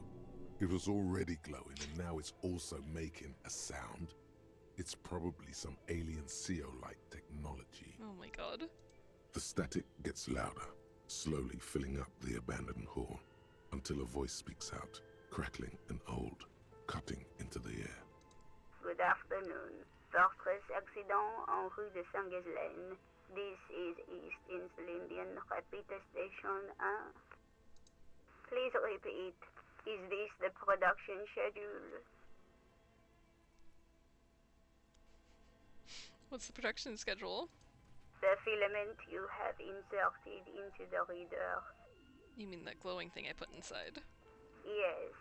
It was already glowing and now it's also making a sound. It's probably some alien CO-like technology. Oh my god. The static gets louder, slowly filling up the abandoned hall, until a voice speaks out, crackling and old, cutting into the air. Good afternoon. Fortress accident en rue de Saint-Ghislaine. This is East Insulindian Repeater Station 1. Please repeat. Is this the production schedule? What's the production schedule? The filament you have inserted into the reader. You mean that glowing thing I put inside? Yes.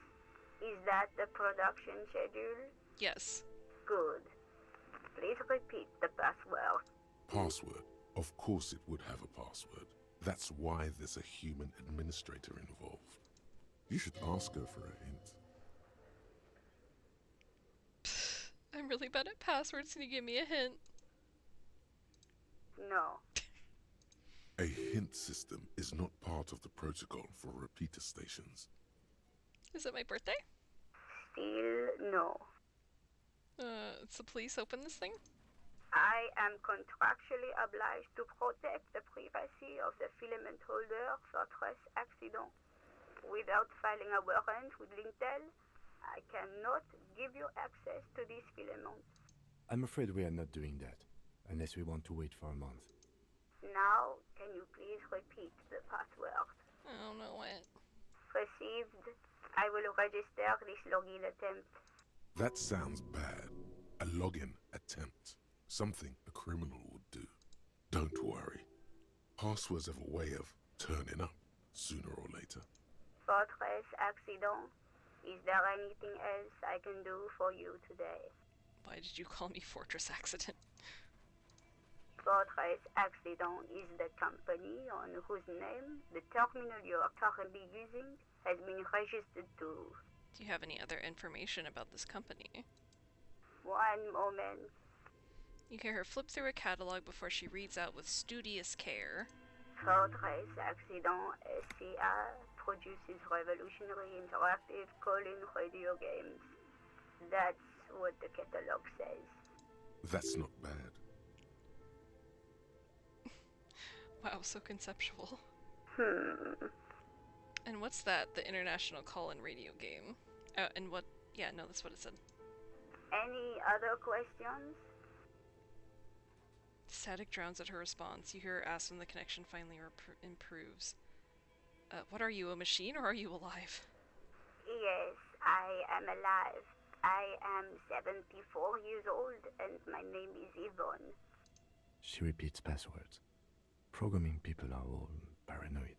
Is that the production schedule? Yes. Good. Please repeat the password. Password? Of course it would have a password. That's why there's a human administrator involved. You should ask her for a hint. I'm really bad at passwords. Can you give me a hint? No. A hint system is not part of the protocol for repeater stations. Is it my birthday? Still no. It's the police open this thing? I am contractually obliged to protect the privacy of the filament holder for stress accident. Without filing a warrant with Lintel, I cannot give you access to this filament. I'm afraid we are not doing that, unless we want to wait for a month. Now, can you please repeat the password? I don't know it. Received. I will register this login attempt. That sounds bad. A login attempt. Something a criminal would do. Don't worry. Passwords have a way of turning up sooner or later. Fortress accident. Is there anything else I can do for you today? Why did you call me Fortress Accident? Fortress Accident is the company on whose name the terminal you are currently using has been registered to. Do you have any other information about this company? One moment. You hear her flip through a catalog before she reads out with studious care. Fortress Accident SCA produces revolutionary interactive call-in radio games. That's what the catalog says. That's not bad. Wow, so conceptual. Hmm. And what's that? The international call-in radio game. Oh, and what? Yeah, no, that's what it said. Any other questions? Static drowns at her response. You hear her ask when the connection finally improves. What are you, a machine, or are you alive? Yes, I am alive. I am 74 years old, and my name is Yvonne. She repeats passwords. Programming people are all paranoid.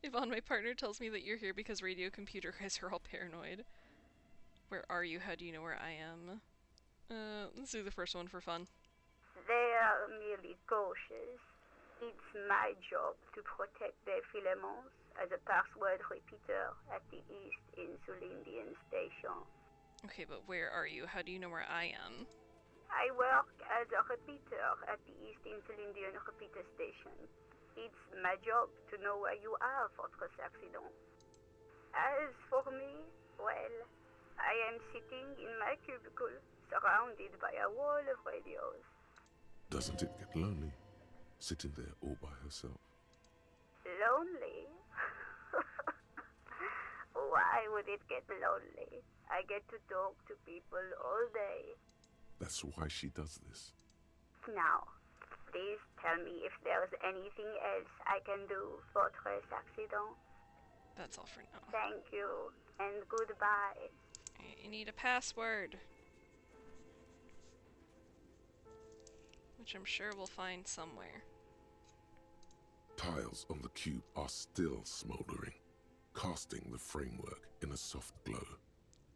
Yvonne, my partner, tells me that you're here because radio computer guys are all paranoid. Where are you? How do you know where I am? Let's do the first one for fun. They are merely cautious. It's my job to protect their filaments as a password repeater at the East Insulindian Station. Okay, but where are you? How do you know where I am? I work as a repeater at the East Insulindian Repeater Station. It's my job to know where you are, Fortress Accident. As for me, well, I am sitting in my cubicle, surrounded by a wall of radios. Doesn't it get lonely, sitting there all by herself? Lonely? Why would it get lonely? I get to talk to people all day. That's why she does this. Now, please tell me if there's anything else I can do, Fortress Accident. That's all for now. Thank you, and goodbye. You need a password. Which I'm sure we'll find somewhere. Tiles on the cube are still smoldering, casting the framework in a soft glow.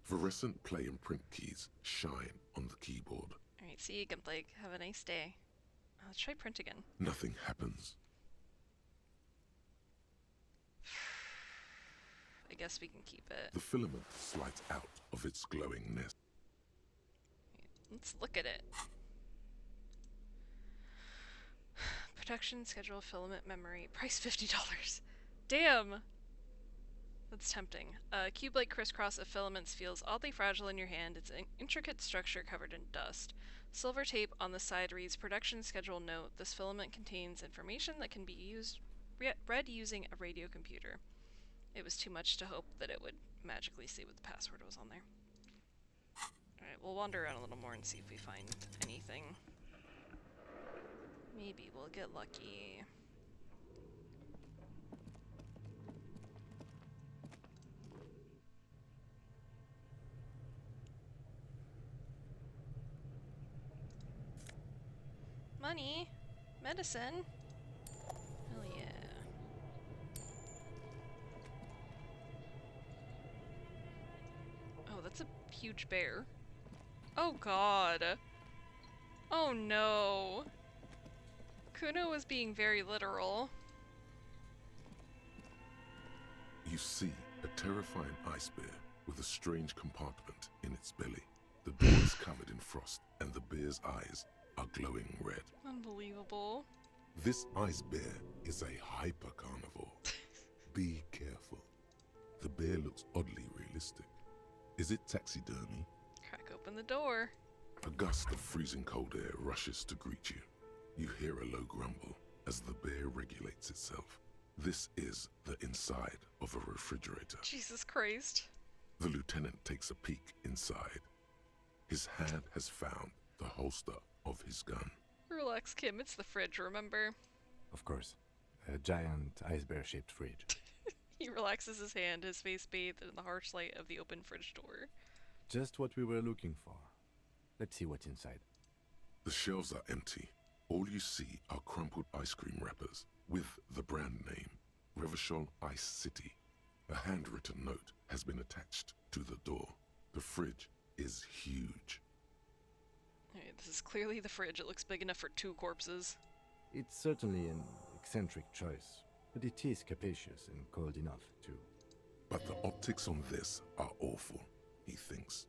Fluorescent play and print keys shine on the keyboard. Alright, see you, Gumpleg. Have a nice day. Let's try print again. Nothing happens. I guess we can keep it. The filament slides out of its glowing nest. Let's look at it. Production schedule, filament memory, price $50. Damn! That's tempting. A cube-like crisscross of filaments feels oddly fragile in your hand, its intricate structure covered in dust. Silver tape on the side reads, production schedule note, this filament contains information that can be read using a radio computer. It was too much to hope that it would magically see what the password was on there. Alright, we'll wander around a little more and see if we find anything. Maybe we'll get lucky. Money? Medicine? Hell yeah. Oh, that's a huge bear. Oh god. Oh no. Kuno was being very literal. You see a terrifying ice bear with a strange compartment in its belly. The door is covered in frost, and the bear's eyes are glowing red. Unbelievable. This ice bear is a hyper carnivore. Be careful. The bear looks oddly realistic. Is it taxidermy? Crack open the door. A gust of freezing cold air rushes to greet you. You hear a low grumble as the bear regulates itself. This is the inside of a refrigerator. Jesus Christ. The lieutenant takes a peek inside. His hand has found the holster of his gun. Relax, Kim. It's the fridge, remember? Of course. A giant ice bear-shaped fridge. He relaxes his hand, his face bathed in the harsh light of the open fridge door. Just what we were looking for. Let's see what's inside. The shelves are empty. All you see are crumpled ice cream wrappers with the brand name, Revachol Ice City. A handwritten note has been attached to the door. The fridge is huge. Alright, this is clearly the fridge. It looks big enough for 2 corpses. It's certainly an eccentric choice, but it is capacious and cold enough, too. But the optics on this are awful, he thinks.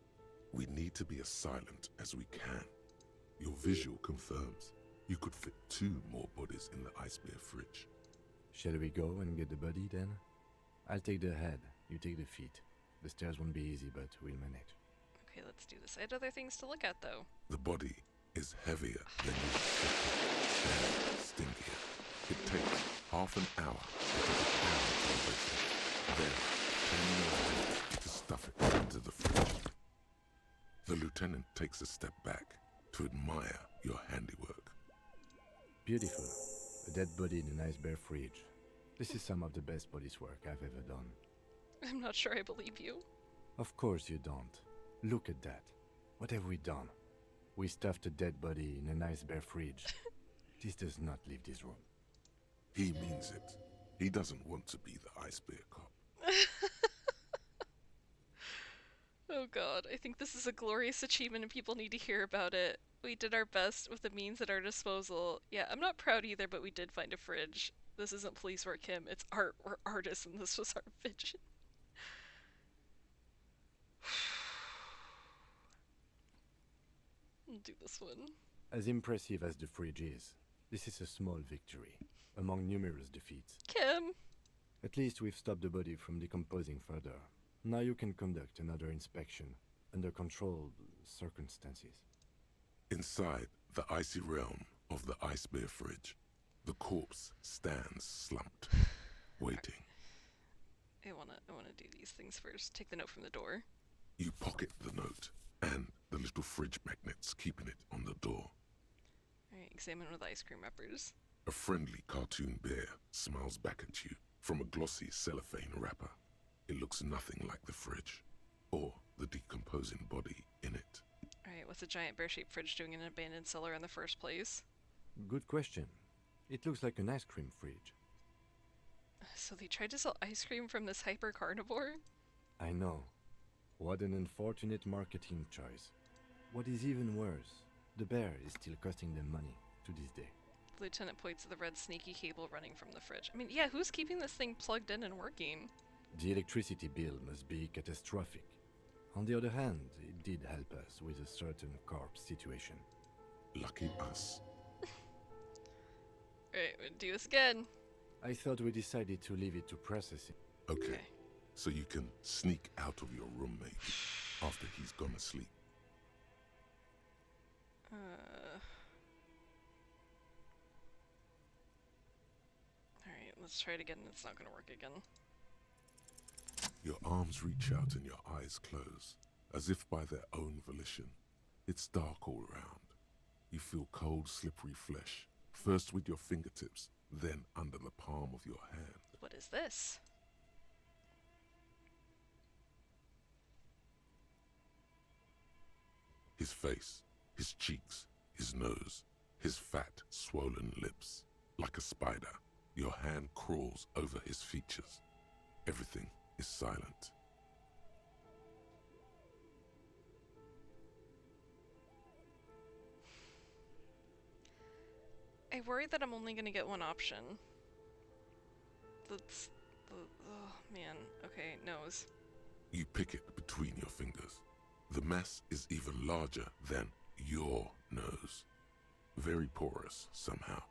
We need to be as silent as we can. Your visual confirms you could fit 2 more bodies in the ice bear fridge. Shall we go and get the body then? I'll take the head, you take the feet. The stairs won't be easy, but we'll manage. Okay, let's do this. I had other things to look at, though. The body is heavier than you expected and stinkier. It takes half an hour to get it down to the basement, then 10 minutes to stuff it into the fridge. The lieutenant takes a step back to admire your handiwork. Beautiful. A dead body in an ice bear fridge. This is some of the best police work I've ever done. I'm not sure I believe you. Of course you don't. Look at that. What have we done? We stuffed a dead body in an ice bear fridge. This does not leave this room. He means it. He doesn't want to be the ice bear cop. Oh god, I think this is a glorious achievement and people need to hear about it. We did our best with the means at our disposal. Yeah, I'm not proud either, but we did find a fridge. This isn't police work, Kim. It's art. We're artists, and this was our vision. I'll do this one. As impressive as the fridge is, this is a small victory, among numerous defeats. Kim! At least we've stopped the body from decomposing further. Now you can conduct another inspection, under controlled circumstances. Inside the icy realm of the ice bear fridge, the corpse stands slumped, waiting. I wanna do these things first. Take the note from the door. You pocket the note and the little fridge magnets keeping it on the door. Alright, examine with ice cream wrappers. A friendly cartoon bear smiles back at you from a glossy cellophane wrapper. It looks nothing like the fridge, or the decomposing body in it. Alright, what's a giant bear-shaped fridge doing in an abandoned cellar in the first place? Good question. It looks like an ice cream fridge. So they tried to sell ice cream from this hyper-carnivore? I know. What an unfortunate marketing choice. What is even worse, the bear is still costing them money to this day. The lieutenant points to the red sneaky cable running from the fridge. I mean, yeah, who's keeping this thing plugged in and working? The electricity bill must be catastrophic. On the other hand, it did help us with a certain corpse situation. Lucky us. Alright, we'll do this again. I thought we decided to leave it to processing. Okay, so you can sneak out of your roommate after he's gone asleep. Alright, let's try it again. It's not gonna work again. Your arms reach out and your eyes close, as if by their own volition. It's dark all around. You feel cold, slippery flesh, first with your fingertips, then under the palm of your hand. What is this? His face, his cheeks, his nose, his fat, swollen lips. Like a spider, your hand crawls over his features. Everything is silent. I worry that I'm only gonna get one option. That's... oh, man. Okay, nose. You pick it between your fingers. The mess is even larger than your nose. Very porous, somehow.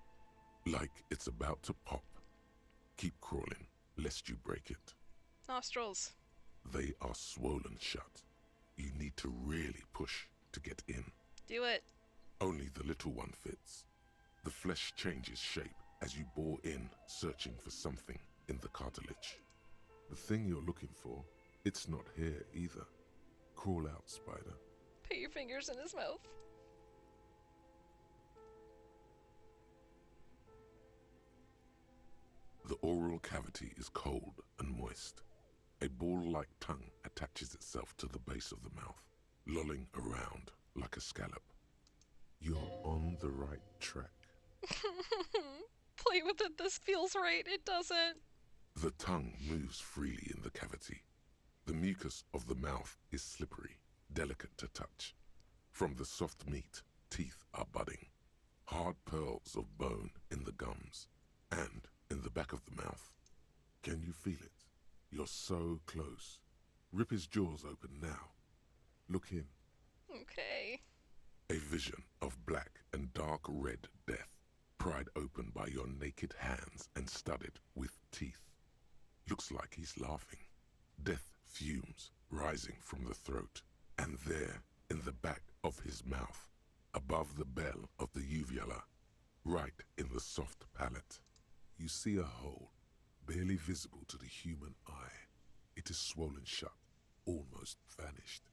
Like it's about to pop. Keep crawling, lest you break it. Nostrils. They are swollen shut. You need to really push to get in. Do it. Only the little one fits. The flesh changes shape as you bore in, searching for something in the cartilage. The thing you're looking for, it's not here either. Crawl out, spider. Put your fingers in his mouth. The oral cavity is cold and moist. A ball-like tongue attaches itself to the base of the mouth, lolling around like a scallop. You're on the right track. Play with it, this feels right, it doesn't. The tongue moves freely in the cavity. The mucus of the mouth is slippery, delicate to touch. From the soft meat, teeth are budding. Hard pearls of bone in the gums, and in the back of the mouth. Can you feel it? You're so close. Rip his jaws open now. Look in. Okay. A vision of black and dark red death, pried open by your naked hands and studded with teeth. Looks like he's laughing. Death fumes rising from the throat, and there, in the back of his mouth, above the bell of the uvula, right in the soft palate, you see a hole, barely visible to the human eye. It is swollen shut, almost vanished.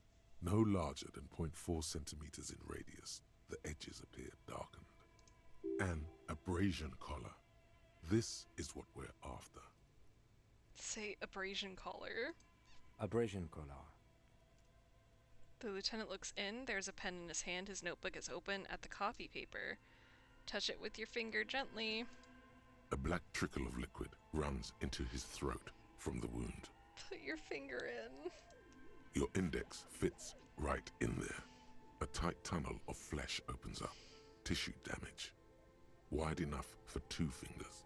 No larger than 0.4 centimeters in radius, the edges appear darkened. An abrasion collar. This is what we're after. Say abrasion collar. Abrasion collar. The lieutenant looks in. There's a pen in his hand. His notebook is open at the copy paper. Touch it with your finger gently. A black trickle of liquid runs into his throat from the wound. Put your finger in. Your index fits right in there. A tight tunnel of flesh opens up. Tissue damage. Wide enough for 2 fingers.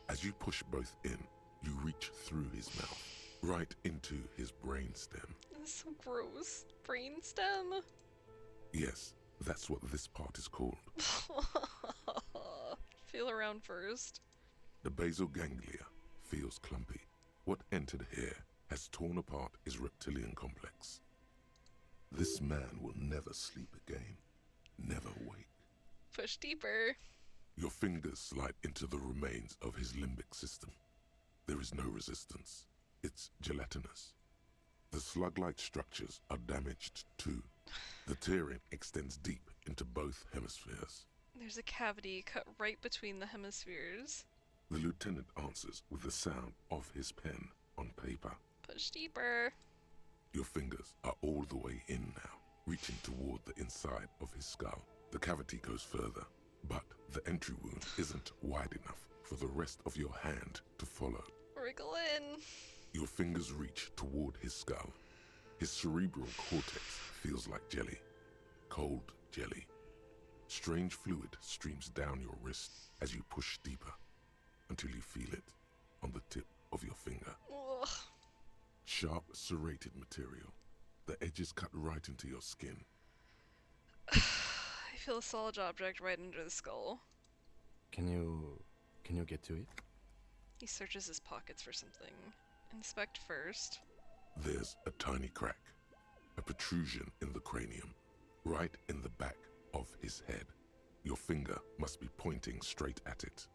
As you push both in, you reach through his mouth, right into his brainstem. This is so gross. Brainstem? Yes, that's what this part is called. Feel around first. The basal ganglia feels clumpy. What entered here has torn apart his reptilian complex. This man will never sleep again. Never wake. Push deeper. Your fingers slide into the remains of his limbic system. There is no resistance. It's gelatinous. The slug-like structures are damaged too. The tearing extends deep into both hemispheres. There's a cavity cut right between the hemispheres. The lieutenant answers with the sound of his pen on paper. Push deeper. Your fingers are all the way in now, reaching toward the inside of his skull. The cavity goes further, but the entry wound isn't wide enough for the rest of your hand to follow. Wriggle in. Your fingers reach toward his skull. His cerebral cortex feels like jelly. Cold jelly. Strange fluid streams down your wrist as you push deeper until you feel it on the tip of your finger. Ugh. Sharp, serrated material. The edges cut right into your skin. I feel a solid object right under the skull. Can you get to it? He searches his pockets for something. Inspect first. There's a tiny crack. A protrusion in the cranium. Right in the back of his head. Your finger must be pointing straight at it.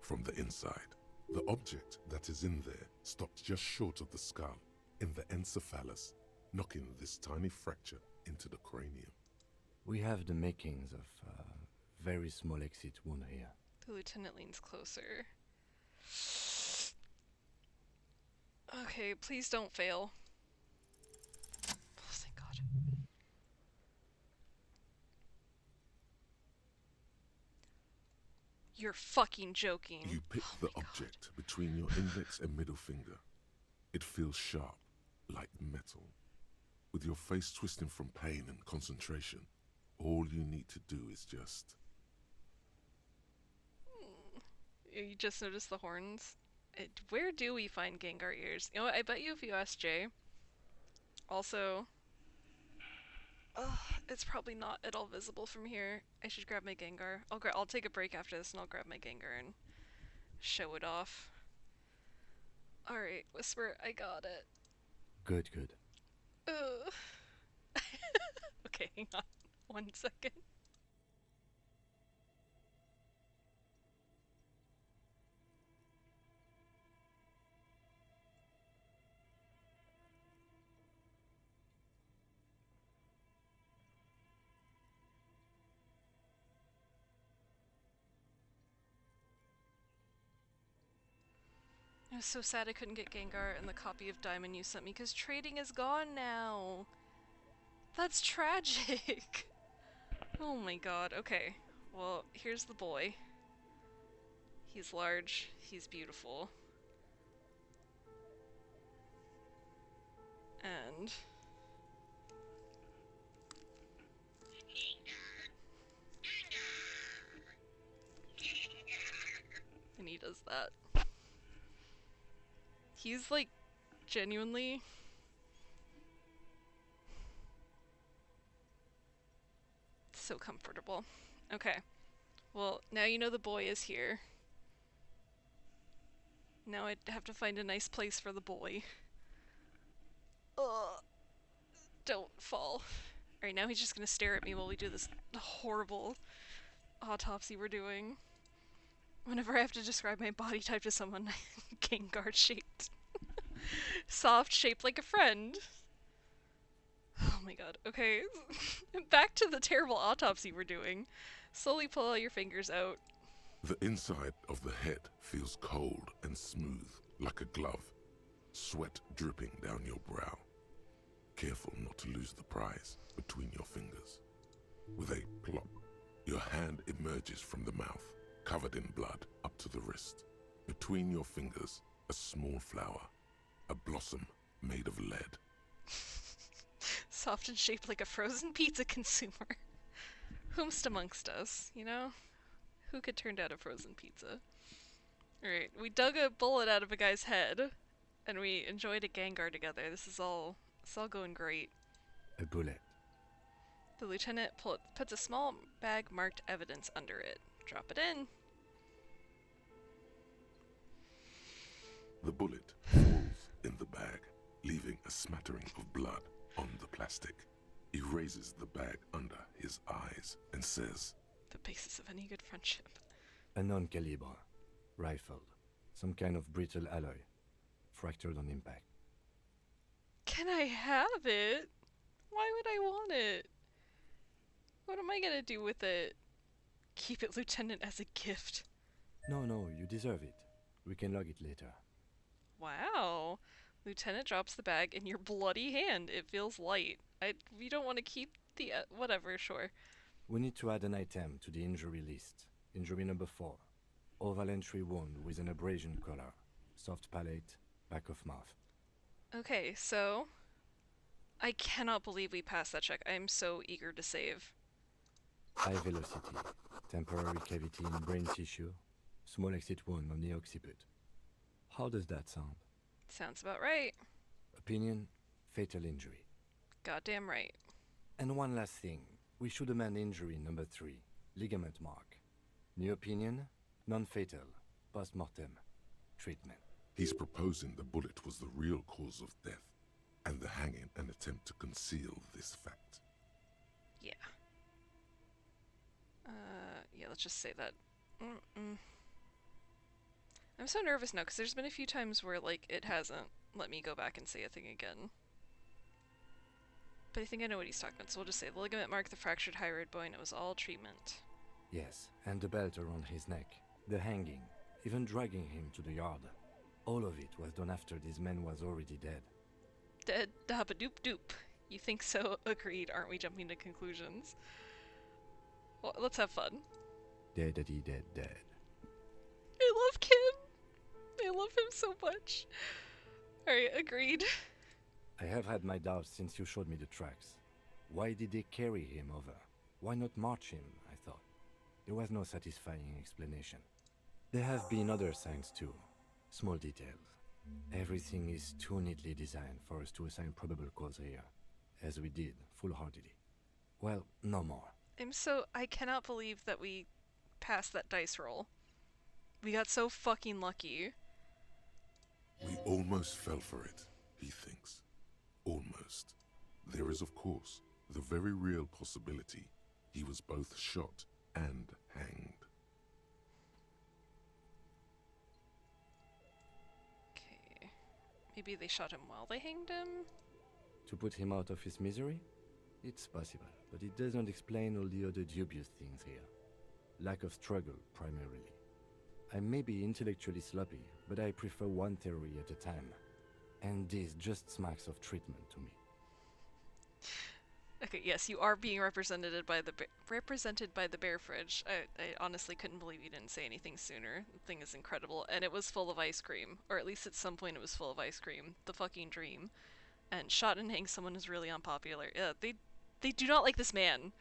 From the inside. The object that is in there stops just short of the skull, in the encephalus, knocking this tiny fracture into the cranium. We have the makings of a very small exit wound here. The lieutenant leans closer. Okay, please don't fail. Oh, thank God. You're fucking joking. You pick the object between your index and middle finger. It feels sharp, like metal. With your face twisting from pain and concentration, all you need to do is just... You just noticed the horns? Where do we find Gengar ears? You know what, I bet you if you ask Jay. Also... it's probably not at all visible from here. I should grab my Gengar. I'll take a break after this and I'll grab my Gengar and show it off. Alright, Whisper, I got it. Good, good. Okay, hang on. 1 second. I was so sad I couldn't get Gengar and the copy of Diamond you sent me because trading is gone now. That's tragic. Oh my god. Okay. Well, here's the boy. He's large. He's beautiful. And... and he does that. He's like, genuinely... so comfortable. Okay. Well, now you know the boy is here. Now I'd have to find a nice place for the boy. Ugh. Don't fall. Alright, now he's just gonna stare at me while we do this horrible autopsy we're doing. Whenever I have to describe my body type to someone, Gengar shaped. Soft, shaped like a friend. Oh my god. Okay, back to the terrible autopsy we're doing. Slowly pull all your fingers out. The inside of the head feels cold and smooth, like a glove. Sweat dripping down your brow. Careful not to lose the prize between your fingers. With a plop, your hand emerges from the mouth, covered in blood up to the wrist. Between your fingers, a small flower, a blossom made of lead. Soft and shaped like a frozen pizza consumer. Whomst amongst us, you know? Who could turn down a frozen pizza? Alright, we dug a bullet out of a guy's head, and we enjoyed a Gengar together. This is all going great. A bullet. The lieutenant puts a small bag marked evidence under it. Drop it in. The bullet falls in the bag, leaving a smattering of blood on the plastic. He raises the bag under his eyes and says, The basis of any good friendship. A non-caliber. Rifled. Some kind of brittle alloy. Fractured on impact. Can I have it? Why would I want it? What am I gonna do with it? Keep it, Lieutenant, as a gift. No, you deserve it. We can log it later. Wow. Lieutenant drops the bag in your bloody hand. It feels light. You don't want to keep the... whatever, sure. We need to add an item to the injury list. Injury number 4. Oval entry wound with an abrasion color. Soft palate, back of mouth. Okay, so... I cannot believe we passed that check. I'm so eager to save. High velocity. Temporary cavity in brain tissue. Small exit wound on the occiput. How does that sound? Sounds about right. Opinion, fatal injury. Goddamn right. And one last thing. We should amend injury number 3. Ligament mark. New opinion, non-fatal. Post-mortem. Treatment. He's proposing the bullet was the real cause of death, and the hanging an attempt to conceal this fact. Yeah. Yeah, let's just say that. I'm so nervous now, because there's been a few times where, like, it hasn't let me go back and say a thing again. But I think I know what he's talking about, so we'll just say the ligament marked the fractured hyoid bone. It was all treatment. Yes, and the belt around his neck. The hanging. Even dragging him to the yard. All of it was done after this man was already dead. Dead dabba-doop-doop. You think so? Agreed. Aren't we jumping to conclusions? Well, let's have fun. Dead. I love Kim! I love him so much. Alright, agreed. I have had my doubts since you showed me the tracks. Why did they carry him over? Why not march him, I thought. There was no satisfying explanation. There have been other signs too. Small details. Everything is too neatly designed for us to assign probable cause here, as we did, full-heartedly. Well, no more. I cannot believe that we passed that dice roll. We got so fucking lucky. We almost fell for it, he thinks. Almost. There is, of course, the very real possibility he was both shot and hanged. Okay. Maybe they shot him while they hanged him? To put him out of his misery? It's possible, but it does not explain all the other dubious things here. Lack of struggle, primarily. I may be intellectually sloppy, but I prefer one theory at a time. And this just smacks of treatment to me. Okay, yes, you are being represented by the bear fridge. I honestly couldn't believe you didn't say anything sooner. The thing is incredible, and it was full of ice cream. Or at least at some point it was full of ice cream. The fucking dream. And shot and hang someone is really unpopular. They do not like this man.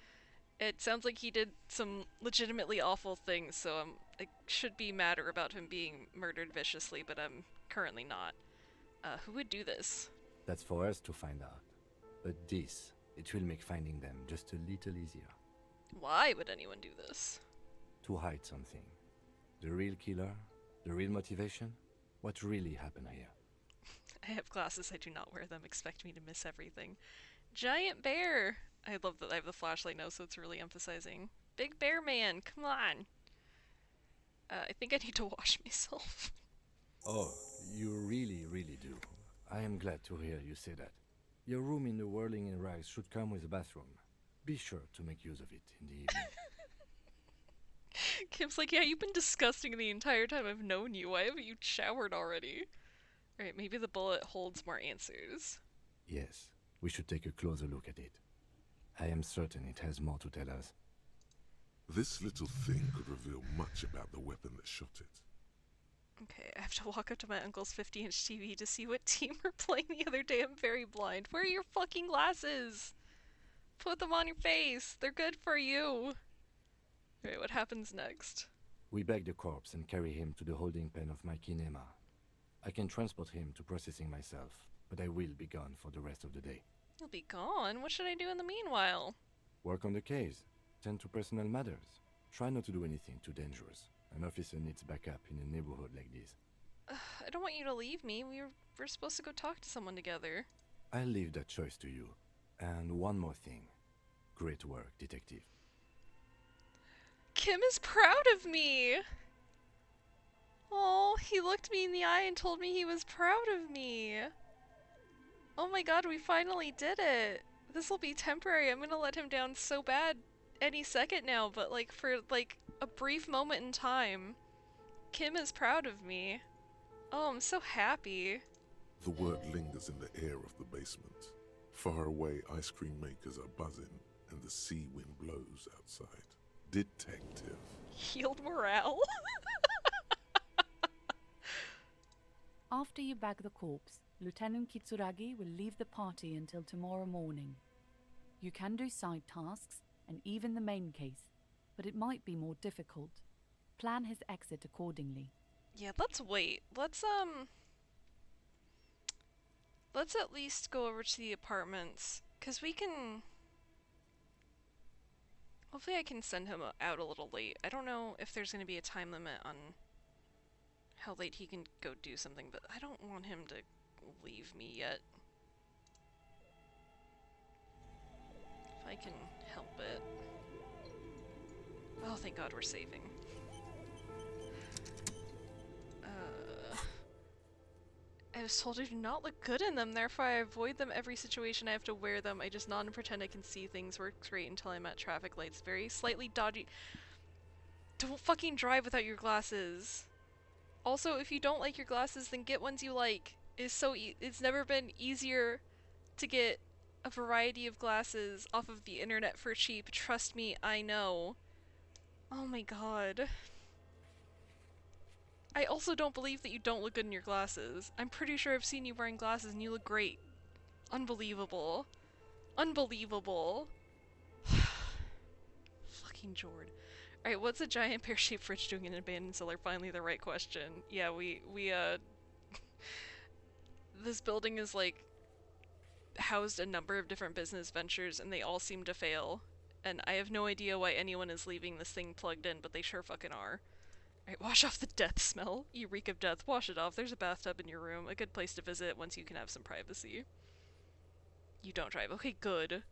It sounds like he did some legitimately awful things, so I should be madder about him being murdered viciously, but I'm currently not. Who would do this? That's for us to find out. But this, it will make finding them just a little easier. Why would anyone do this? To hide something. The real killer? The real motivation? What really happened here? I have glasses, I do not wear them. Expect me to miss everything. Giant bear! I love that I have the flashlight now, so it's really emphasizing. Big bear man, come on! I think I need to wash myself. Oh, you really do. I am glad to hear you say that. Your room in the Whirling in Rags should come with a bathroom. Be sure to make use of it in the evening. Kim's like, yeah, you've been disgusting the entire time I've known you. Why haven't you showered already? Alright, maybe the bullet holds more answers. Yes, we should take a closer look at it. I am certain it has more to tell us. This little thing could reveal much about the weapon that shot it. Okay, I have to walk up to my uncle's 50-inch TV to see what team we're playing the other day. I'm very blind. Where are your fucking glasses? Put them on your face. They're good for you. Alright, what happens next? We bag the corpse and carry him to the holding pen of my kinema. I can transport him to processing myself, but I will be gone for the rest of the day. You'll be gone? What should I do in the meanwhile? Work on the case. Tend to personal matters. Try not to do anything too dangerous. An officer needs backup in a neighborhood like this. I don't want you to leave me. We're supposed to go talk to someone together. I'll leave that choice to you. And one more thing. Great work, detective. Kim is proud of me! Oh, he looked me in the eye and told me he was proud of me. Oh my god, we finally did it. This will be temporary. I'm gonna let him down so bad any second now, but like for like a brief moment in time. Kim is proud of me. Oh, I'm so happy. The word lingers in the air of the basement. Far away ice cream makers are buzzing and the sea wind blows outside. Detective. Healed morale? After you bag the corpse, Lieutenant Kitsuragi will leave the party until tomorrow morning. You can do side tasks and even the main case, but it might be more difficult. Plan his exit accordingly. Yeah, let's wait. Let's at least go over to the apartments, 'cause we can... Hopefully I can send him out a little late. I don't know if there's going to be a time limit on how late he can go do something, but I don't want him to leave me yet. If I can help it. Oh, thank God we're saving. I was told I do not look good in them, therefore I avoid them every situation I have to wear them. I just nod and pretend I can see things. Works great until I'm at traffic lights. Very slightly dodgy. Don't fucking drive without your glasses. Also, if you don't like your glasses, then get ones you like. It's never been easier to get a variety of glasses off of the internet for cheap. Trust me, I know. Oh my god. I also don't believe that you don't look good in your glasses. I'm pretty sure I've seen you wearing glasses and you look great. Unbelievable. Unbelievable. Fucking Jord. Alright, what's a giant pear-shaped fridge doing in an abandoned cellar? Finally the right question. Yeah, we this building is like housed a number of different business ventures and they all seem to fail. And I have no idea why anyone is leaving this thing plugged in, but they sure fucking are. Alright, wash off the death smell. You reek of death. Wash it off. There's a bathtub in your room. A good place to visit once you can have some privacy. You don't drive. Okay, good.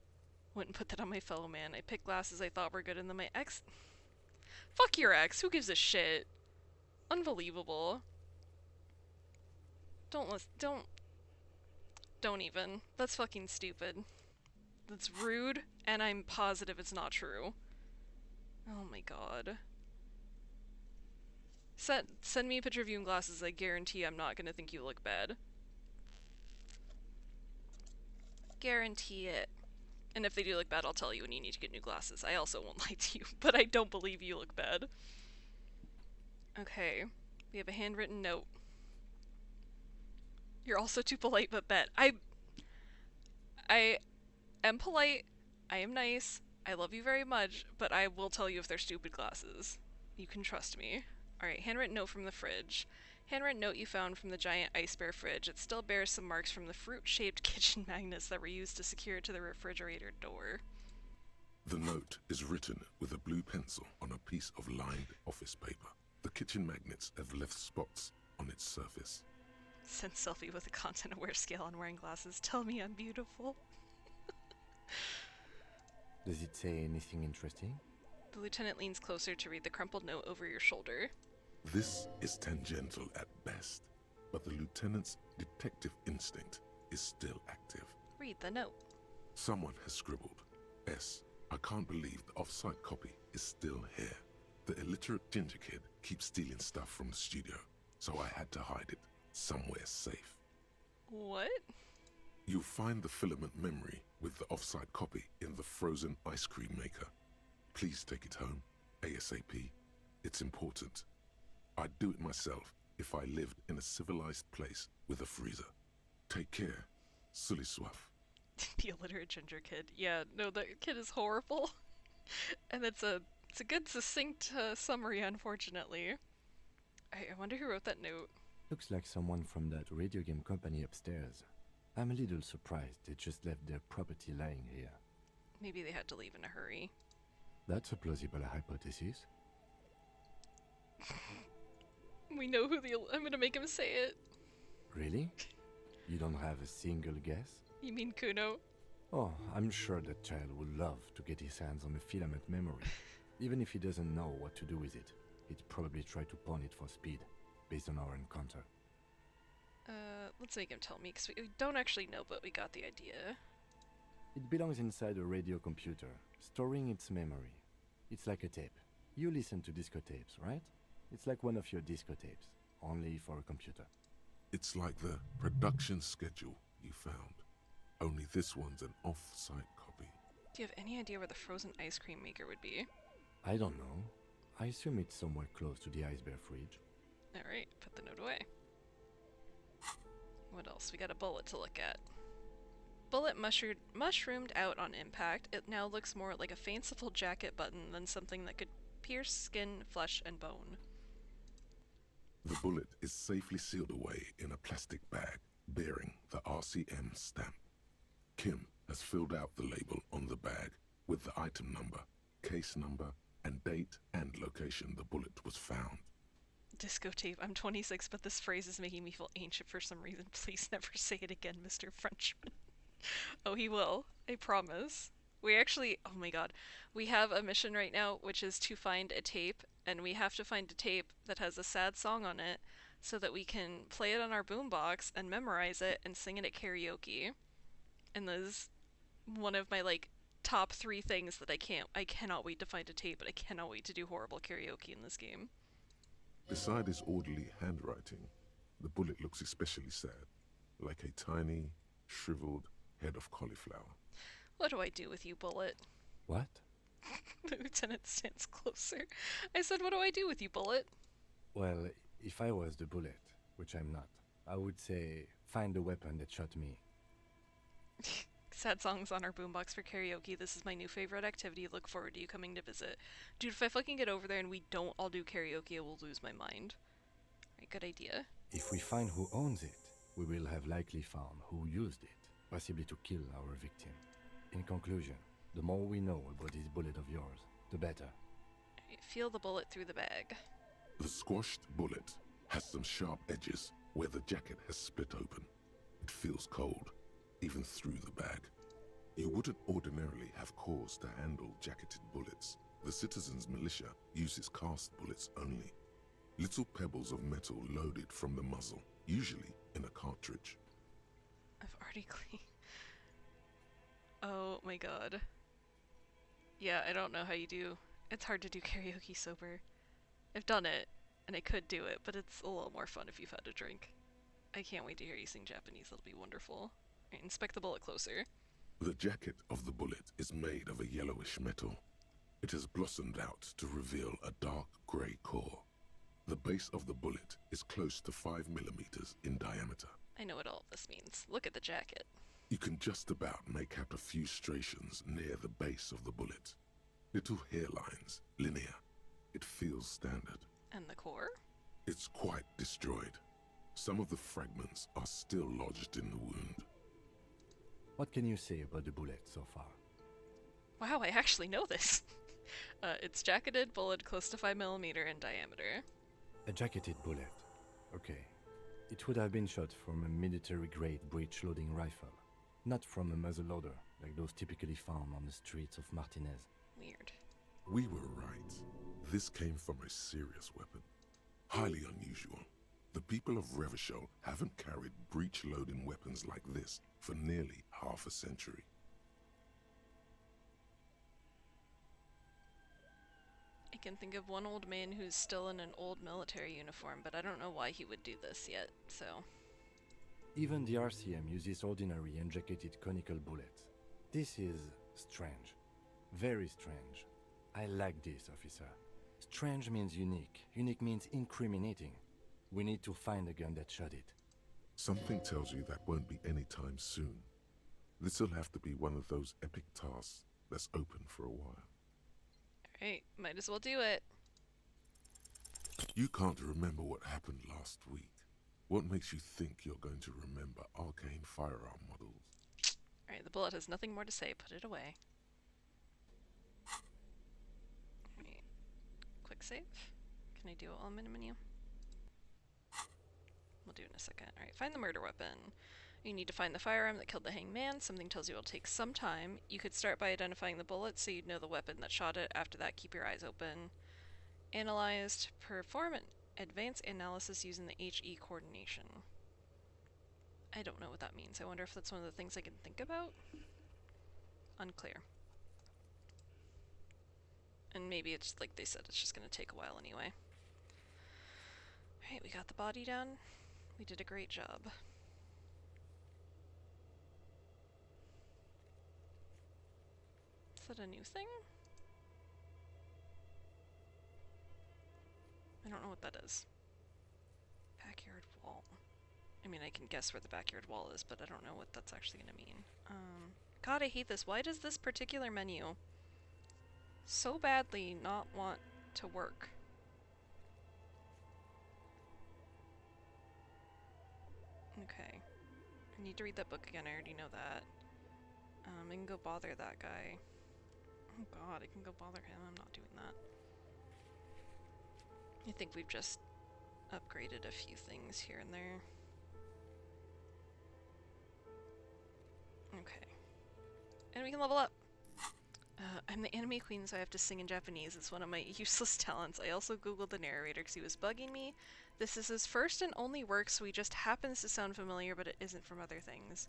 Wouldn't put that on my fellow man. I picked glasses I thought were good and then my ex... Fuck your ex. Who gives a shit? Unbelievable. Don't even. That's fucking stupid. That's rude, and I'm positive it's not true. Oh my god. Send me a picture of you in glasses. I guarantee I'm not gonna think you look bad. Guarantee it. And if they do look bad, I'll tell you and you need to get new glasses. I also won't lie to you, but I don't believe you look bad. Okay. We have a handwritten note. You're also too polite but bet. I am polite. I am nice. I love you very much, but I will tell you if they're stupid glasses. You can trust me. Alright, handwritten note from the fridge. Handwritten note you found from the giant ice bear fridge. It still bears some marks from the fruit-shaped kitchen magnets that were used to secure it to the refrigerator door. The note is written with a blue pencil on a piece of lined office paper. The kitchen magnets have left spots on its surface. Send selfie with a content-aware scale on wearing glasses. Tell me I'm beautiful. Does it say anything interesting? The lieutenant leans closer to read the crumpled note over your shoulder. This is tangential at best, but the lieutenant's detective instinct is still active. Read the note. Someone has scribbled, S. I can't believe the off-site copy is still here. The illiterate ginger kid keeps stealing stuff from the studio, so I had to hide it somewhere safe. What? You'll find the filament memory with the off-site copy in the frozen ice cream maker. Please take it home, ASAP. It's important. I'd do it myself if I lived in a civilized place with a freezer. Take care, silly soif. The illiterate ginger kid. Yeah, no, that kid is horrible. And it's a good succinct summary, unfortunately. I wonder who wrote that note. Looks like someone from that radio game company upstairs. I'm a little surprised they just left their property lying here. Maybe they had to leave in a hurry. That's a plausible hypothesis. We know who I'm gonna make him say it. Really? You don't have a single guess? You mean Kuno? Oh, I'm sure that child would love to get his hands on a filament memory. Even if he doesn't know what to do with it, he'd probably try to pawn it for speed, based on our encounter. Let's make him tell me, because we don't actually know, but we got the idea. It belongs inside a radio computer, storing its memory. It's like a tape. You listen to disco tapes, right? It's like one of your disco tapes, only for a computer. It's like the production schedule you found. Only this one's an off-site copy. Do you have any idea where the frozen ice cream maker would be? I don't know. I assume it's somewhere close to the ice bear fridge. Alright, put the note away. What else? We got a bullet to look at. Bullet mushroomed out on impact. It now looks more like a fanciful jacket button than something that could pierce skin, flesh, and bone. The bullet is safely sealed away in a plastic bag bearing the RCM stamp. Kim has filled out the label on the bag with the item number, case number, and date and location the bullet was found. Disco tape. I'm 26, but this phrase is making me feel ancient for some reason. Please never say it again, Mr. Frenchman. Oh, he will. I promise. We actually, oh my god, we have a mission right now, which is to find a tape, and we have to find a tape that has a sad song on it, so that we can play it on our boombox and memorize it and sing it at karaoke. And this is one of my, like, top 3 things that I cannot wait to find a tape, but I cannot wait to do horrible karaoke in this game. Beside his orderly handwriting, the bullet looks especially sad, like a tiny, shriveled head of cauliflower. What do I do with you, Bullet? What? The lieutenant stands closer. I said, what do I do with you, Bullet? Well, if I was the bullet, which I'm not, I would say, find the weapon that shot me. Sad songs on our boombox for karaoke. This is my new favorite activity. Look forward to you coming to visit. Dude, if I fucking get over there and we don't all do karaoke, I will lose my mind. Right, good idea. If we find who owns it, we will have likely found who used it, possibly to kill our victim. In conclusion, the more we know about this bullet of yours, the better. Right, feel the bullet through the bag. The squashed bullet has some sharp edges where the jacket has split open. It feels cold, even through the bag. You wouldn't ordinarily have cause to handle jacketed bullets. The citizens' militia uses cast bullets only. Little pebbles of metal loaded from the muzzle, usually in a cartridge. I've already cleaned. Oh my god. Yeah, I don't know how you do. It's hard to do karaoke sober. I've done it, and I could do it, but it's a little more fun if you've had a drink. I can't wait to hear you sing Japanese. That'll be wonderful. Right, inspect the bullet closer. The jacket of the bullet is made of a yellowish metal. It has blossomed out to reveal a dark grey core. The base of the bullet is close to 5 millimeters in diameter. I know what all of this means. Look at the jacket. You can just about make out a few striations near the base of the bullet. Little hairlines, linear. It feels standard. And the core? It's quite destroyed. Some of the fragments are still lodged in the wound. What can you say about the bullet so far? Wow, I actually know this. It's jacketed bullet close to 5 millimeter in diameter. A jacketed bullet. Okay. It would have been shot from a military-grade breech-loading rifle, not from a muzzleloader, like those typically found on the streets of Martinez. Weird. We were right. This came from a serious weapon. Highly unusual. The people of Revachol haven't carried breech-loading weapons like this for nearly half a century. I can think of one old man who's still in an old military uniform, but I don't know why he would do this yet, so... Even the RCM uses ordinary unjacketed conical bullets. This is strange. Very strange. I like this, officer. Strange means unique. Unique means incriminating. We need to find the gun that shot it. Something tells you that won't be anytime soon. This'll have to be one of those epic tasks that's open for a while. Alright, might as well do it. You can't remember what happened last week. What makes you think you're going to remember arcane firearm models? Alright, the bullet has nothing more to say. Put it away. Alright. Quick save. Can I do it while I'm in a menu? We'll do it in a second. Alright, find the murder weapon. You need to find the firearm that killed the hanged man. Something tells you it'll take some time. You could start by identifying the bullet so you'd know the weapon that shot it. After that, keep your eyes open. Analyzed. Perform an advanced analysis using the HE coordination. I don't know what that means. I wonder if that's one of the things I can think about? Unclear. And maybe it's like they said, it's just going to take a while anyway. Alright, we got the body down. We did a great job. Is that a new thing? I don't know what that is. Backyard wall. I mean, I can guess where the backyard wall is, but I don't know what that's actually gonna mean. God, I hate this. Why does this particular menu so badly not want to work? Okay. I need to read that book again. I already know that. I can go bother that guy. Oh god, I can go bother him. I'm not doing that. I think we've just upgraded a few things here and there. Okay. And we can level up! I'm the anime queen, so I have to sing in Japanese. It's one of my useless talents. I also googled the narrator because he was bugging me. This is his first and only work, so he just happens to sound familiar, but it isn't from other things.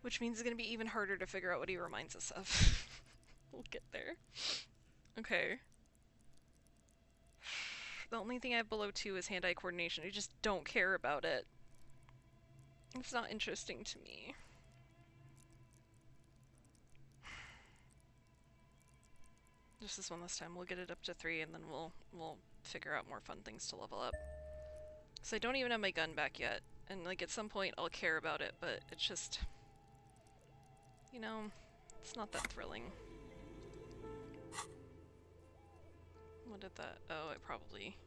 Which means it's going to be even harder to figure out what he reminds us of. We'll get there. Okay. The only thing I have below 2 is hand-eye coordination. I just don't care about it. It's not interesting to me. Just this one this time. We'll get it up to 3 and then we'll figure out more fun things to level up. So I don't even have my gun back yet. And like at some point I'll care about it, but it's just, you know, it's not that thrilling. What did that? Oh, it probably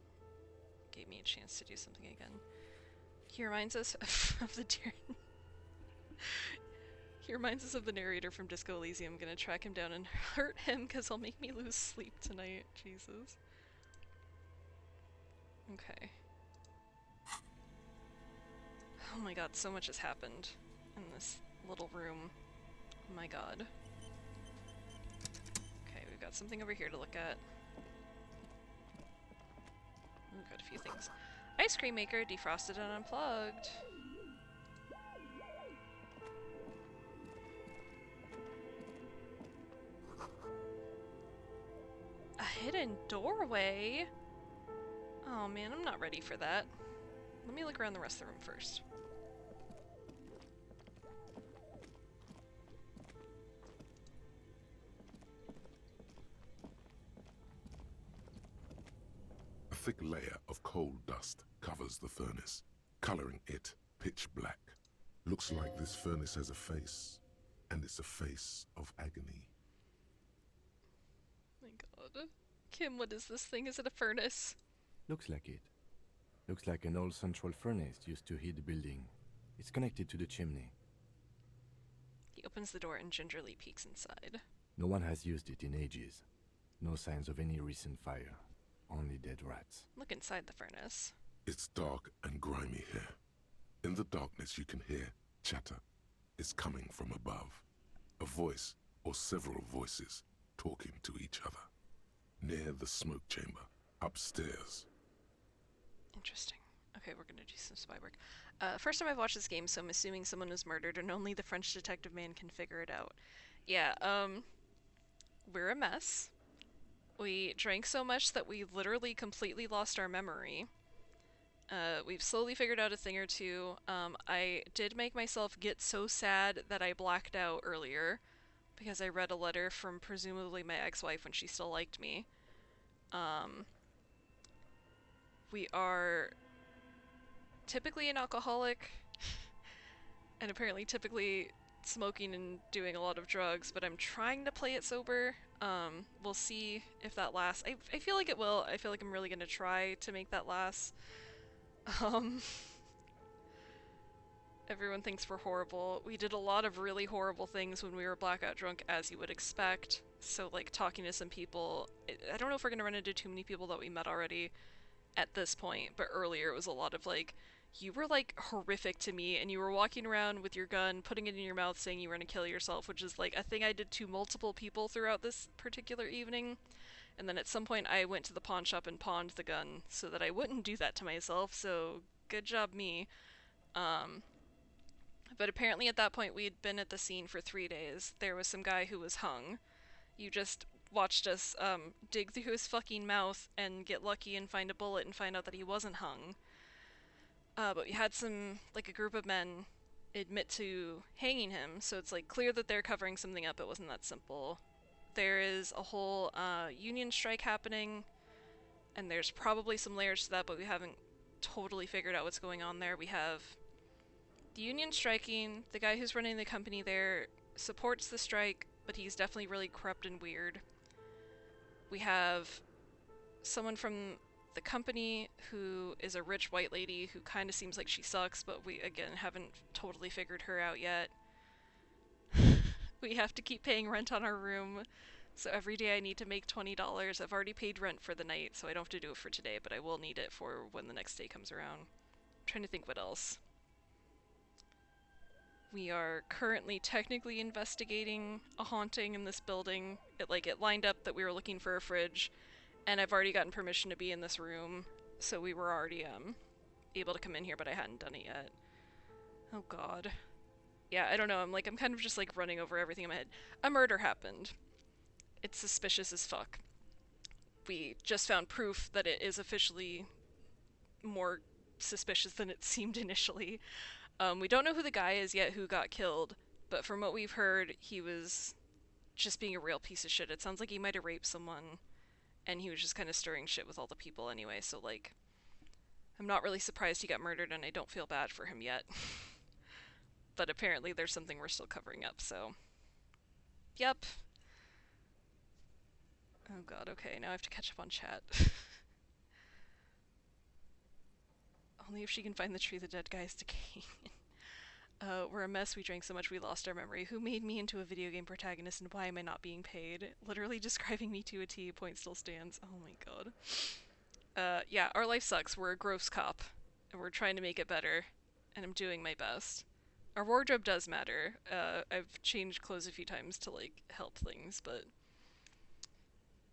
gave me a chance to do something again. He reminds us of the He reminds us of the narrator from Disco Elysium. I'm gonna track him down and hurt him because he'll make me lose sleep tonight. Jesus. Okay. Oh my god, so much has happened in this little room. Oh my god. Okay, we've got something over here to look at. We've got a few things. Ice cream maker, defrosted and unplugged. A hidden doorway? Oh man, I'm not ready for that. Let me look around the rest of the room first. A thick layer of coal dust covers the furnace, coloring it pitch black. Looks like this furnace has a face, and it's a face of agony. My god. Kim, what is this thing? Is it a furnace? Looks like it. Looks like an old central furnace used to heat the building. It's connected to the chimney. He opens the door and gingerly peeks inside. No one has used it in ages. No signs of any recent fire. Only dead rats. Look inside the furnace. It's dark and grimy here. In the darkness you can hear chatter. It's coming from above. A voice, or several voices, talking to each other. Near the smoke chamber, upstairs. Interesting. Okay, we're gonna do some spy work. First time I've watched this game, so I'm assuming someone was murdered and only the French detective man can figure it out. Yeah, we're a mess. We drank so much that we literally completely lost our memory. We've slowly figured out a thing or two. I did make myself get so sad that I blacked out earlier because I read a letter from presumably my ex-wife when she still liked me. We are typically an alcoholic, and apparently typically smoking and doing a lot of drugs, but I'm trying to play it sober. We'll see if that lasts. I feel like it will. I feel like I'm really gonna try to make that last. Everyone thinks we're horrible. We did a lot of really horrible things when we were blackout drunk, as you would expect. So, like, talking to some people, I don't know if we're gonna run into too many people that we met already at this point, but earlier it was a lot of, like, you were, like, horrific to me, and you were walking around with your gun, putting it in your mouth, saying you were gonna kill yourself, which is, like, a thing I did to multiple people throughout this particular evening. And then at some point I went to the pawn shop and pawned the gun so that I wouldn't do that to myself, so good job me. But apparently at that point we had been at the scene for 3 days. There was some guy who was hung. You just watched us dig through his fucking mouth and get lucky and find a bullet and find out that he wasn't hung. But we had a group of men admit to hanging him, so it's, like, clear that they're covering something up. It wasn't that simple. There is a whole union strike happening, and there's probably some layers to that, but we haven't totally figured out what's going on there. We have the union striking. The guy who's running the company there supports the strike, but he's definitely really corrupt and weird. We have someone from the company who is a rich white lady who kind of seems like she sucks, but we, again, haven't totally figured her out yet. We have to keep paying rent on our room, so every day I need to make $20. I've already paid rent for the night, so I don't have to do it for today, but I will need it for when the next day comes around. I'm trying to think what else. We are currently technically investigating a haunting in this building. It lined up that we were looking for a fridge, and I've already gotten permission to be in this room, so we were already able to come in here, but I hadn't done it yet. Oh god. Yeah, I don't know, I'm kind of just, like, running over everything in my head. A murder happened. It's suspicious as fuck. We just found proof that it is officially more suspicious than it seemed initially. We don't know who the guy is yet who got killed, but from what we've heard, he was just being a real piece of shit. It sounds like he might have raped someone, and he was just kind of stirring shit with all the people anyway, so, like, I'm not really surprised he got murdered, and I don't feel bad for him yet. But apparently there's something we're still covering up, so... Yep. Oh god, okay, now I have to catch up on chat. Only if she can find the tree the dead guy is decaying. We're a mess, we drank so much we lost our memory. Who made me into a video game protagonist, and why am I not being paid? Literally describing me to a T, point still stands. Oh my god. Yeah, our life sucks. We're a gross cop, and we're trying to make it better, and I'm doing my best. Our wardrobe does matter. I've changed clothes a few times to, like, help things, but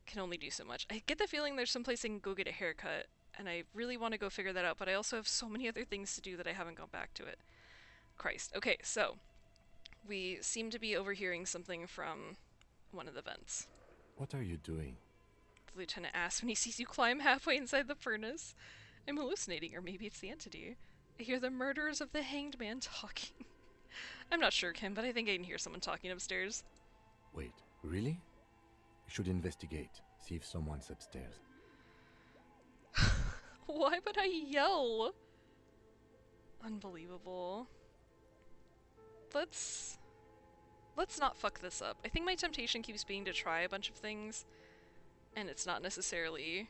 can only do so much. I get the feeling there's someplace I can go get a haircut, and I really want to go figure that out, but I also have so many other things to do that I haven't gone back to it. Christ. Okay, so we seem to be overhearing something from one of the vents. What are you doing? The lieutenant asks when he sees you climb halfway inside the furnace. I'm hallucinating, or maybe it's the entity. I hear the murderers of the hanged man talking. I'm not sure, Kim, but I think I can hear someone talking upstairs. Wait, really? You should investigate, see if someone's upstairs. Why would I yell? Unbelievable. Let's not fuck this up. I think my temptation keeps being to try a bunch of things, and it's not necessarily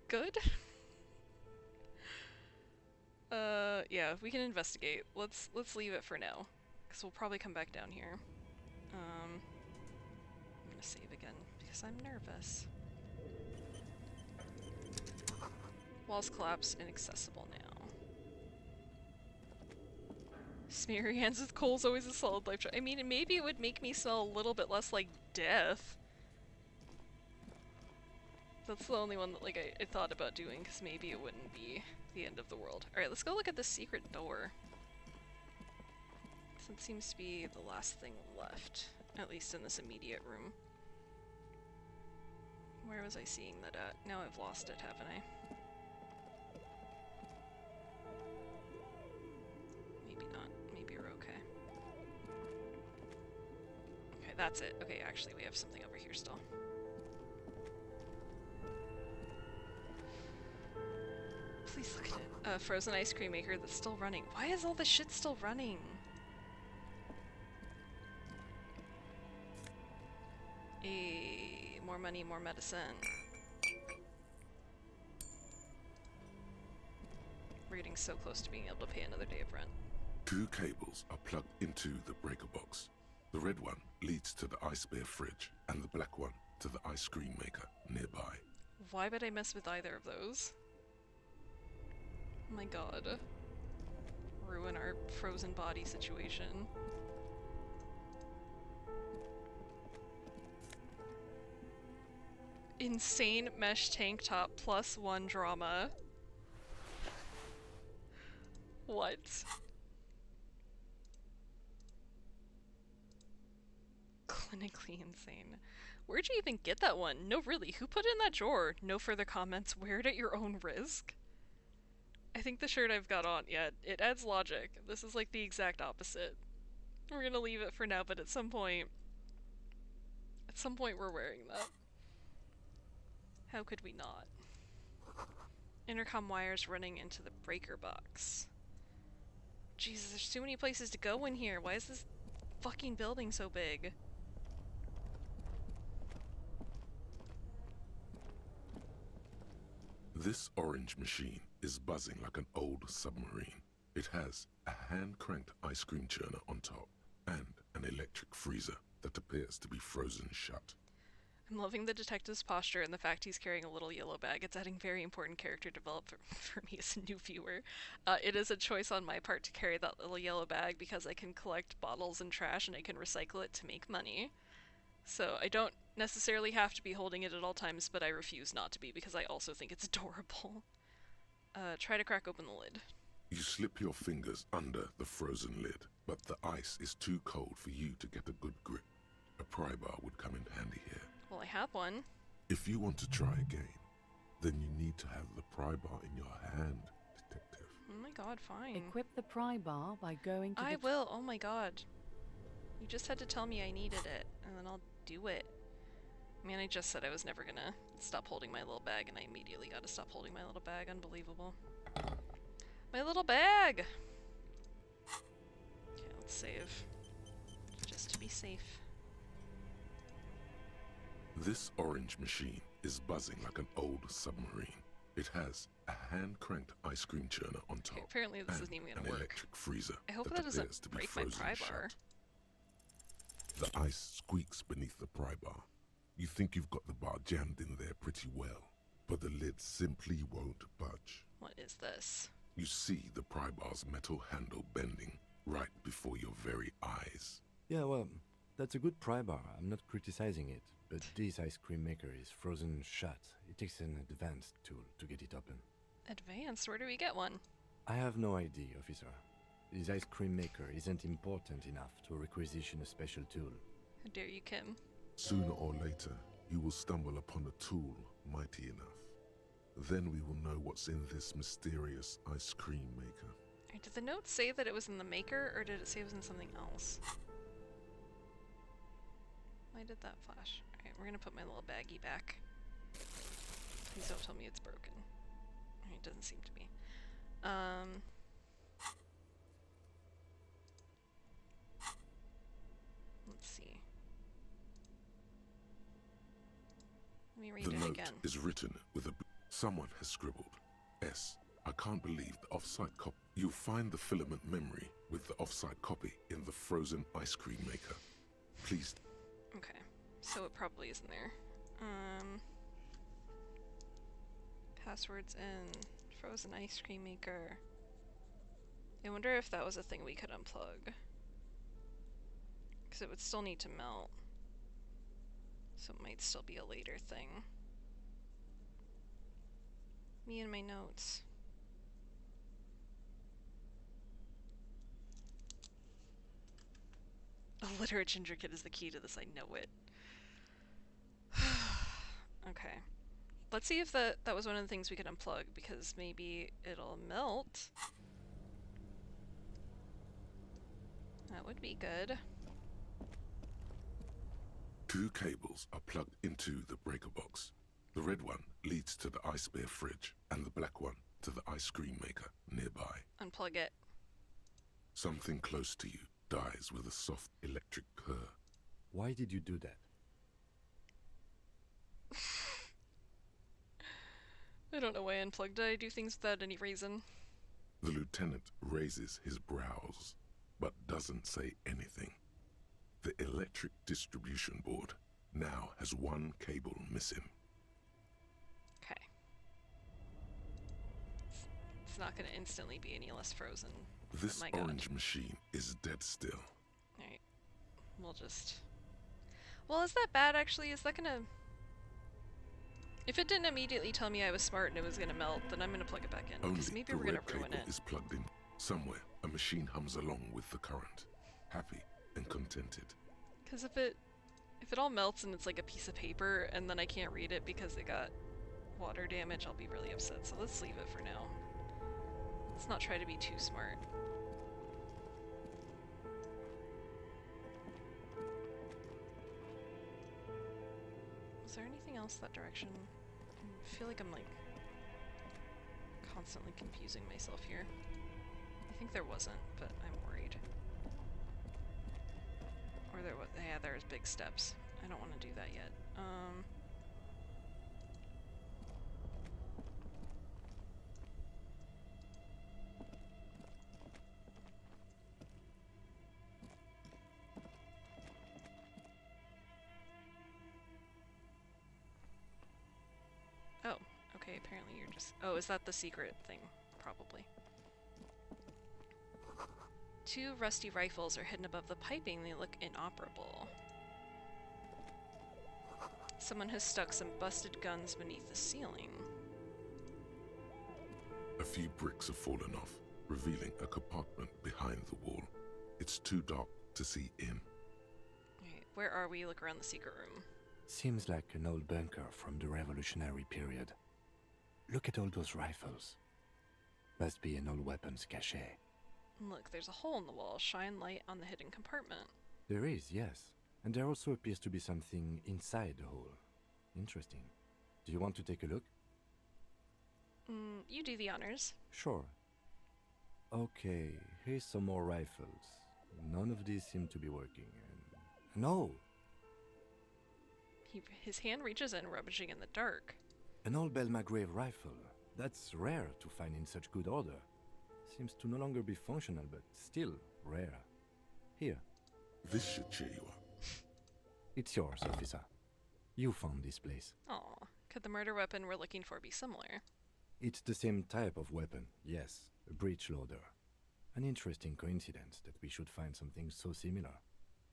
good. Yeah, we can investigate. Let's leave it for now, because we'll probably come back down here. I'm gonna save again, because I'm nervous. Walls collapse, inaccessible now. Smear your hands with coal's always a solid life choice. I mean, maybe it would make me smell a little bit less like death. That's the only one that, like, I thought about doing, because maybe it wouldn't be the end of the world. Alright, let's go look at the secret door. So it seems to be the last thing left, at least in this immediate room. Where was I seeing that at? Now I've lost it, haven't I? Maybe not. Maybe we're okay. Okay, that's it. Okay, actually we have something over here still. Please look at it. A frozen ice cream maker that's still running. Why is all this shit still running? More money, more medicine. We're getting so close to being able to pay another day of rent. 2 cables are plugged into the breaker box. The red one leads to the ice bear fridge, and the black one to the ice cream maker nearby. Why would I mess with either of those? Oh my god. Ruin our frozen body situation. Insane mesh tank top +1 drama. What? Clinically insane. Where'd you even get that one? No, really, who put it in that drawer? No further comments. Wear it at your own risk? I think the shirt I've got on, yeah, it adds logic. This is like the exact opposite. We're gonna leave it for now, but at some point we're wearing that. How could we not? Intercom wires running into the breaker box. Jesus, there's too many places to go in here. Why is this fucking building so big? This orange machine is buzzing like an old submarine. It has a hand-cranked ice cream churner on top and an electric freezer that appears to be frozen shut. I'm loving the detective's posture and the fact he's carrying a little yellow bag. It's adding very important character development for me as a new viewer. It is a choice on my part to carry that little yellow bag because I can collect bottles and trash and I can recycle it to make money. So I don't necessarily have to be holding it at all times, but I refuse not to be because I also think it's adorable. Try to crack open the lid. You slip your fingers under the frozen lid, but the ice is too cold for you to get a good grip. A pry bar would come in handy here. Well, I have one. If you want to try again, then you need to have the pry bar in your hand, detective. Oh my god, fine. Equip the pry bar by going to I will, oh my god. You just had to tell me I needed it, and then I'll do it. I mean, I just said I was never gonna stop holding my little bag, and I immediately gotta stop holding my little bag. Unbelievable. My little bag! Okay, let's save. Just to be safe. This orange machine is buzzing like an old submarine. It has a hand-cranked ice cream churner on top. Okay, apparently this and isn't even an gonna work. electric freezer I hope that that doesn't appears to be break my frozen pry shut. bar. The ice squeaks beneath the pry bar. You think you've got the bar jammed in there pretty well, but the lid simply won't budge. What is this? You see the pry bar's metal handle bending right before your very eyes. Yeah, well, that's a good pry bar. I'm not criticizing it, but this ice cream maker is frozen shut. It takes an advanced tool to get it open. Advanced? Where do we get one? I have no idea, officer. This ice cream maker isn't important enough to requisition a special tool. How dare you, Kim? Sooner or later, you will stumble upon a tool mighty enough. Then we will know what's in this mysterious ice cream maker. Right, did the note say that it was in the maker, or did it say it was in something else? Why did that flash? Alright, we're gonna put my little baggie back. Please don't tell me it's broken. It doesn't seem to be. Let's see. Let me read The it note again. is written with a... Someone has scribbled. S. I can't believe the offsite copy. You'll find the filament memory with the offsite copy in the frozen ice cream maker. Please. Okay, so it probably isn't there. Passwords in frozen ice cream maker. I wonder if that was a thing we could unplug. Because it would still need to melt. So it might still be a later thing. Me and my notes. Illiterate ginger kid is the key to this, I know it. Okay. Let's see if that was one of the things we could unplug, because maybe it'll melt. That would be good. 2 cables are plugged into the breaker box. The red one leads to the ice bear fridge, and the black one to the ice cream maker nearby. Unplug it. Something close to you dies with a soft electric purr. Why did you do that? I don't know why I unplugged it. I do things without any reason. The lieutenant raises his brows, but doesn't say anything. The electric distribution board now has one cable missing. Okay. It's not going to instantly be any less frozen. This Oh my orange God. machine is dead still. Alright. We'll just... Well, is that bad, actually? Is that gonna... If it didn't immediately tell me I was smart and it was gonna melt, then I'm gonna plug it back in. Only Because maybe the we're gonna red ruin cable it. is plugged in. Somewhere, a machine hums along with the current, happy and contented. Because if it all melts and it's like a piece of paper and then I can't read it because it got water damage, I'll be really upset. So let's leave it for now. Let's not try to be too smart. Was there anything else that direction? I feel like I'm like constantly confusing myself here. I think there wasn't, but I'm worried. Or there was, yeah, there's big steps. I don't want to do that yet. Oh, okay, apparently you're just... Oh, is that the secret thing? Probably. 2 rusty rifles are hidden above the piping. They look inoperable. Someone has stuck some busted guns beneath the ceiling. A few bricks have fallen off, revealing a compartment behind the wall. It's too dark to see in. Alright, where are we? Look around the secret room. Seems like an old bunker from the revolutionary period. Look at all those rifles. Must be an old weapons cache. Look, there's a hole in the wall. Shine light on the hidden compartment. There is, yes. And there also appears to be something inside the hole. Interesting. Do you want to take a look? You do the honors. Sure. Okay, here's some more rifles. None of these seem to be working. And... No! His hand reaches in, rummaging in the dark. An old Belmagrave rifle. That's rare to find in such good order. Seems to no longer be functional, but still rare. Here. This should cheer you up. It's yours, officer. You found this place. Aw. Could the murder weapon we're looking for be similar? It's the same type of weapon, yes. A breech loader. An interesting coincidence that we should find something so similar.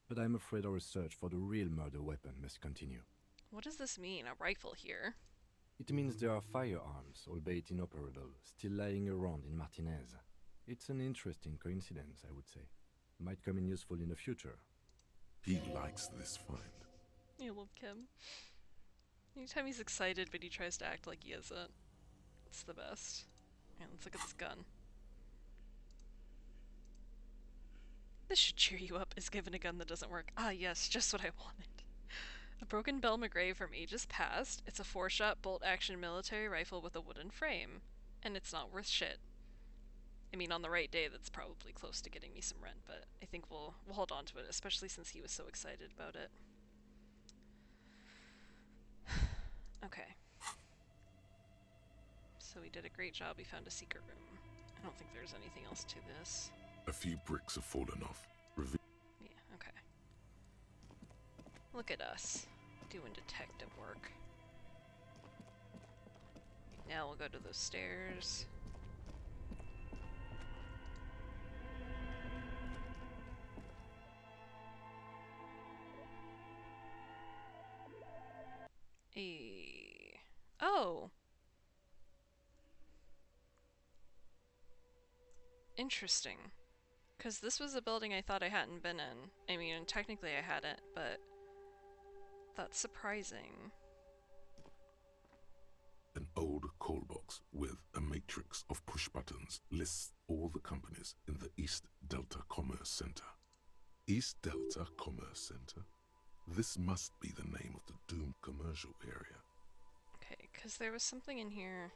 But I'm afraid our search for the real murder weapon must continue. What does this mean? A rifle here? It means there are firearms, albeit inoperable, still lying around in Martinez. It's an interesting coincidence, I would say. Might come in useful in the future. He likes this find. I love Kim. Anytime he's excited but he tries to act like he isn't. It's the best. Yeah, let's look at this gun. This should cheer you up, is given a gun that doesn't work. Ah yes, just what I wanted. A broken Bell McGrave from ages past. It's a 4-shot bolt-action military rifle with a wooden frame. And it's not worth shit. I mean, on the right day, that's probably close to getting me some rent, but I think we'll hold on to it, especially since he was so excited about it. Okay. So we did a great job. We found a secret room. I don't think there's anything else to this. A few bricks have fallen off. Yeah, okay. Look at us, doing detective work. Now we'll go to those stairs. Oh! Interesting. Because this was a building I thought I hadn't been in. I mean, technically I hadn't, but that's surprising. An old call box with a matrix of push buttons lists all the companies in the East Delta Commerce Center. East Delta Commerce Center? This must be the name of the doomed commercial area. Okay, Because there was something in here.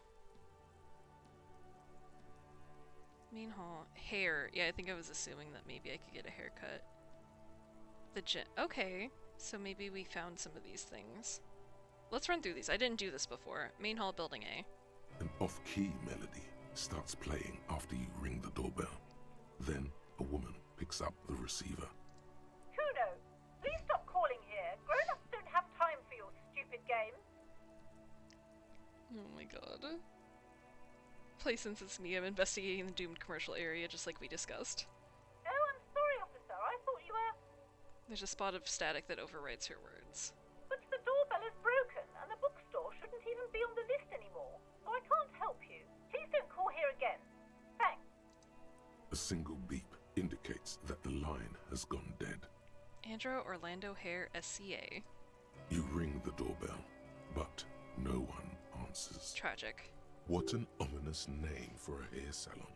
Main hall. Hair. Yeah, I think I was assuming that maybe I could get a haircut. The gym. Okay, so maybe we found some of these things. Let's run through these. I didn't do this before. Main hall, building A. An off-key melody starts playing after you ring the doorbell. Then a woman picks up the receiver. Kuno, please stop calling here. Grown-ups don't have time for your stupid games. Oh my god. Play since it's me. I'm investigating the doomed commercial area just like we discussed. Oh, I'm sorry, officer. I thought you were... There's a spot of static that overrides her words. But the doorbell is broken, and the bookstore shouldn't even be on the list anymore. So I can't help you. Please don't call here again. Thanks. A single beep indicates that the line has gone dead. Andrew Orlando Hare, SCA. You ring the doorbell, but no one answers. Tragic. What an ominous name for a hair salon.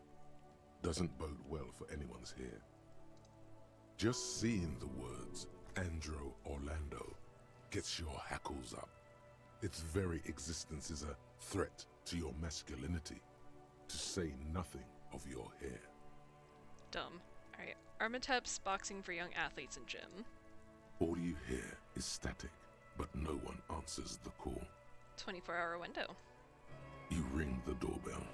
Doesn't bode well for anyone's hair. Just seeing the words Andrew Orlando gets your hackles up. Its very existence is a threat to your masculinity, to say nothing of your hair. Dumb. Alright, Armatep's boxing for young athletes in gym. All you hear is static, but no one answers the call. 24-hour window. You ring the doorbell,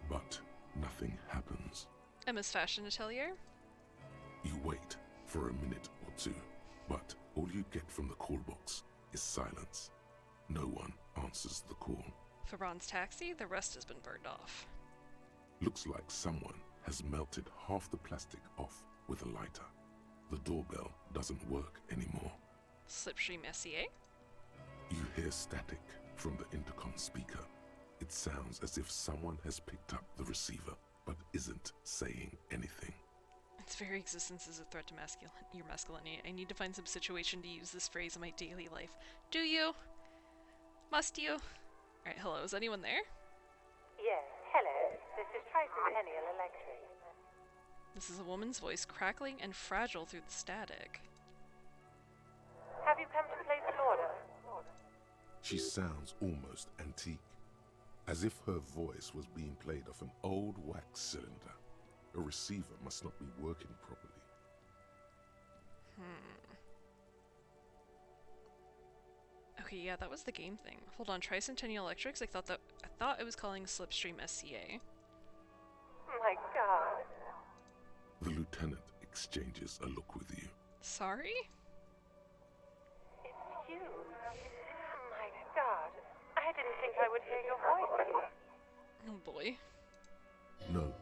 but nothing happens. Emma's fashion atelier. You wait for a minute or two, but all you get from the call box is silence. No one answers the call. Ferran's taxi, the rest has been burned off. Looks like someone has melted half the plastic off with a lighter. The doorbell doesn't work anymore. Slipstream SCA. You hear static from the intercom speaker. It sounds as if someone has picked up the receiver, but isn't saying anything. Its very existence is a threat to your masculinity. I need to find some situation to use this phrase in my daily life. Do you? Must you? Alright, hello, is anyone there? Yes, hello. This is Tricentennial Electric. This is a woman's voice crackling and fragile through the static. Have you come to place an order? She sounds almost antique, as if her voice was being played off an old wax cylinder. A receiver must not be working properly. Okay, yeah, that was the game thing. Hold on, Tricentennial Electrics? I thought it was calling Slipstream SCA. My god. The lieutenant exchanges a look with you. Sorry? It's you. My god. I didn't think I would hear your voice. Oh boy. No.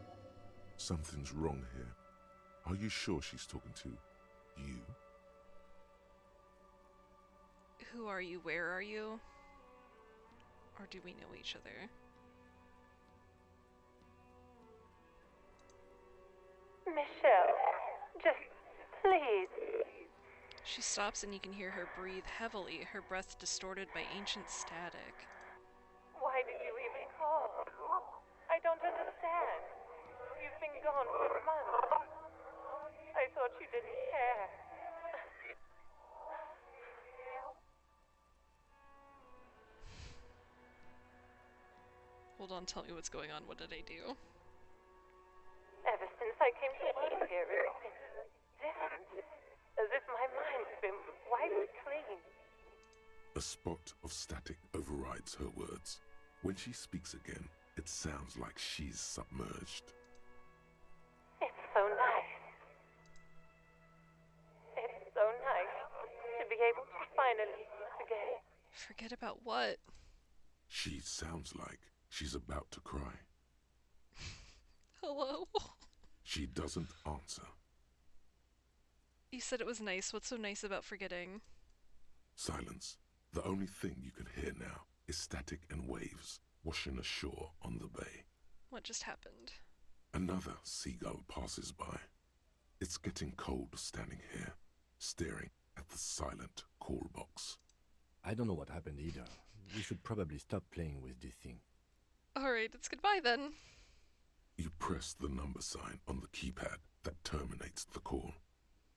Something's wrong here. Are you sure she's talking to you? Who are you? Where are you? Or do we know each other? Michelle, just please. She stops and you can hear her breathe heavily, her breath distorted by ancient static. Why did you even call? I don't understand. You've been gone for months. I thought you didn't care. Hold on, tell me what's going on. What did I do? Ever since I came to work here, it's been different. As if my mind's been wiped clean. A spot of static overrides her words. When she speaks again, it sounds like she's submerged. It's so nice. It's so nice to be able to finally forget. Forget about what? She sounds like she's about to cry. Hello? She doesn't answer. You said it was nice. What's so nice about forgetting? Silence. The only thing you can hear now is static and waves washing ashore on the bay. What just happened? Another seagull passes by. It's getting cold standing here, staring at the silent call box. I don't know what happened either. We should probably stop playing with this thing. Alright, it's goodbye then. You press the number sign on the keypad that terminates the call.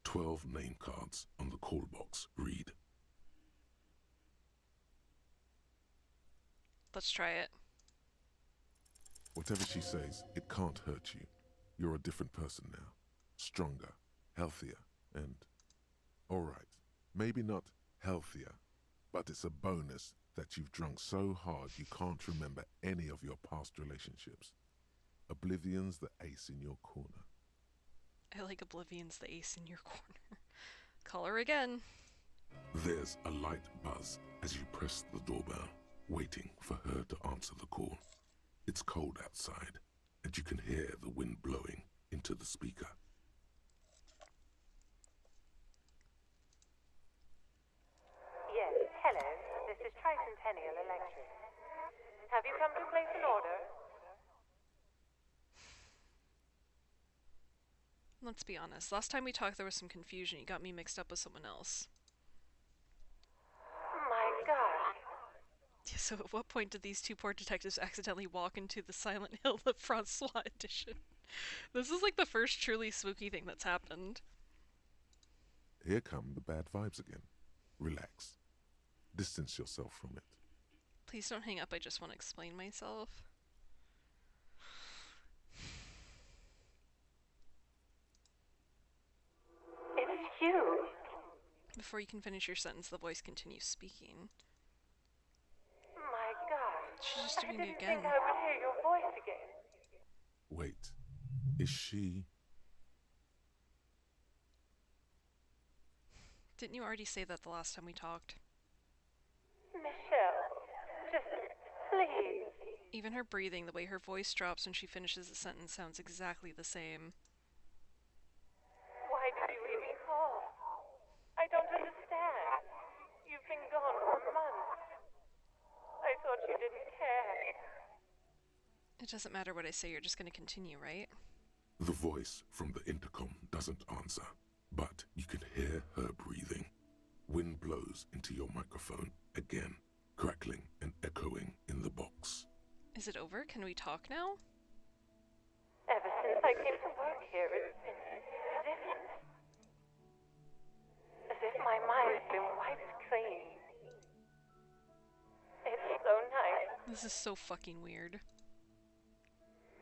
12 name cards on the call box read. Let's try it. Whatever she says, it can't hurt you. You're a different person now. Stronger, healthier, and... Alright, maybe not healthier, but it's a bonus that you've drunk so hard you can't remember any of your past relationships. Oblivion's the ace in your corner. I like Oblivion's the ace in your corner. Call her again. There's a light buzz as you press the doorbell, waiting for her to answer the call. It's cold outside, and you can hear the wind blowing into the speaker. Yes, hello. This is Tricentennial Electric. Have you come to place an order? Let's be honest. Last time we talked, there was some confusion. You got me mixed up with someone else. My God. So at what point did these two poor detectives accidentally walk into the Silent Hill of Francois edition? This is like the first truly spooky thing that's happened. Here come the bad vibes again. Relax. Distance yourself from it. Please don't hang up, I just want to explain myself. It's you. Before you can finish your sentence, the voice continues speaking. My God. She's just doing I it didn't again. think I would hear your voice again. Wait. Is she... Didn't you already say that the last time we talked? Michelle, just please. Even her breathing, the way her voice drops when she finishes a sentence sounds exactly the same. Why did you even call? I don't understand. You've been gone for months. I thought you didn't care. It doesn't matter what I say, you're just going to continue, right? The voice from the intercom doesn't answer, but you can hear her breathing. Wind blows into your microphone again, crackling and echoing in the box. Is it over? Can we talk now? Ever since I came to work here, it's been different. As if my mind's been wiped clean. It's so nice. This is so fucking weird.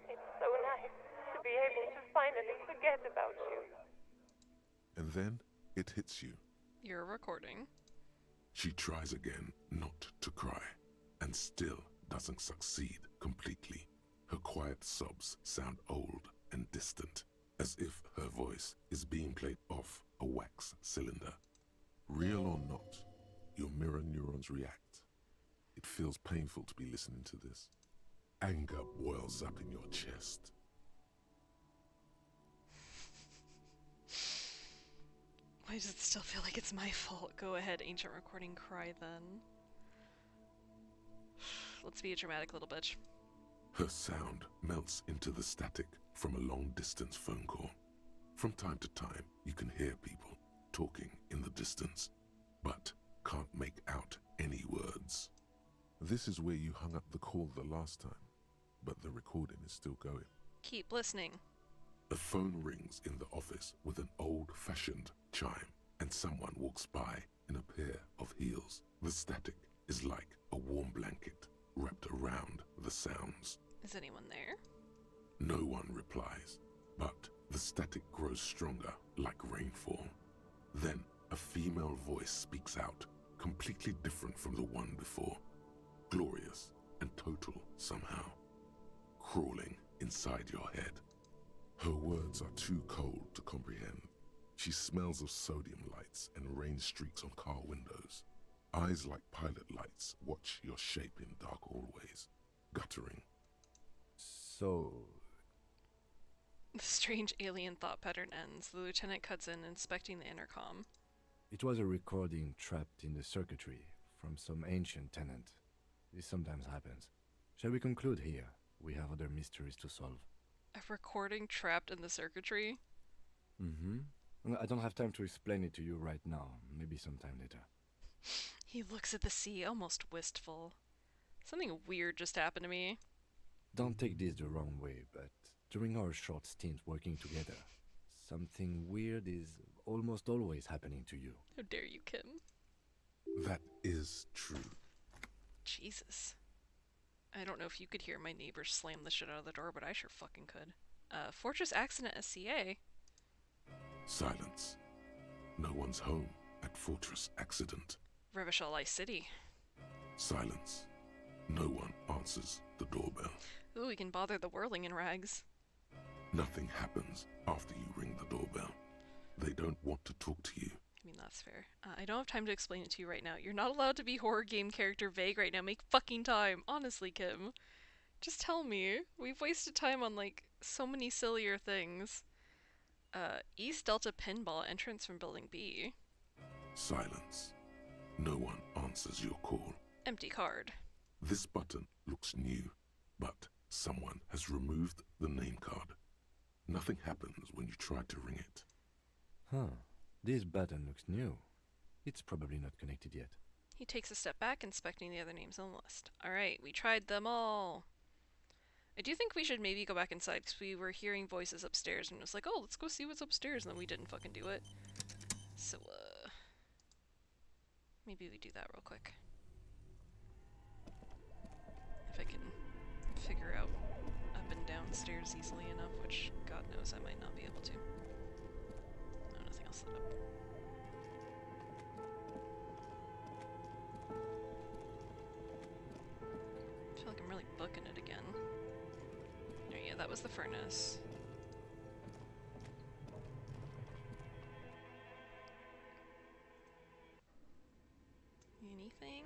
It's so nice to be able to finally forget about you. And then it hits you. You're recording. She tries again not to cry, and still doesn't succeed completely. Her quiet sobs sound old and distant, as if her voice is being played off a wax cylinder. Real or not, your mirror neurons react. It feels painful to be listening to this. Anger boils up in your chest. Why does it still feel like it's my fault? Go ahead, ancient recording, cry then. Let's be a dramatic little bitch. Her sound melts into the static from a long-distance phone call. From time to time, you can hear people talking in the distance, but can't make out any words. This is where you hung up the call the last time, but the recording is still going. Keep listening. A phone rings in the office with an old-fashioned chime, and someone walks by in a pair of heels. The static is like a warm blanket wrapped around the sounds. Is anyone there? No one replies, but the static grows stronger like rainfall. Then a female voice speaks out, completely different from the one before. Glorious and total somehow, crawling inside your head. Her words are too cold to comprehend. She smells of sodium lights and rain streaks on car windows. Eyes like pilot lights watch your shape in dark hallways, guttering. So... The strange alien thought pattern ends. The lieutenant cuts in, inspecting the intercom. It was a recording trapped in the circuitry from some ancient tenant. This sometimes happens. Shall we conclude here? We have other mysteries to solve. A recording trapped in the circuitry? I don't have time to explain it to you right now. Maybe sometime later. He looks at the sea, almost wistful. Something weird just happened to me. Don't take this the wrong way, but during our short stint working together, something weird is almost always happening to you. How dare you, Kim? That is true. Jesus. I don't know if you could hear my neighbors slam the shit out of the door, but I sure fucking could. Fortress Accident SCA. Silence. No one's home at Fortress Accident. Revachol City. Silence. No one answers the doorbell. Ooh, we can bother the whirling in rags. Nothing happens after you ring the doorbell. They don't want to talk to you. I mean, that's fair. I don't have time to explain it to you right now. You're not allowed to be horror game character vague right now. Make fucking time. Honestly, Kim. Just tell me. We've wasted time on, like, so many sillier things. East Delta Pinball entrance from Building B. Silence. No one answers your call. Empty card. This button looks new, but someone has removed the name card. Nothing happens when you try to ring it. Huh. This button looks new. It's probably not connected yet. He takes a step back, inspecting the other names on the list. Alright, we tried them all. I do think we should maybe go back inside, because we were hearing voices upstairs, and it was like, oh, let's go see what's upstairs, and then we didn't fucking do it. So, maybe we do that real quick. If I can figure out up and downstairs easily enough, which God knows I might not be able to. No, nothing else lit up. I feel like I'm really booking it again. Oh yeah, that was the furnace. Anything?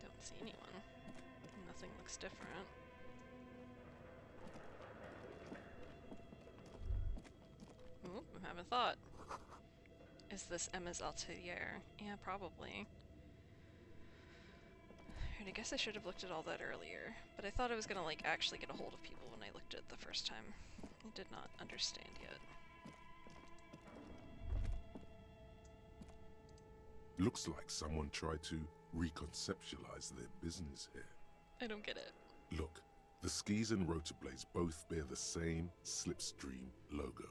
Don't see anyone. Nothing looks different. Ooh, I'm having a thought. Is this Emma's atelier? Yeah, probably. Alright, I guess I should have looked at all that earlier, but I thought I was gonna, like, actually get a hold of people when I looked at it the first time. I did not understand yet. Looks like someone tried to reconceptualize their business here. I don't get it. Look, the skis and rotorblades both bear the same Slipstream logo.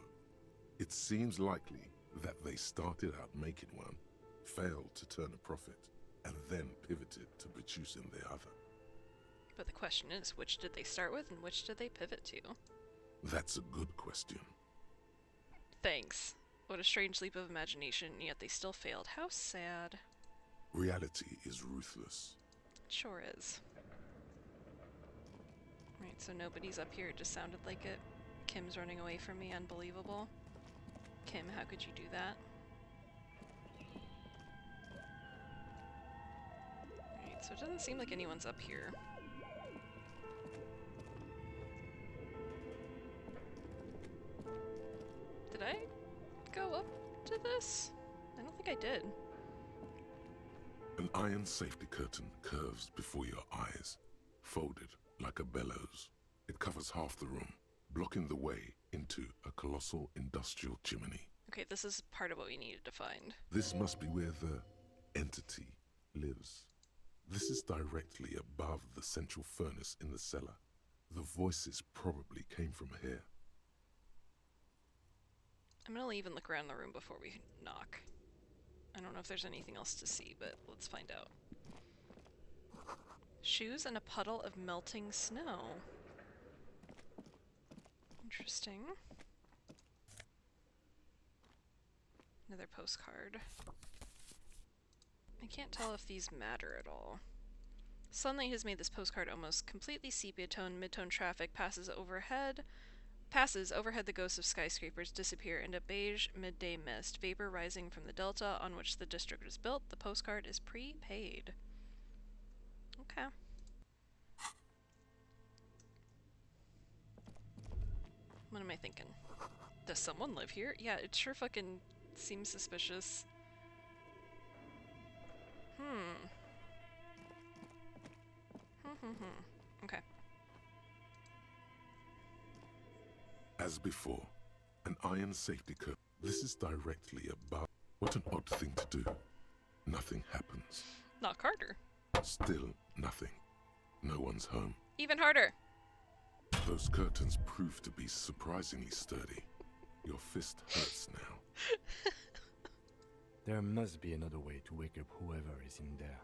It seems likely that they started out making one, failed to turn a profit, and then pivoted to producing the other. But the question is, which did they start with and which did they pivot to? That's a good question. Thanks. What a strange leap of imagination, yet they still failed. How sad. Reality is ruthless. It sure is. Right, so nobody's up here. It just sounded like it. Kim's running away from me. Unbelievable. Kim, how could you do that? Alright, so it doesn't seem like anyone's up here. Did I go up to this? I don't think I did. An iron safety curtain curves before your eyes, folded like a bellows. It covers half the room, blocking the way into a colossal industrial chimney. Okay, this is part of what we needed to find. This must be where the entity lives. This is directly above the central furnace in the cellar. The voices probably came from here. I'm gonna leave and look around the room before we knock. I don't know if there's anything else to see, but let's find out. Shoes and a puddle of melting snow. Interesting. Another postcard. I can't tell if these matter at all. Sunlight has made this postcard almost completely sepia tone. Mid-tone traffic passes overhead. The ghosts of skyscrapers disappear into beige midday mist. Vapor rising from the delta on which the district was built. The postcard is prepaid. Okay. What am I thinking? Does someone live here? Yeah, it sure fucking seems suspicious. Okay. As before, an iron safety curtain. This is directly above. What an odd thing to do. Nothing happens. Knock harder. Still nothing. No one's home. Even harder. Those curtains prove to be surprisingly sturdy. Your fist hurts now. There must be another way to wake up whoever is in there.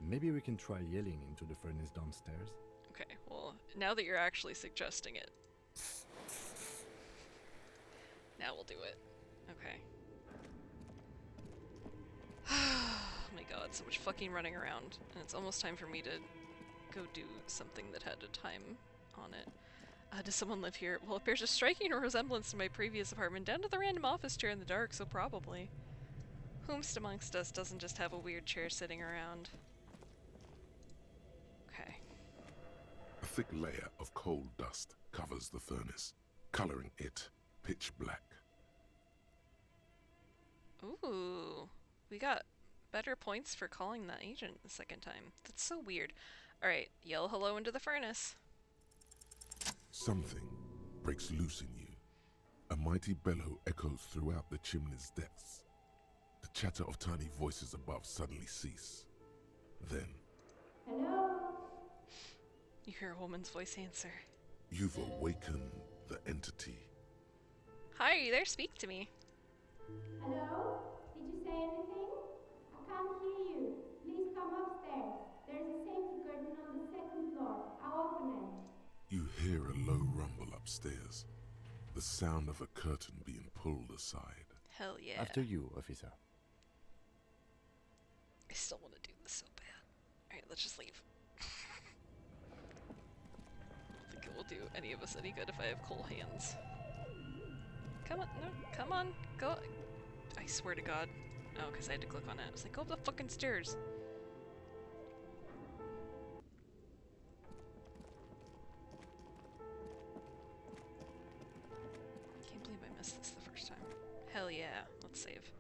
Maybe we can try yelling into the furnace downstairs. Okay, well, now that you're actually suggesting it. Now we'll do it. Okay. Oh my god, so much fucking running around. And it's almost time for me to go do something that had a time on it. Does someone live here? Well, it bears a striking resemblance to my previous apartment, down to the random office chair in the dark, so probably. Whomst amongst us doesn't just have a weird chair sitting around? Okay. A thick layer of coal dust covers the furnace, coloring it pitch black. Ooh, we got better points for calling that agent the second time. That's so weird. Alright, yell hello into the furnace. Something breaks loose in you. A mighty bellow echoes throughout the chimney's depths. The chatter of tiny voices above suddenly cease. Then, Hello? You hear a woman's voice answer. You've awakened the entity. Hi, are you there? Speak to me. Hello? Did you say anything? I can't hear you. Please come upstairs. There's a safety curtain on the second floor. I'll open it. You hear a low rumble upstairs. The sound of a curtain being pulled aside. Hell yeah. After you, officer. I still want to do this so bad. Alright, let's just leave. I don't think it will do any of us any good if I have cold hands. Come on, no, come on, go. I swear to God. Oh, because I had to click on it. I was like, go up the fucking stairs. Can't believe I missed this the first time. Hell yeah, let's save.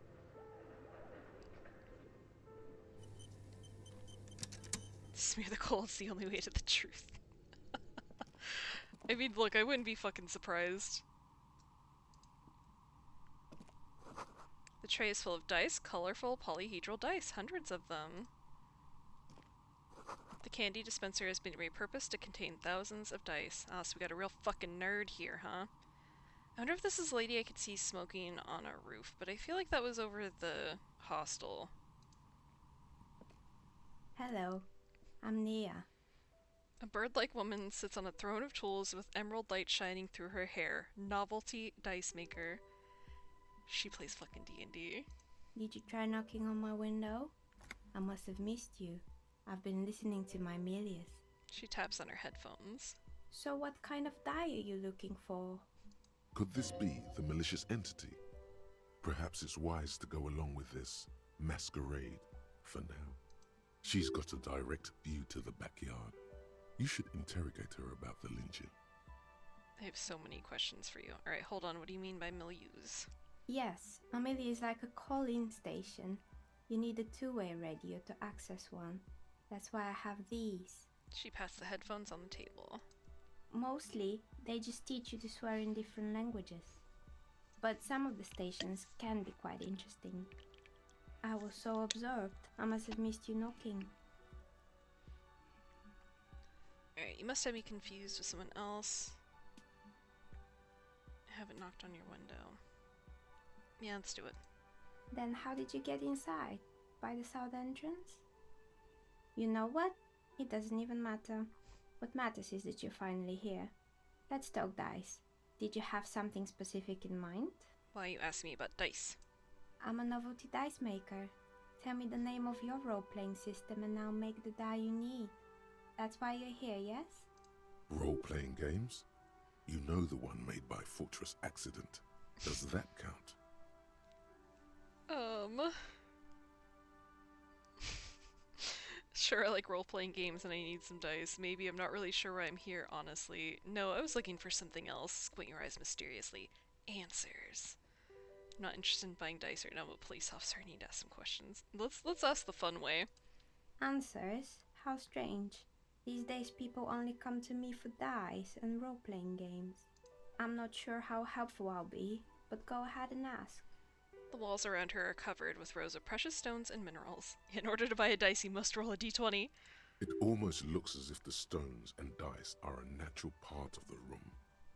Smear the coal, it's the only way to the truth. I mean, look, I wouldn't be fucking surprised. The tray is full of dice, colorful polyhedral dice, hundreds of them. The candy dispenser has been repurposed to contain thousands of dice. Ah, so we got a real fucking nerd here, huh? I wonder if this is a lady I could see smoking on a roof, but I feel like that was over the hostel. Hello, I'm Nia. A bird-like woman sits on a throne of tools with emerald light shining through her hair. Novelty dice maker. She plays fucking D&D. Did you try knocking on my window? I must have missed you. I've been listening to my Melius. She taps on her headphones. So what kind of die are you looking for? Could this be the malicious entity? Perhaps it's wise to go along with this masquerade for now. She's got a direct view to the backyard. You should interrogate her about the lynching. I have so many questions for you. Alright, hold on. What do you mean by milieus? Yes, a Melia is like a call-in station. You need a two-way radio to access one. That's why I have these. She passed the headphones on the table. Mostly, they just teach you to swear in different languages. But some of the stations can be quite interesting. I was so absorbed, I must have missed you knocking. Alright, you must have me confused with someone else. I haven't knocked on your window. Yeah, let's do it. Then how did you get inside? By the south entrance? You know what? It doesn't even matter. What matters is that you're finally here. Let's talk dice. Did you have something specific in mind? Why are you asking me about dice? I'm a novelty dice maker. Tell me the name of your role-playing system and I'll make the die you need. That's why you're here, yes? Role-playing games? You know the one made by Fortress Accident. Does that count? Sure, I like role-playing games and I need some dice. Maybe I'm not really sure why I'm here, honestly. No, I was looking for something else. Squint your eyes mysteriously. Answers. I'm not interested in buying dice right now. I'm a police officer. I need to ask some questions. Let's ask the fun way. Answers? How strange. These days people only come to me for dice and role-playing games. I'm not sure how helpful I'll be, but go ahead and ask. The walls around her are covered with rows of precious stones and minerals. In order to buy a dice, you must roll a d20. It almost looks as if the stones and dice are a natural part of the room,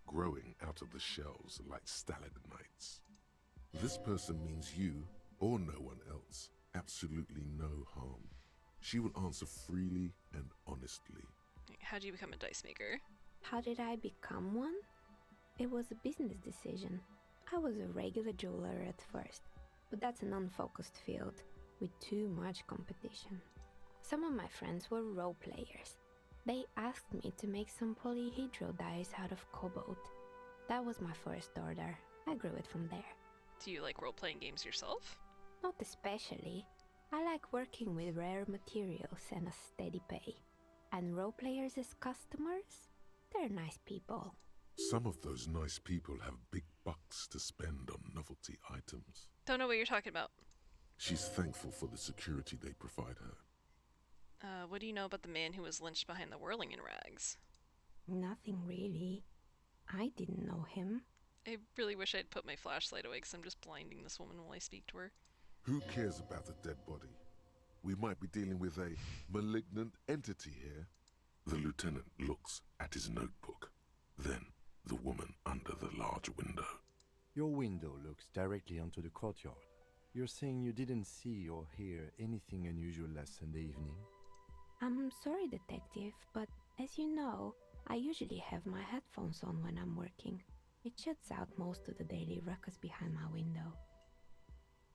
growing out of the shells like stalagmites. This person means you, or no one else, absolutely no harm. She will answer freely and honestly. How do you become a dice maker? How did I become one? It was a business decision. I was a regular jeweler at first, but that's an unfocused field with too much competition. Some of my friends were role players. They asked me to make some polyhedral dice out of cobalt. That was my first order. I grew it from there. Do you like role-playing games yourself? Not especially. I like working with rare materials and a steady pay. And role players as customers? They're nice people. Some of those nice people have big bucks to spend on novelty items. Don't know what you're talking about. She's thankful for the security they provide her. What do you know about the man who was lynched behind the whirling in rags? Nothing really. I didn't know him. I really wish I'd put my flashlight away because I'm just blinding this woman while I speak to her. Who cares about the dead body? We might be dealing with a malignant entity here. The lieutenant looks at his notebook. Then the woman under the large window. Your window looks directly onto the courtyard. You're saying you didn't see or hear anything unusual last Sunday evening? I'm sorry, detective, but as you know, I usually have my headphones on when I'm working. It shuts out most of the daily ruckus behind my window.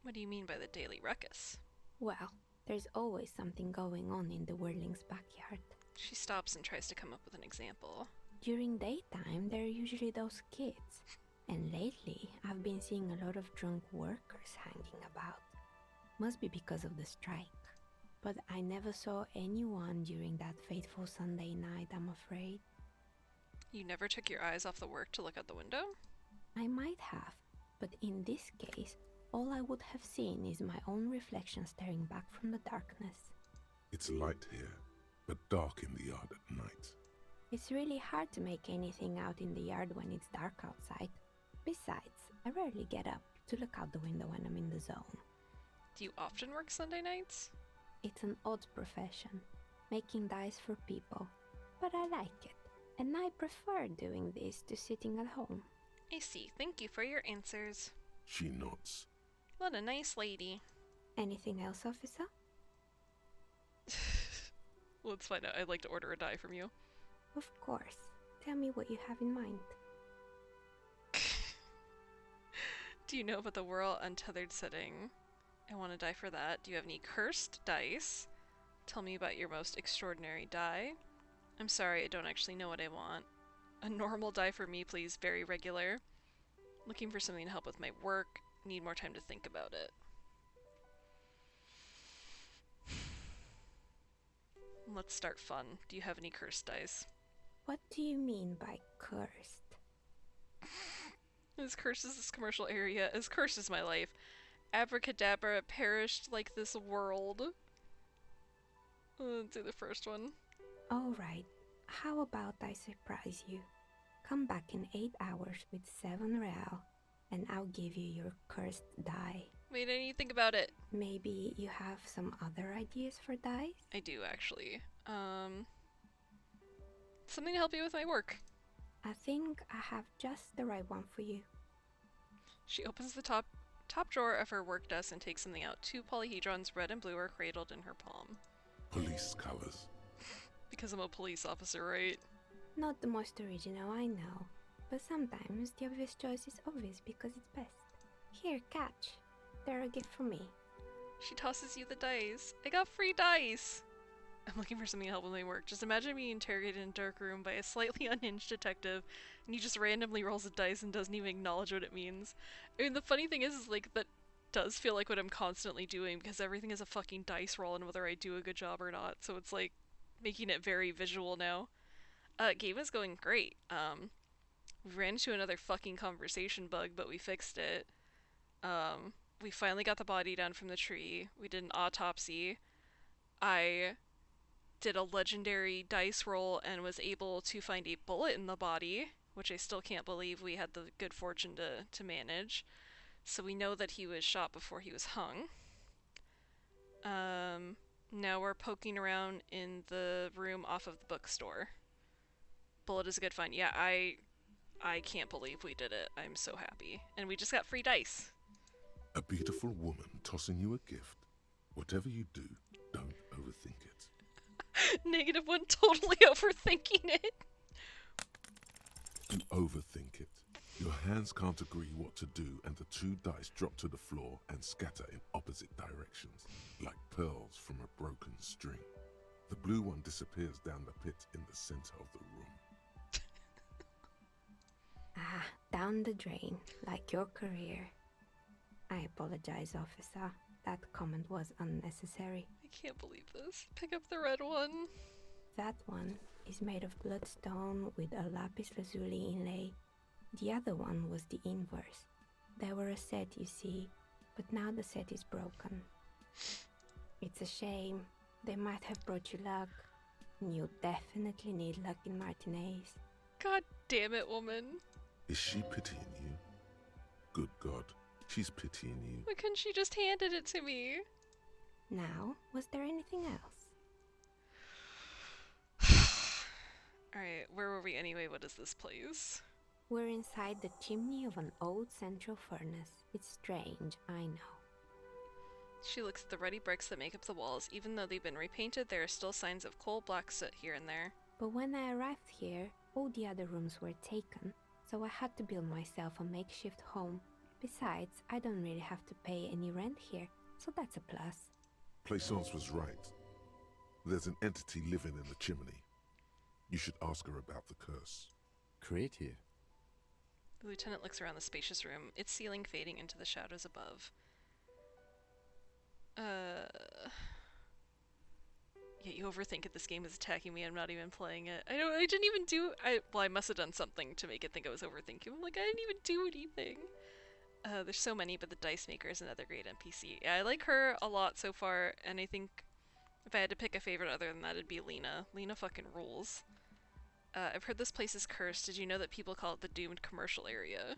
What do you mean by the daily ruckus? Well, there's always something going on in the Whirling's backyard. She stops and tries to come up with an example. During daytime, there are usually those kids. And lately, I've been seeing a lot of drunk workers hanging about. Must be because of the strike. But I never saw anyone during that fateful Sunday night, I'm afraid. You never took your eyes off the work to look out the window? I might have, but in this case, all I would have seen is my own reflection staring back from the darkness. It's light here, but dark in the yard at night. It's really hard to make anything out in the yard when it's dark outside. Besides, I rarely get up to look out the window when I'm in the zone. Do you often work Sunday nights? It's an odd profession, making dice for people, but I like it, and I prefer doing this to sitting at home. I see. Thank you for your answers. She nods. What a nice lady. Anything else, officer? Let's find out. I'd like to order a die from you. Of course. Tell me what you have in mind. Do you know about the Whirl Untethered setting? I want to die for that. Do you have any cursed dice? Tell me about your most extraordinary die. I'm sorry, I don't actually know what I want. A normal die for me, please. Very regular. Looking for something to help with my work. Need more time to think about it. Let's start fun. Do you have any cursed dice? What do you mean by cursed? As cursed as this commercial area, as cursed as my life. Abracadabra perished like this world. Let's do the first one. Alright, how about I surprise you? Come back in 8 hours with 7 real, and I'll give you your cursed die. Wait, I need to think about it. Maybe you have some other ideas for dice? I do, actually. Something to help you with my work. I think I have just the right one for you. She opens the top drawer of her work desk and takes something out. 2 polyhedrons, red and blue, are cradled in her palm. Police colors. Because I'm a police officer, right? Not the most original, I know. But sometimes the obvious choice is obvious because it's best. Here, catch. They're a gift from me. She tosses you the dice. I got free dice! I'm looking for something to help with my work. Just imagine being interrogated in a dark room by a slightly unhinged detective, and he just randomly rolls a dice and doesn't even acknowledge what it means. I mean, the funny thing is like, that does feel like what I'm constantly doing, because everything is a fucking dice roll and whether I do a good job or not, so it's like, making it very visual now. Game is going great. We ran into another fucking conversation bug, but we fixed it. We finally got the body down from the tree. We did an autopsy. I did a legendary dice roll and was able to find a bullet in the body, which I still can't believe we had the good fortune to manage. So we know that he was shot before he was hung. Now we're poking around in the room off of the bookstore. Bullet is a good find. Yeah, I can't believe we did it. I'm so happy. And we just got free dice. A beautiful woman tossing you a gift. Whatever you do, don't overthink it. -1, totally overthinking it. You overthink it. Your hands can't agree what to do, and the 2 dice drop to the floor and scatter in opposite directions, like pearls from a broken string. The blue one disappears down the pit in the center of the room. Ah, down the drain, like your career. I apologize, officer. That comment was unnecessary. I can't believe this. Pick up the red one. That one is made of bloodstone with a lapis lazuli inlay. The other one was the inverse. They were a set, you see, but now the set is broken. It's a shame. They might have brought you luck. You definitely need luck in Martinez. God damn it, woman. Is she pitying you? Good God, she's pitying you. Why couldn't she just handed it to me? Now, was there anything else? Alright, where were we anyway? What is this place? We're inside the chimney of an old central furnace. It's strange, I know. She looks at the ruddy bricks that make up the walls. Even though they've been repainted, there are still signs of coal black soot here and there. But when I arrived here, all the other rooms were taken, so I had to build myself a makeshift home. Besides, I don't really have to pay any rent here, so that's a plus. Plaisance was right. There's an entity living in the chimney. You should ask her about the curse. Create here. The lieutenant looks around the spacious room, its ceiling fading into the shadows above. Yeah, you overthink it. This game is attacking me. I'm not even playing it. I didn't even do... Well, I must have done something to make it think I was overthinking. I'm like, I didn't even do anything. There's so many, but the Dice Maker is another great NPC. Yeah, I like her a lot so far, and I think if I had to pick a favorite other than that, it'd be Lena. Lena fucking rules. I've heard this place is cursed. Did you know that people call it the doomed commercial area?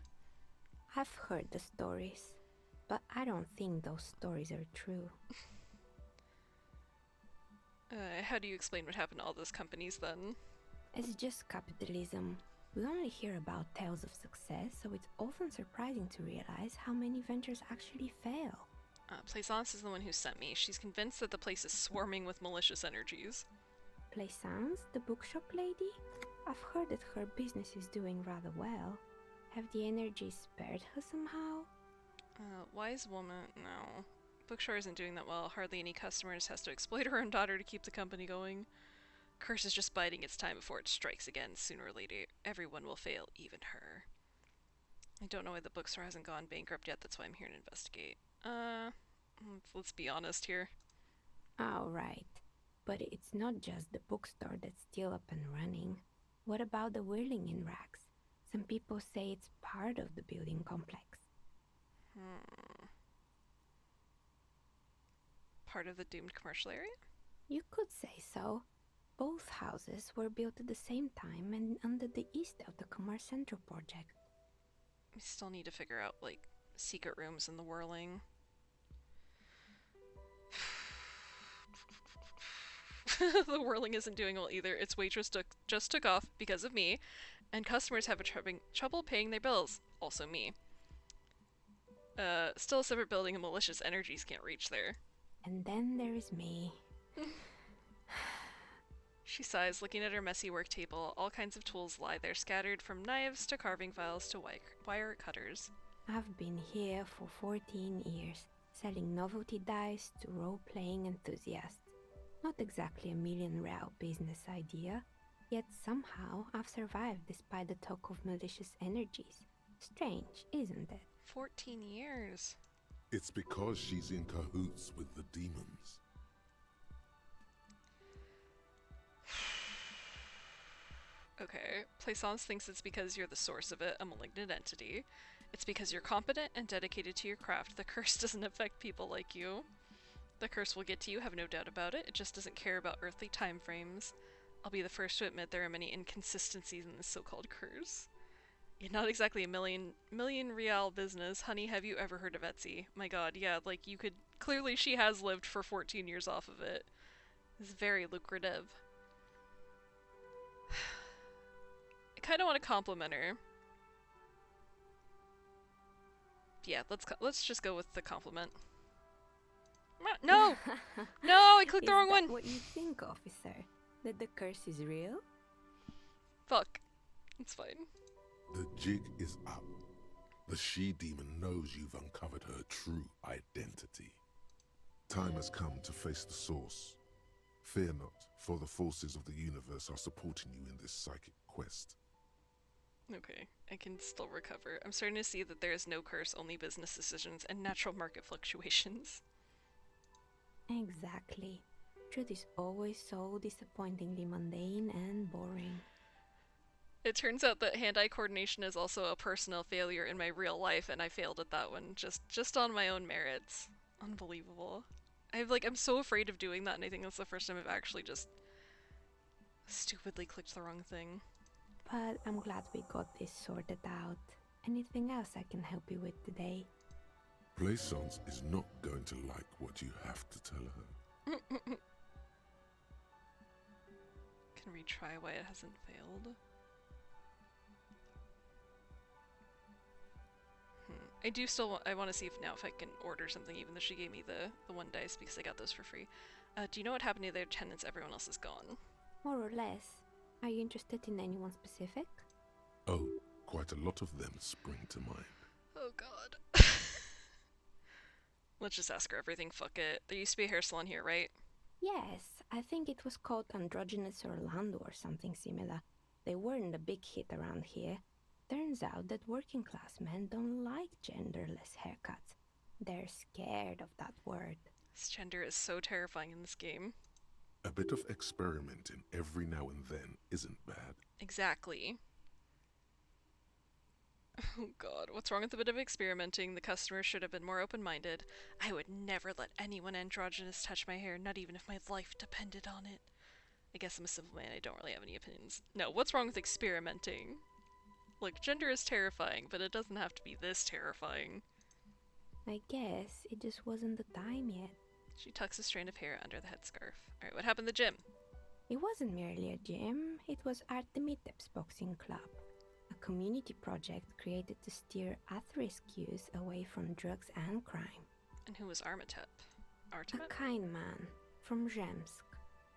I've heard the stories, but I don't think those stories are true. How do you explain what happened to all those companies then? It's just capitalism. We only hear about tales of success, so it's often surprising to realize how many ventures actually fail. Plaisance is the one who sent me. She's convinced that the place is swarming with malicious energies. Plaisance, the bookshop lady? I've heard that her business is doing rather well. Have the energies spared her somehow? Wise woman? No. Bookshore isn't doing that well. Hardly any customers. Has to exploit her own daughter to keep the company going. Curse is just biding its time before it strikes again. Sooner or later, everyone will fail, even her. I don't know why the bookstore hasn't gone bankrupt yet. That's why I'm here to investigate. Let's be honest here. Oh, right. But it's not just the bookstore that's still up and running. What about the whirling in rags? Some people say it's part of the building complex. Part of the doomed commercial area? You could say so. Both houses were built at the same time and under the East of the Commerce Central project. We still need to figure out, like, secret rooms in the whirling. The whirling isn't doing well either. Its waitress just took off because of me, and customers have trouble paying their bills. Also me. Still a separate building and malicious energies can't reach there. And then there is me. She sighs, looking at her messy work table. All kinds of tools lie there, scattered from knives to carving files to wire cutters. I've been here for 14 years, selling novelty dice to role-playing enthusiasts. Not exactly a million-real business idea, yet somehow I've survived despite the talk of malicious energies. Strange, isn't it? 14 years. It's because she's in cahoots with the demons. Okay, Plaisance thinks it's because you're the source of it, a malignant entity. It's because you're competent and dedicated to your craft. The curse doesn't affect people like you. The curse will get to you, have no doubt about it. It just doesn't care about earthly time frames. I'll be the first to admit there are many inconsistencies in this so-called curse. You're not exactly a million real business. Honey, have you ever heard of Etsy? My god, yeah, like you could... Clearly she has lived for 14 years off of it. It's very lucrative. I kind of want to compliment her. Yeah, let's just go with the compliment. No! No, I clicked the wrong one! What you think, officer? That the curse is real? Fuck. It's fine. The jig is up. The she-demon knows you've uncovered her true identity. Time has come to face the source. Fear not, for the forces of the universe are supporting you in this psychic quest. Okay, I can still recover. I'm starting to see that there is no curse, only business decisions and natural market fluctuations. Exactly. Truth is always so disappointingly mundane and boring. It turns out that hand-eye coordination is also a personal failure in my real life, and I failed at that one just on my own merits. Unbelievable. I'm so afraid of doing that, and I think that's the first time I've actually just stupidly clicked the wrong thing. But I'm glad we got this sorted out. Anything else I can help you with today? Plaisance is not going to like what you have to tell her. Can retry why it hasn't failed. I do still I want to see if I can order something, even though she gave me the one dice because I got those for free. Do you know what happened to their tenants? Everyone else is gone. More or less. Are you interested in anyone specific? Oh, quite a lot of them spring to mind. Oh god. Let's just ask her everything, fuck it. There used to be a hair salon here, right? Yes, I think it was called Androgynous Orlando or something similar. They weren't a big hit around here. Turns out that working class men don't like genderless haircuts. They're scared of that word. This gender is so terrifying in this game. A bit of experimenting every now and then isn't bad. Exactly. Oh god, what's wrong with a bit of experimenting? The customer should have been more open-minded. I would never let anyone androgynous touch my hair, not even if my life depended on it. I guess I'm a simple man, I don't really have any opinions. No, what's wrong with experimenting? Look, gender is terrifying, but it doesn't have to be this terrifying. I guess it just wasn't the time yet. She tucks a strand of hair under the headscarf. Alright, what happened to the gym? It wasn't merely a gym, it was Artemiteps Boxing Club, a community project created to steer at-risk youth away from drugs and crime. And who was Armitep? A kind man, from Zemsk.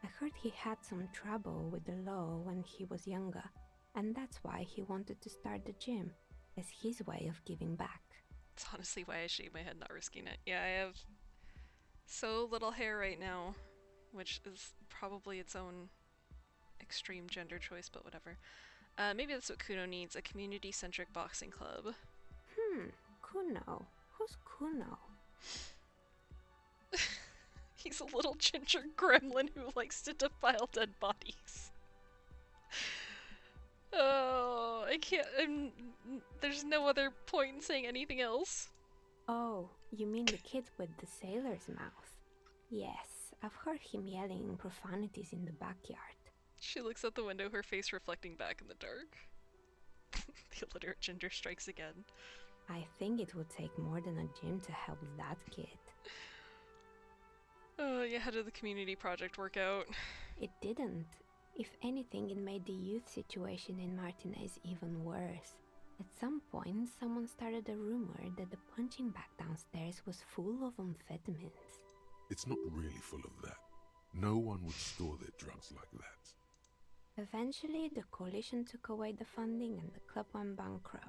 I heard he had some trouble with the law when he was younger, and that's why he wanted to start the gym, as his way of giving back. It's honestly why I shave my head, not risking it. Yeah, I have so little hair right now, which is probably its own extreme gender choice, but whatever. Maybe that's what Kuno needs, a community-centric boxing club. Kuno? Who's Kuno? He's a little ginger gremlin who likes to defile dead bodies. Oh, I can't. There's no other point in saying anything else. Oh, you mean the kid with the sailor's mouth? Yes, I've heard him yelling profanities in the backyard. She looks out the window, her face reflecting back in the dark. The illiterate ginger strikes again. I think it would take more than a gym to help that kid. Oh, yeah, how did the community project work out? It didn't. If anything, it made the youth situation in Martinez even worse. At some point, someone started a rumor that the punching bag downstairs was full of amphetamines. It's not really full of that. No one would store their drugs like that. Eventually, the coalition took away the funding and the club went bankrupt.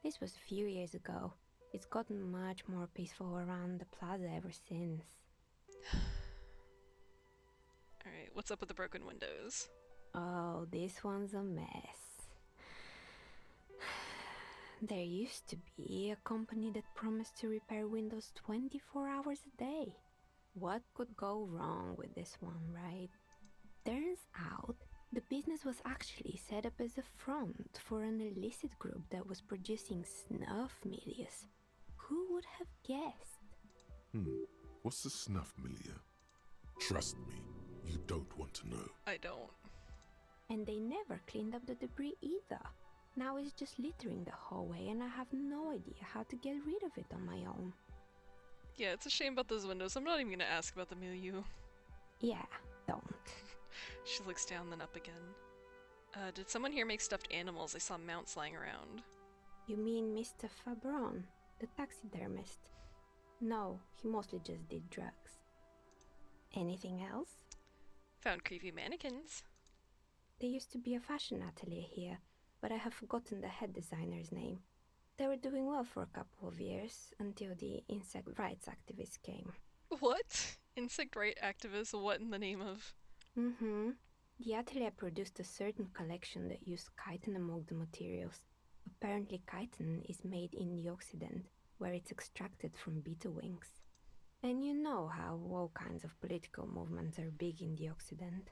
This was a few years ago. It's gotten much more peaceful around the plaza ever since. Alright, what's up with the broken windows? Oh, this one's a mess. There used to be a company that promised to repair windows 24 hours a day. What could go wrong with this one, right? Turns out, the business was actually set up as a front for an illicit group that was producing snuff milieu. Who would have guessed? What's the snuff milieu? Trust me, you don't want to know. I don't. And they never cleaned up the debris either. Now it's just littering the hallway and I have no idea how to get rid of it on my own. Yeah, it's a shame about those windows. I'm not even gonna ask about the milieu. Yeah, don't. She looks down, then up again. Did someone here make stuffed animals? I saw mounts lying around. You mean Mr. Fabron, the taxidermist? No, he mostly just did drugs. Anything else? found creepy mannequins. There used to be a fashion atelier here, but I have forgotten the head designer's name. They were doing well for a couple of years, until the insect rights activists came. What? Insect right activists, what in the name of? Mm-hmm. The atelier produced a certain collection that used chitin among the materials. Apparently chitin is made in the Occident, where it's extracted from beetle wings. And you know how all kinds of political movements are big in the Occident.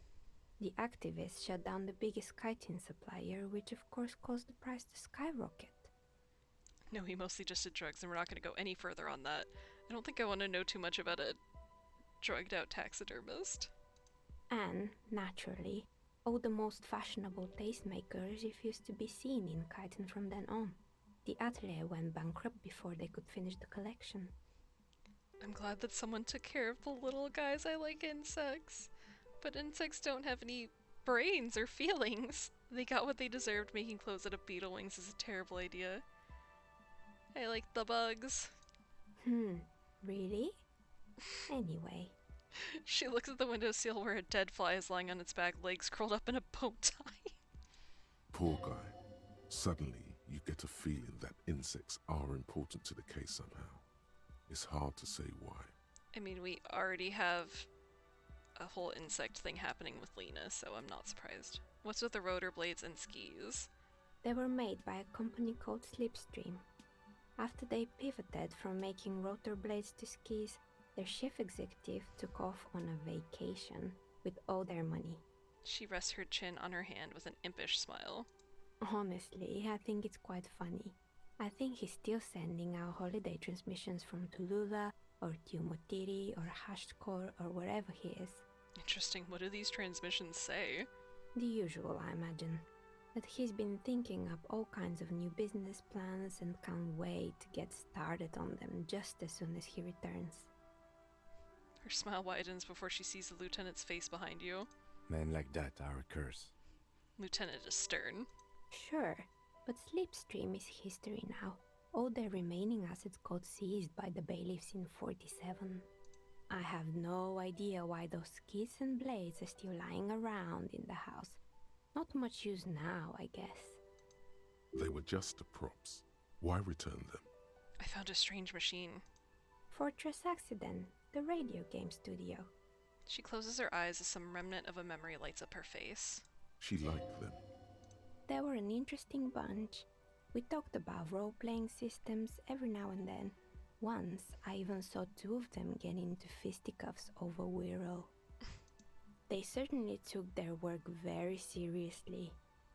The activists shut down the biggest chitin supplier, which of course caused the price to skyrocket. No, he mostly just did drugs, and we're not going to go any further on that. I don't think I want to know too much about a drugged out taxidermist. And, naturally, all the most fashionable tastemakers refused to be seen in chitin from then on. The atelier went bankrupt before they could finish the collection. I'm glad that someone took care of the little guys. I like insects. But insects don't have any brains or feelings. They got what they deserved. Making clothes out of beetle wings is a terrible idea. I like the bugs. Really? Anyway. She looks at the windowsill where a dead fly is lying on its back, legs curled up in a bow tie. Poor guy. Suddenly, you get a feeling that insects are important to the case somehow. It's hard to say why. I mean, we already have a whole insect thing happening with Lena, so I'm not surprised. What's with the rotor blades and skis? They were made by a company called Slipstream. After they pivoted from making rotor blades to skis, their chief executive took off on a vacation with all their money. She rests her chin on her hand with an impish smile. Honestly, I think it's quite funny. I think he's still sending out holiday transmissions from Tulula or Tiumotiri or Hashtkor or wherever he is. Interesting. What do these transmissions say? The usual, I imagine. That he's been thinking up all kinds of new business plans and can't wait to get started on them just as soon as he returns. Her smile widens before she sees the lieutenant's face behind you. Men like that are a curse. Lieutenant is stern. Sure, but Slipstream is history now. All their remaining assets got seized by the bailiffs in 47. I have no idea why those skis and blades are still lying around in the house. Not much use now, I guess. They were just the props. Why return them? I found a strange machine. Fortress Accident, the radio game studio. She closes her eyes as some remnant of a memory lights up her face. She liked them. They were an interesting bunch. We talked about role-playing systems every now and then. Once, I even saw two of them get into fisticuffs over Wirral. They certainly took their work very seriously,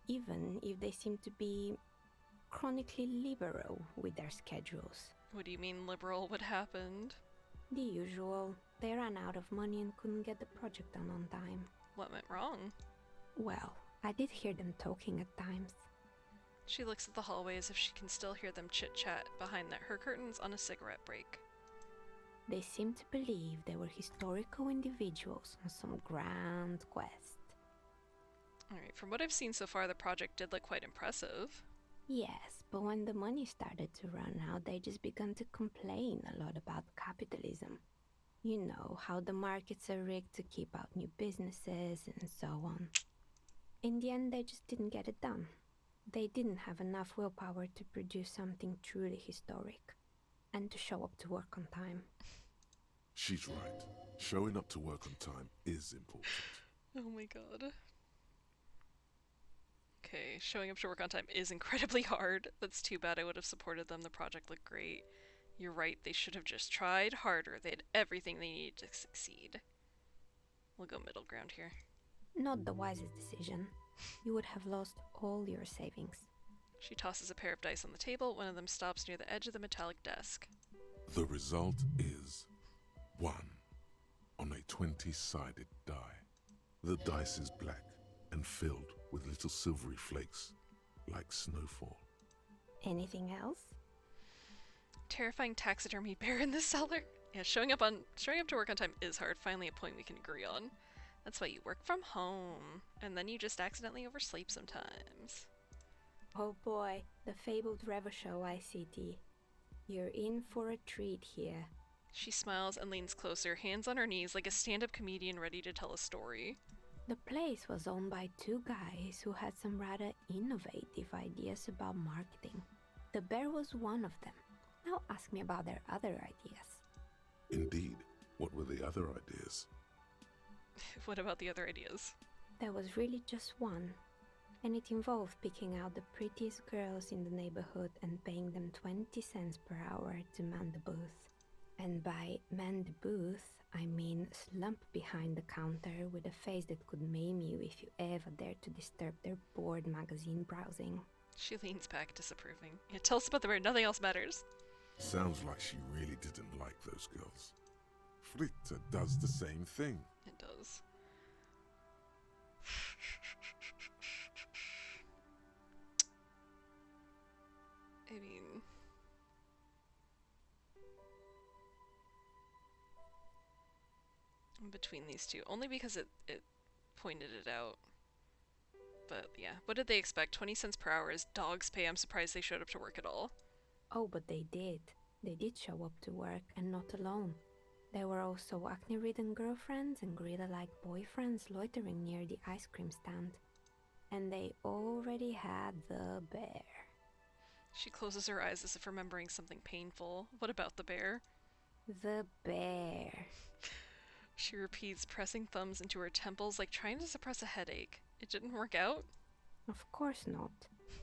even if they seemed to be chronically liberal with their schedules. What do you mean liberal? What happened? The usual. They ran out of money and couldn't get the project done on time. What went wrong? Well, I did hear them talking at times. She looks at the hallway as if she can still hear them chit-chat behind her curtains on a cigarette break. They seemed to believe they were historical individuals on some grand quest. Alright, from what I've seen so far, the project did look quite impressive. Yes, but when the money started to run out, they just began to complain a lot about capitalism. You know, how the markets are rigged to keep out new businesses and so on. In the end, they just didn't get it done. They didn't have enough willpower to produce something truly historic, and to show up to work on time. She's right. Showing up to work on time is important. Oh my god. Okay, showing up to work on time is incredibly hard. That's too bad. I would have supported them. The project looked great. You're right, they should have just tried harder. They had everything they needed to succeed. We'll go middle ground here. Not the wisest decision. You would have lost all your savings. She tosses a pair of dice on the table. One of them stops near the edge of the metallic desk. The result is 1 on a 20-sided die. The dice is black and filled with little silvery flakes, like snowfall. Anything else? Terrifying taxidermy bear in the cellar. Yeah, showing up to work on time is hard. Finally a point we can agree on. That's why you work from home, and then you just accidentally oversleep sometimes. Oh boy, the fabled Revachol ICT. You're in for a treat here. She smiles and leans closer, hands on her knees like a stand-up comedian ready to tell a story. The place was owned by two guys who had some rather innovative ideas about marketing. The bear was one of them. Now ask me about their other ideas. Indeed. What were the other ideas? What about the other ideas? There was really just one, and it involved picking out the prettiest girls in the neighborhood and paying them 20 cents per hour to man the booth. And by man the booth, I mean slump behind the counter with a face that could maim you if you ever dared to disturb their bored magazine browsing. She leans back, disapproving. Yeah, tell us about the bear, nothing else matters. Sounds like she really didn't like those girls. Fritta does the same thing. It does. I mean... I'm between these two, only because it pointed it out. But yeah, what did they expect? 20 cents per hour is dog's pay. I'm surprised they showed up to work at all. Oh, but they did. They did show up to work, and not alone. There were also acne-ridden girlfriends and gorilla-like boyfriends loitering near the ice cream stand. And they already had the bear. She closes her eyes as if remembering something painful. What about the bear? The bear. She repeats, pressing thumbs into her temples like trying to suppress a headache. It didn't work out? Of course not.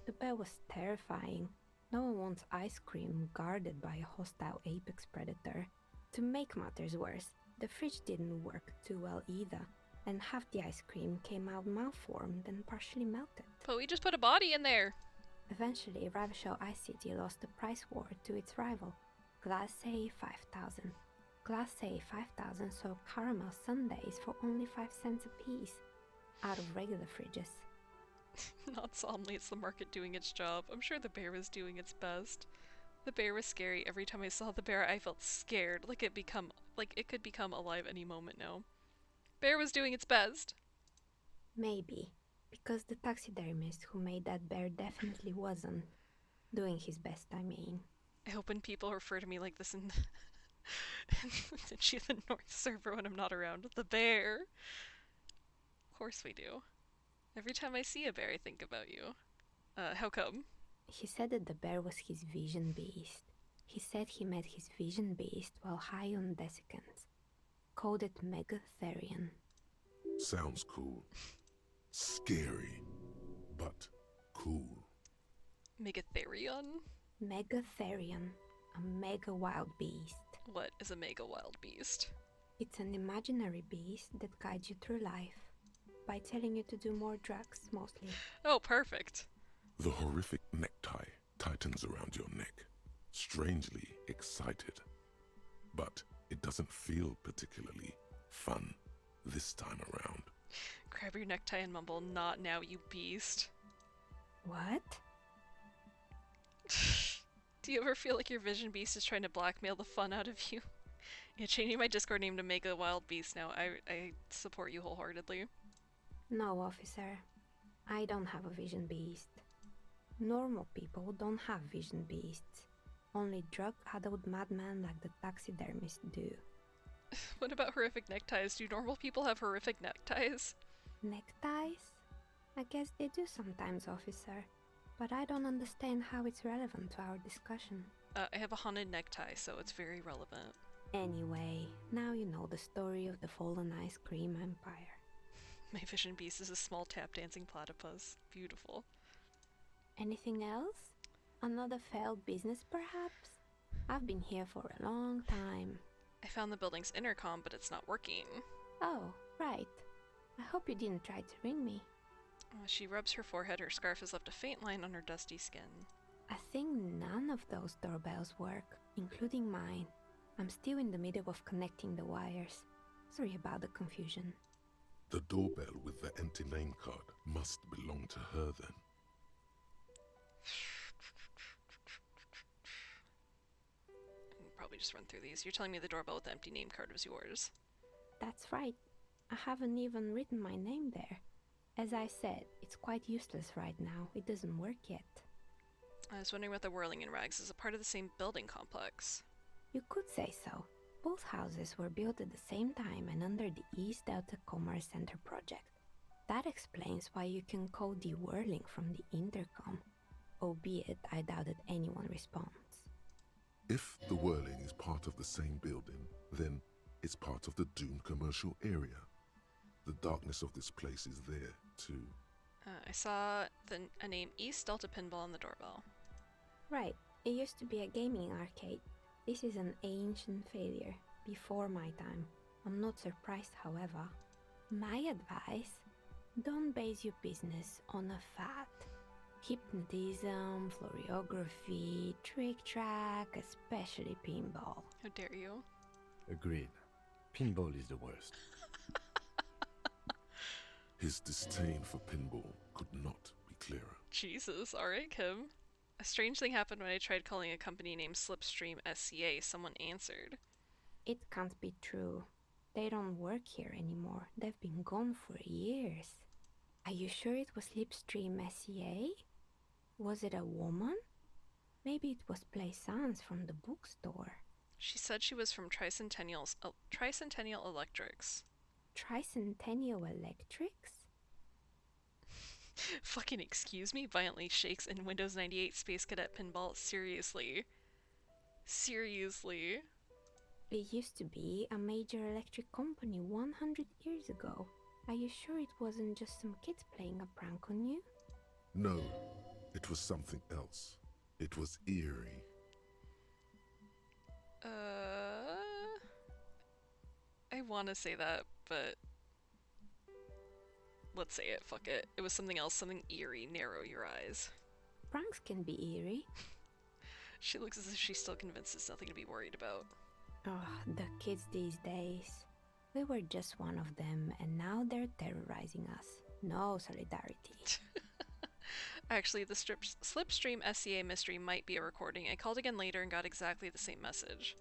The bear was terrifying. No one wants ice cream guarded by a hostile apex predator. To make matters worse, the fridge didn't work too well either, and half the ice cream came out malformed and partially melted. But we just put a body in there! Eventually, Ravishell Ice City lost the price war to its rival, Glace 5000. Glace 5000 sold caramel sundaes for only 5 cents a piece, out of regular fridges. Not solemnly, it's the market doing its job. I'm sure the bear was doing its best. The bear was scary. Every time I saw the bear, I felt scared, like it could become alive any moment now. Bear was doing its best. Maybe, because the taxidermist who made that bear definitely wasn't. Doing his best, I mean. I hope when people refer to me like this in the North server when I'm not around. The bear! Of course we do. Every time I see a bear, I think about you. How come? He said that the bear was his vision beast. He said he met his vision beast while high on desiccants. Called it Megatherion. Sounds cool. Scary, but cool. Megatherion? Megatherion. A mega wild beast. What is a mega wild beast? It's an imaginary beast that guides you through life. By telling you to do more drugs, mostly. Oh, perfect. The horrific necktie tightens around your neck, strangely excited. But it doesn't feel particularly fun this time around. Grab your necktie and mumble, "Not now, you beast." What? Do you ever feel like your vision beast is trying to blackmail the fun out of you? Yeah, changing my Discord name to Mega Wild Beast now. I support you wholeheartedly. No, officer. I don't have a vision beast. Normal people don't have vision beasts. Only drug-addled madmen like the taxidermists do. What about horrific neckties? Do normal people have horrific neckties? Neckties? I guess they do sometimes, officer. But I don't understand how it's relevant to our discussion. I have a haunted necktie, so it's very relevant. Anyway, now you know the story of the fallen ice cream empire. My vision beast is a small tap-dancing platypus. Beautiful. Anything else? Another failed business, perhaps? I've been here for a long time. I found the building's intercom, but it's not working. Oh, right. I hope you didn't try to ring me. She rubs her forehead. Her scarf has left a faint line on her dusty skin. I think none of those doorbells work, including mine. I'm still in the middle of connecting the wires. Sorry about the confusion. The doorbell with the empty name card must belong to her then. I'll probably just run through these. You're telling me the doorbell with the empty name card was yours. That's right. I haven't even written my name there. As I said, it's quite useless right now. It doesn't work yet. I was wondering what the Whirling in Rags is a part of the same building complex. You could say so. Both houses were built at the same time and under the East Delta Commerce Center project. That explains why you can call the whirling from the intercom, albeit I doubt that anyone responds. If the whirling is part of the same building, then it's part of the doomed commercial area. The darkness of this place is there, too. I saw a name East Delta Pinball on the doorbell. Right, it used to be a gaming arcade. This is an ancient failure, before my time. I'm not surprised, however. My advice, don't base your business on a fad. Hypnotism, floriography, trick track, especially pinball. How dare you? Agreed. Pinball is the worst. His disdain for pinball could not be clearer. Jesus, alright, Kim. A strange thing happened when I tried calling a company named Slipstream SCA. Someone answered. It can't be true. They don't work here anymore. They've been gone for years. Are you sure it was Slipstream SCA? Was it a woman? Maybe it was Plaisance from the bookstore. She said she was from Tricentennial Electrics. Tricentennial Electrics? Fucking excuse me? Violently shakes in Windows 98 Space Cadet Pinball. Seriously. Seriously. It used to be a major electric company 100 years ago. Are you sure it wasn't just some kids playing a prank on you? No, it was something else. It was eerie. I want to say that, but let's say it, fuck it. It was something else, something eerie. Narrow your eyes. Pranks can be eerie. She looks as if she's still convinced there's nothing to be worried about. Oh, the kids these days. We were just one of them, and now they're terrorizing us. No solidarity. Actually, the Slipstream SCA mystery might be a recording. I called again later and got exactly the same message.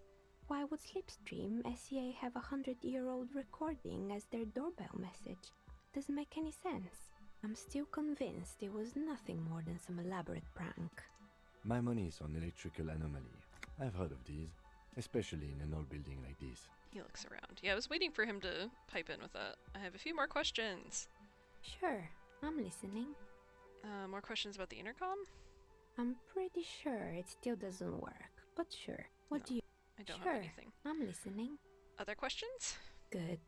Why would Slipstream SCA have a 100-year-old recording as their doorbell message? Doesn't make any sense. I'm still convinced it was nothing more than some elaborate prank. My money is on electrical anomaly. I've heard of these, especially in an old building like this. He looks around. Yeah, I was waiting for him to pipe in with that. I have a few more questions. Sure, I'm listening. More questions about the intercom? I'm pretty sure it still doesn't work, but sure. What do you... I don't sure, have anything. I'm listening. Other questions? Good.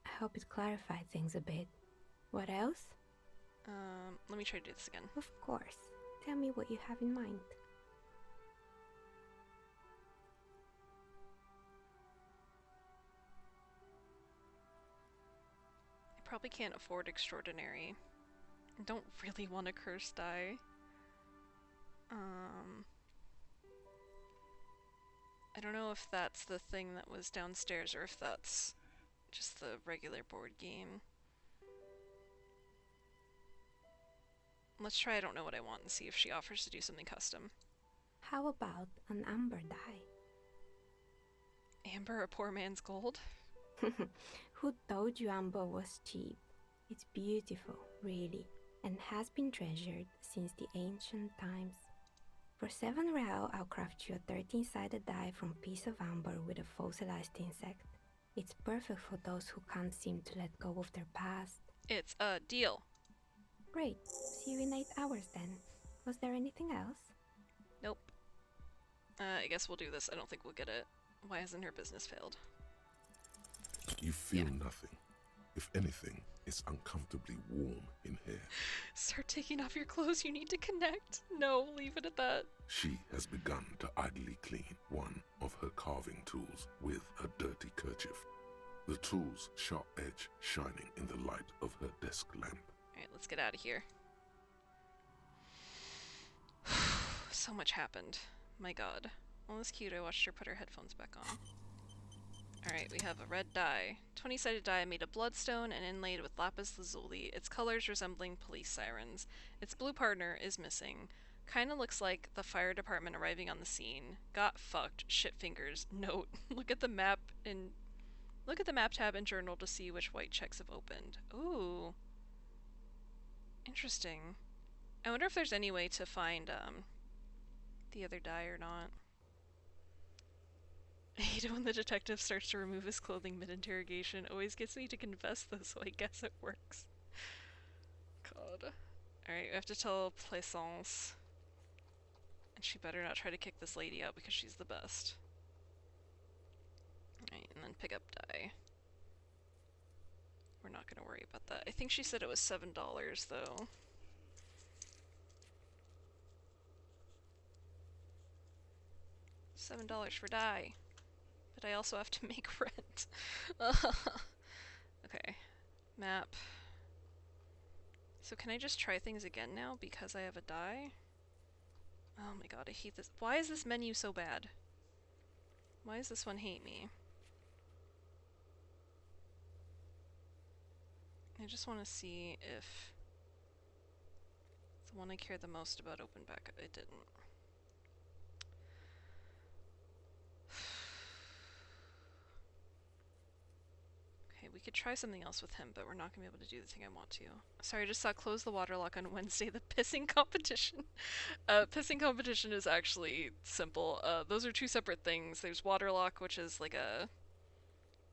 I hope it clarified things a bit. What else? Let me try to do this again. Of course. Tell me what you have in mind. I probably can't afford extraordinary. I don't really want a cursed die. I don't know if that's the thing that was downstairs or if that's just the regular board game. Let's try I don't know what I want and see if she offers to do something custom. How about an amber dye? Amber, a poor man's gold? Who told you amber was cheap? It's beautiful, really, and has been treasured since the ancient times. For 7 real, I'll craft you a 13-sided die from piece of amber with a fossilized insect. It's perfect for those who can't seem to let go of their past. It's a deal. Great. See you in 8 hours then. Was there anything else? Nope. I guess we'll do this. I don't think we'll get it. Why hasn't her business failed? You feel nothing. If anything, it's uncomfortably warm in here. Start taking off your clothes. You need to connect. No, leave it at that. She has begun to idly clean one of her carving tools with a dirty kerchief. The tool's sharp edge shining in the light of her desk lamp. Alright, let's get out of here. So much happened. My god. Well, this cute. I watched her put her headphones back on. Alright, we have a red die. 20-sided die made of bloodstone and inlaid with lapis lazuli. Its colors resembling police sirens. Its blue partner is missing. Kinda looks like the fire department arriving on the scene. Got fucked. Shit fingers. Note. Look at the map tab in journal to see which white checks have opened. Ooh. Interesting. I wonder if there's any way to find the other die or not. I hate it when the detective starts to remove his clothing mid-interrogation. Always gets me to confess though, so I guess it works. Alright, we have to tell Plaisance. And she better not try to kick this lady out because she's the best. Alright, and then pick up die. We're not gonna worry about that. I think she said it was $7 though. $7 for die. But I also have to make rent. Okay. Map. So can I just try things again now because I have a die? Oh my god, I hate this. Why is this menu so bad? Why does this one hate me? I just want to see if the one I care the most about opened back up. It didn't. Okay, we could try something else with him, but we're not going to be able to do the thing I want to. Sorry, I just saw close the water lock on Wednesday, the pissing competition. Pissing competition is actually simple. Those are two separate things. There's water lock, which is like a...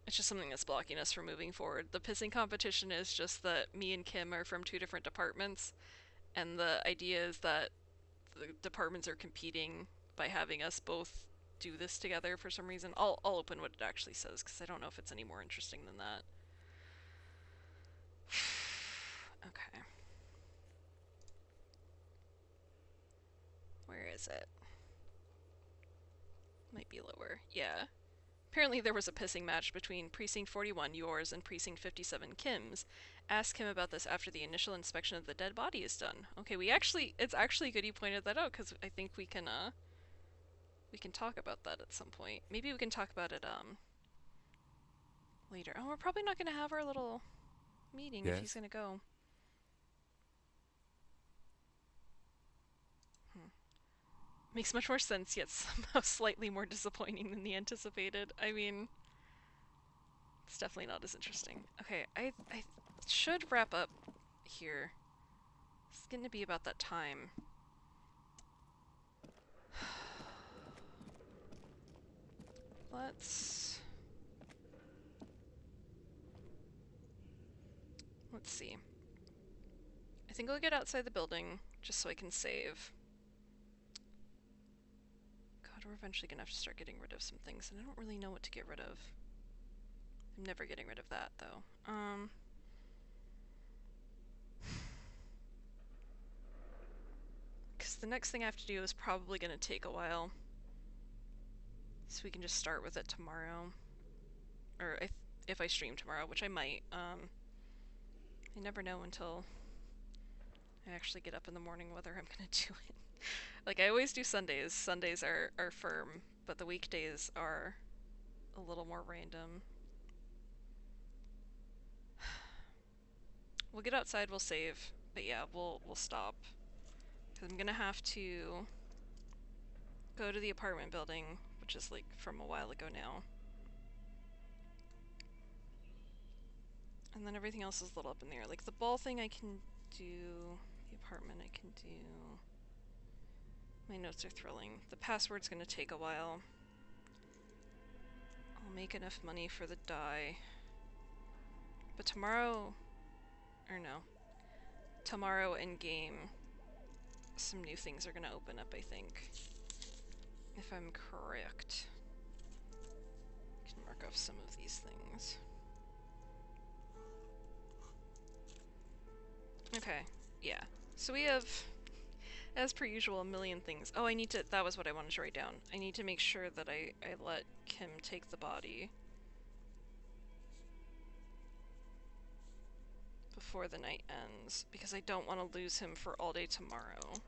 It's just something that's blocking us from moving forward. The pissing competition is just that me and Kim are from two different departments, and the idea is that the departments are competing by having us both do this together for some reason. I'll open what it actually says, because I don't know if it's any more interesting than that. Okay. Where is it? Might be lower. Yeah. Apparently there was a pissing match between Precinct 41, yours, and Precinct 57, Kim's. Ask him about this after the initial inspection of the dead body is done. Okay, it's actually good you pointed that out, because I think we can talk about that at some point. Maybe we can talk about it, later. Oh, we're probably not gonna have our little meeting if he's gonna go. Makes much more sense, yet somehow slightly more disappointing than the anticipated. I mean, it's definitely not as interesting. Okay, I should wrap up here. It's going to be about that time. Let's see. I think I'll get outside the building just so I can save. God, we're eventually gonna have to start getting rid of some things, and I don't really know what to get rid of. I'm never getting rid of that, though. Because the next thing I have to do is probably gonna take a while. So we can just start with it tomorrow. Or if I stream tomorrow, which I might. I never know until I actually get up in the morning whether I'm gonna do it. Like, I always do Sundays. Sundays are firm, but the weekdays are a little more random. We'll get outside, we'll save, but yeah, we'll stop. Because I'm gonna have to go to the apartment building, which is like from a while ago now. And then everything else is a little up in the air. Like the ball thing I can do, the apartment I can do. My notes are thrilling. The password's gonna take a while. I'll make enough money for the die. But tomorrow, or no, tomorrow in game, some new things are gonna open up, I think. If I'm correct. I can mark off some of these things. Okay, yeah. So we have, as per usual, a million things. Oh, that was what I wanted to write down. I need to make sure that I let Kim take the body before the night ends, because I don't want to lose him for all day tomorrow.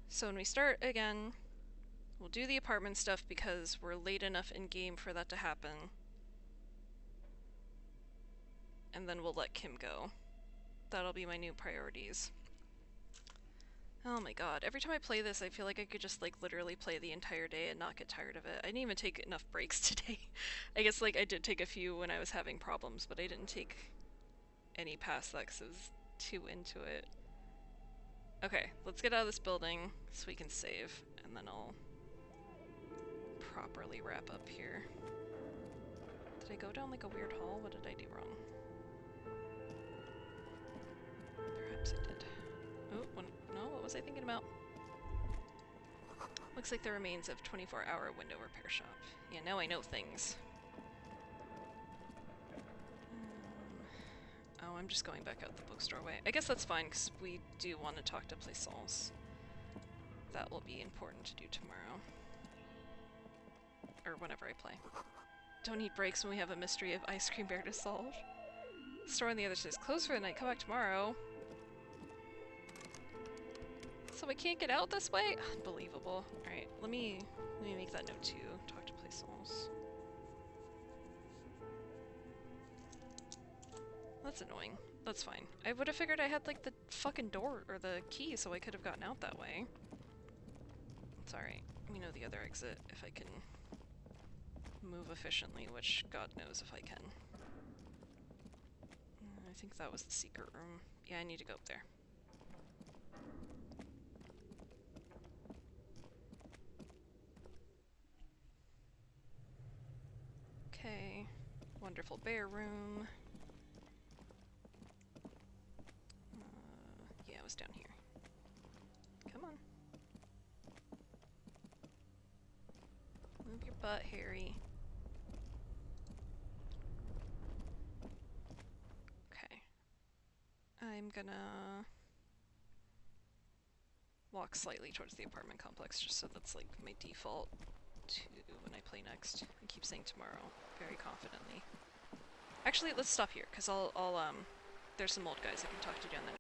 So when we start again, we'll do the apartment stuff because we're late enough in game for that to happen. And then we'll let Kim go. That'll be my new priorities. Oh my god, every time I play this I feel like I could just like literally play the entire day and not get tired of it. I didn't even take enough breaks today. I guess like I did take a few when I was having problems, but I didn't take any past that because I was too into it. Okay, let's get out of this building so we can save, and then I'll properly wrap up here. Did I go down like a weird hall? What did I do wrong? Perhaps I did. Oh, no, what was I thinking about? Looks like the remains of 24-hour window repair shop. Yeah, now I know things. Oh, I'm just going back out the bookstore way. I guess that's fine, because we do want to talk to Plaisance. That will be important to do tomorrow. Or whenever I play. Don't need breaks when we have a mystery of Ice Cream Bear to solve. The store on the other side is closed for the night. Come back tomorrow. So I can't get out this way? Unbelievable. Alright, let me make that note too. Talk to Plaisance. That's annoying. That's fine. I would have figured I had like the fucking door or the key so I could have gotten out that way. It's alright. We know the other exit if I can move efficiently, which God knows if I can. I think that was the secret room. Yeah, I need to go up there. Okay. Wonderful bear room. Yeah, it was down here. Come on. Move your butt, Harry. Okay. I'm gonna walk slightly towards the apartment complex just so that's like my default to when I play next. I keep saying tomorrow very confidently. Actually, let's stop here because I'll there's some old guys I can talk to down the